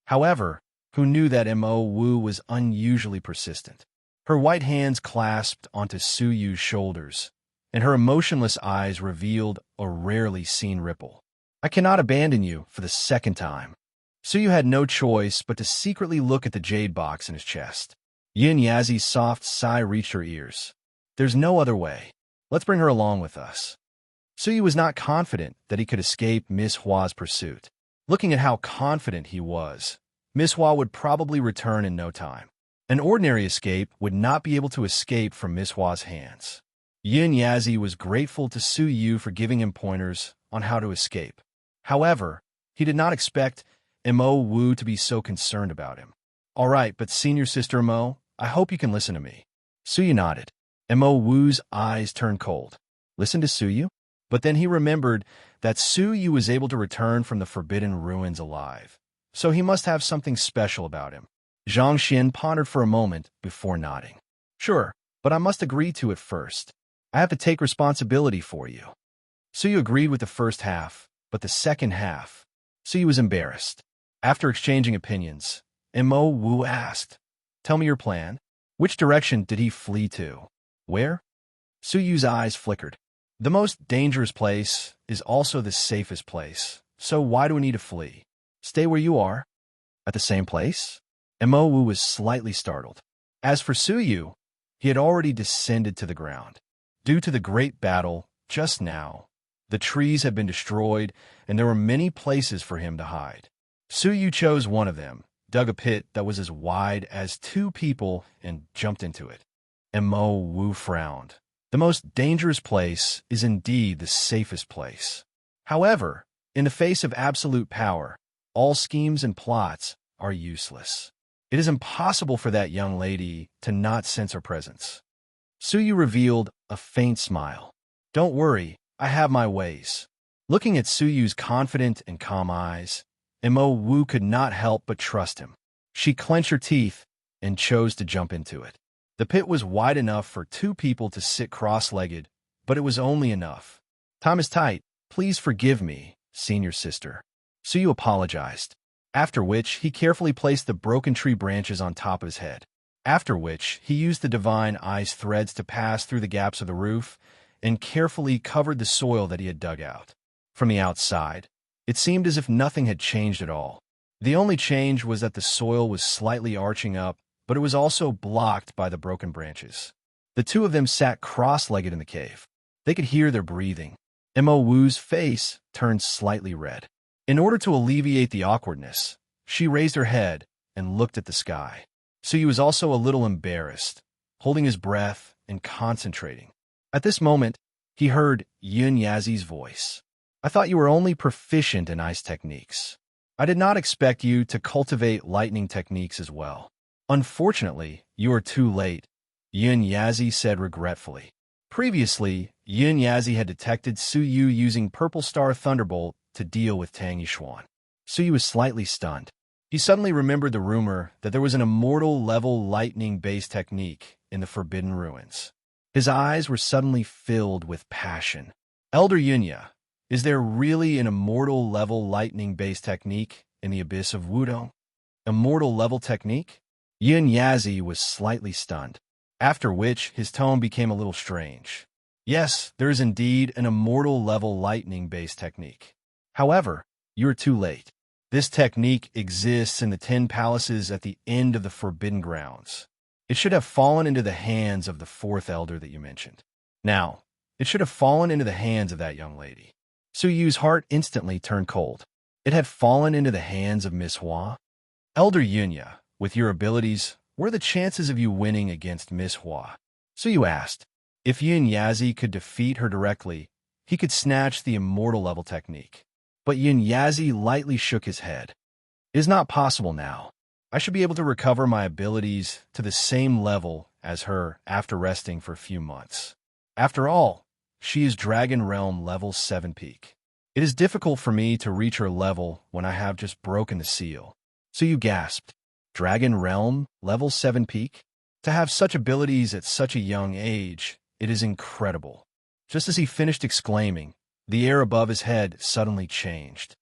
However, who knew that Mo Wu was unusually persistent? Her white hands clasped onto Suyu's shoulders, and her emotionless eyes revealed a rarely seen ripple. I cannot abandon you for the second time. Suyu had no choice but to secretly look at the jade box in his chest. Yin Yazi's soft sigh reached her ears. There's no other way. Let's bring her along with us. Suyu was not confident that he could escape Miss Hua's pursuit. Looking at how confident he was, Miss Hua would probably return in no time. An ordinary escape would not be able to escape from Miss Hua's hands. Yin Yazi was grateful to Suyu for giving him pointers on how to escape. However, he did not expect Mo Wu to be so concerned about him. All right, but senior sister Mo, I hope you can listen to me. Suyu nodded. Mo Wu's eyes turned cold. Listen to Suyu? But then he remembered that Suyu was able to return from the Forbidden Ruins alive, so he must have something special about him. Zhang Xin pondered for a moment before nodding. Sure, but I must agree to it first. I have to take responsibility for you. Suyu agreed with the first half, but the second half, Suyu was embarrassed. After exchanging opinions, Mo Wu asked, Tell me your plan. Which direction did he flee to? Where? Suyu's eyes flickered. The most dangerous place is also the safest place, so why do we need to flee? Stay where you are. At the same place? Mo Wu was slightly startled. As for Suyu, he had already descended to the ground. Due to the great battle just now, the trees had been destroyed and there were many places for him to hide. Suyu chose one of them, dug a pit that was as wide as two people, and jumped into it. Mo Wu frowned. The most dangerous place is indeed the safest place. However, in the face of absolute power, all schemes and plots are useless. It is impossible for that young lady to not sense her presence. Suyu revealed a faint smile. Don't worry, I have my ways. Looking at Suyu's confident and calm eyes, Mo Wu could not help but trust him. She clenched her teeth and chose to jump into it. The pit was wide enough for two people to sit cross-legged, but it was only enough. Time is tight. Please forgive me, senior sister. Suyu apologized, after which he carefully placed the broken tree branches on top of his head. After which he used the divine ice threads to pass through the gaps of the roof and carefully covered the soil that he had dug out. From the outside, it seemed as if nothing had changed at all. The only change was that the soil was slightly arching up, but it was also blocked by the broken branches. The two of them sat cross-legged in the cave. They could hear their breathing. Mo Wu's face turned slightly red. In order to alleviate the awkwardness, she raised her head and looked at the sky. Suyu was also a little embarrassed, holding his breath and concentrating. At this moment, he heard Yin Yazi's voice. I thought you were only proficient in ice techniques. I did not expect you to cultivate lightning techniques as well. Unfortunately, you are too late, Yin Yazi said regretfully. Previously, Yin Yazi had detected Suyu using Purple Star Thunderbolt to deal with Tang Yishuan. Suyu was slightly stunned. He suddenly remembered the rumor that there was an immortal-level lightning-based technique in the Forbidden Ruins. His eyes were suddenly filled with passion. Elder Yunya, is there really an immortal-level lightning-based technique in the Abyss of Wudong? Immortal-level technique? Yin Yazi was slightly stunned. after which his tone became a little strange. Yes, there is indeed an immortal level lightning-based technique. However, you are too late. This technique exists in the 10 palaces at the end of the Forbidden Grounds. It should have fallen into the hands of the fourth elder that you mentioned. Now, it should have fallen into the hands of that young lady. Su Yu's heart instantly turned cold. It had fallen into the hands of Miss Hua? Elder Yunya, with your abilities, what are the chances of you winning against Miss Hua? Su Yu asked. If Yun Yazi could defeat her directly, he could snatch the immortal level technique. But Yun Yazi lightly shook his head. It is not possible now. I should be able to recover my abilities to the same level as her after resting for a few months. After all, she is Dragon Realm level 7 peak. It is difficult for me to reach her level when I have just broken the seal. So you gasped. Dragon Realm level 7 peak? To have such abilities at such a young age, it is incredible. Just as he finished exclaiming, the air above his head suddenly changed.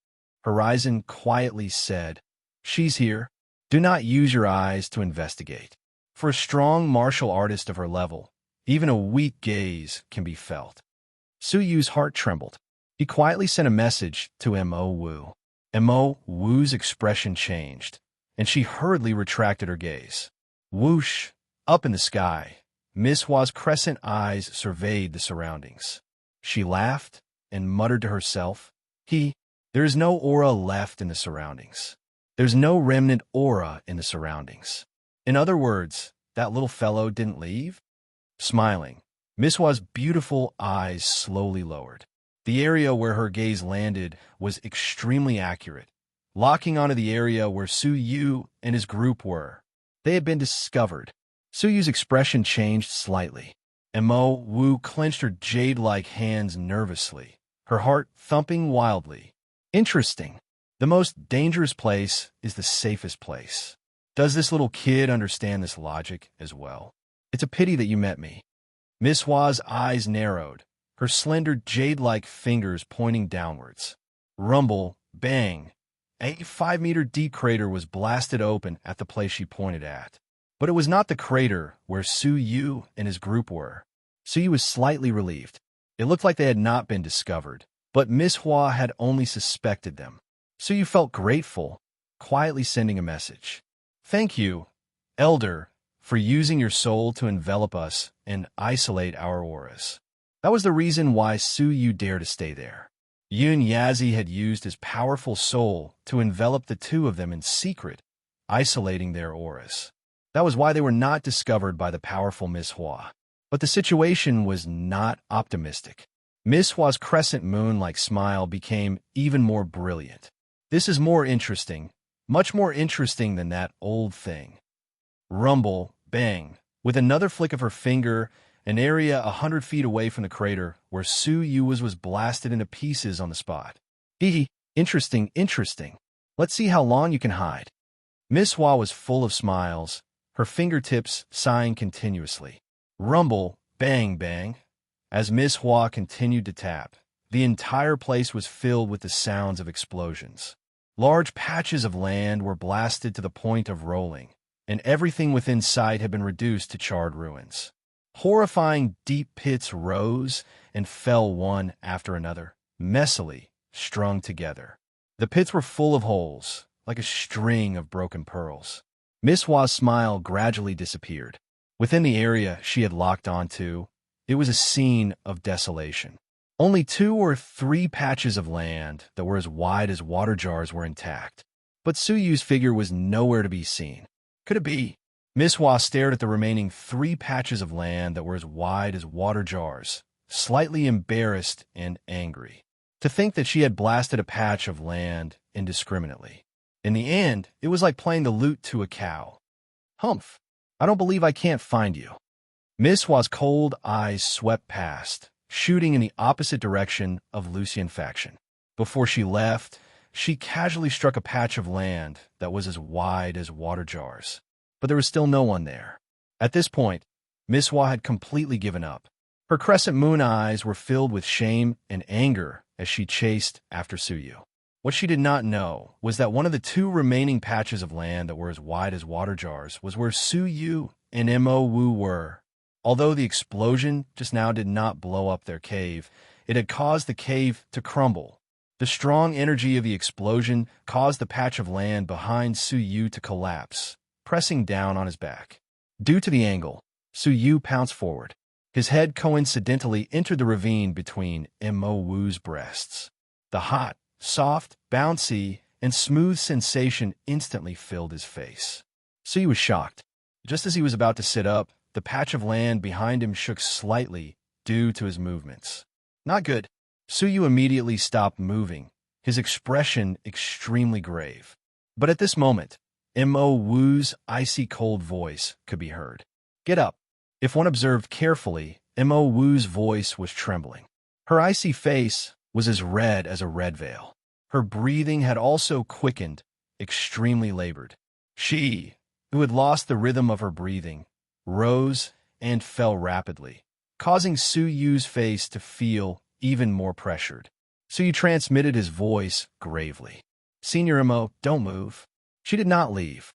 Horizon quietly said, "She's here. Do not use your eyes to investigate. For a strong martial artist of her level, even a weak gaze can be felt." Su Yu's heart trembled. He quietly sent a message to Mo Wu. Mo Wu's expression changed, and she hurriedly retracted her gaze. Whoosh! Up in the sky, Miss Hua's crescent eyes surveyed the surroundings. She laughed and muttered to herself, there is no aura left in the surroundings. There's no remnant aura in the surroundings. In other words, that little fellow didn't leave? Smiling, Miss Hua's beautiful eyes slowly lowered. The area where her gaze landed was extremely accurate, locking onto the area where Su Yu and his group were. They had been discovered. Su Yu's expression changed slightly. Mo Wu clenched her jade-like hands nervously, her heart thumping wildly. Interesting. The most dangerous place is the safest place. Does this little kid understand this logic as well? It's a pity that you met me. Miss Hua's eyes narrowed, her slender jade-like fingers pointing downwards. Rumble, bang. A 5-meter deep crater was blasted open at the place she pointed at. But it was not the crater where Su Yu and his group were. Su Yu was slightly relieved. It looked like they had not been discovered, but Miss Hua had only suspected them. Su Yu felt grateful, quietly sending a message. Thank you, Elder, for using your soul to envelop us and isolate our auras. That was the reason why Su Yu dared to stay there. Yun Yazi had used his powerful soul to envelop the two of them in secret, isolating their auras. That was why they were not discovered by the powerful Miss Hua. But the situation was not optimistic. Miss Hua's crescent moon-like smile became even more brilliant. This is more interesting, much more interesting than that old thing. Rumble, bang. With another flick of her finger, an area 100 feet away from the crater where Su Yu was blasted into pieces on the spot. Interesting, interesting. Let's see how long you can hide. Miss Hua was full of smiles, her fingertips sighing continuously. Rumble, bang, bang. As Miss Hua continued to tap, the entire place was filled with the sounds of explosions. Large patches of land were blasted to the point of rolling, and everything within sight had been reduced to charred ruins. Horrifying deep pits rose and fell one after another, messily strung together. The pits were full of holes, like a string of broken pearls. Miss Hua's smile gradually disappeared. Within the area she had locked onto, it was a scene of desolation. Only 2 or 3 patches of land that were as wide as water jars were intact. But Su Yu's figure was nowhere to be seen. Could it be? Miss Hua stared at the remaining 3 patches of land that were as wide as water jars, slightly embarrassed and angry. To think that she had blasted a patch of land indiscriminately. In the end, it was like playing the lute to a cow. Humph! I don't believe I can't find you. Miss Hua's cold eyes swept past, shooting in the opposite direction of Lucian faction. Before she left, she casually struck a patch of land that was as wide as water jars. But there was still no one there. At this point, Miss Hua had completely given up. Her crescent moon eyes were filled with shame and anger as she chased after Su Yu. What she did not know was that one of the 2 remaining patches of land that were as wide as water jars was where Su Yu and Mo Wu were. Although the explosion just now did not blow up their cave, it had caused the cave to crumble. The strong energy of the explosion caused the patch of land behind Suyu to collapse, pressing down on his back. Due to the angle, Suyu pounced forward. His head coincidentally entered the ravine between Mo Wu's breasts. The hot, soft, bouncy, and smooth sensation instantly filled his face. Suyu was shocked. Just as he was about to sit up, the patch of land behind him shook slightly due to his movements. Not good. Suyu immediately stopped moving, his expression extremely grave. But at this moment, Mo Wu's icy cold voice could be heard. Get up. If one observed carefully, Mo Wu's voice was trembling. Her icy face was as red as a red veil. Her breathing had also quickened, extremely labored. She, who had lost the rhythm of her breathing, rose and fell rapidly, causing Suyu's face to feel even more pressured. Suyu transmitted his voice gravely. Senior Mo, don't move. She did not leave.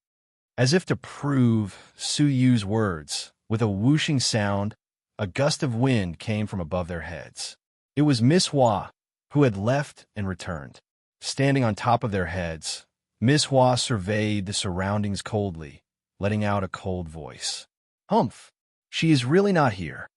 As if to prove Suyu's words, with a whooshing sound, a gust of wind came from above their heads. It was Miss Hua, who had left and returned. Standing on top of their heads, Miss Hua surveyed the surroundings coldly, letting out a cold voice. Humph, she is really not here.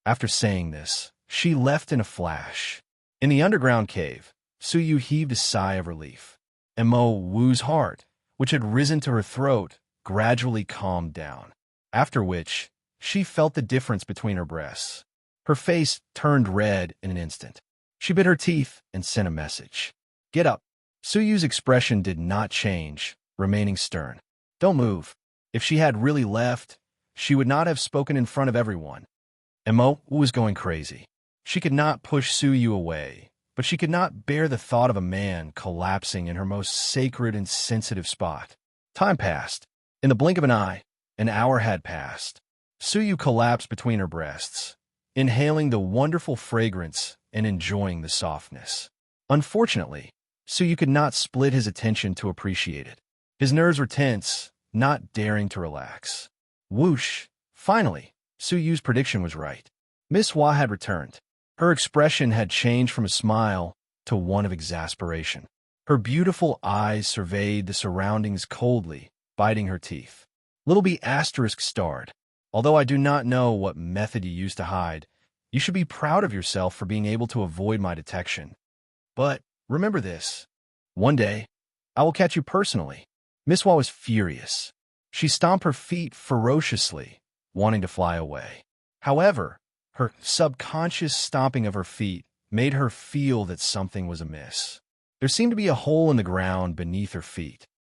After saying this, she left in a flash. In the underground cave, Suyu heaved a sigh of relief. Mo Wu's heart, which had risen to her throat, gradually calmed down, after which she felt the difference between her breasts. Her face turned red in an instant. She bit her teeth and sent a message. Get up. Suyu's expression did not change, remaining stern. Don't move. If she had really left, she would not have spoken in front of everyone. Mo was going crazy. She could not push Suyu away, but she could not bear the thought of a man collapsing in her most sacred and sensitive spot. Time passed. In the blink of an eye, an hour had passed. Suyu collapsed between her breasts, inhaling the wonderful fragrance and enjoying the softness. Unfortunately, Suyu could not split his attention to appreciate it. His nerves were tense, not daring to relax. Whoosh! Finally, Suyu's prediction was right. Miss Hua had returned. Her expression had changed from a smile to one of exasperation. Her beautiful eyes surveyed the surroundings coldly, biting her teeth. Little B asterisk starred. Although I do not know what method you used to hide, you should be proud of yourself for being able to avoid my detection. But remember this. One day, I will catch you personally. Miss Hua was furious. She stomped her feet ferociously, wanting to fly away. However, her subconscious stomping of her feet made her feel that something was amiss. There seemed to be a hole in the ground beneath her feet.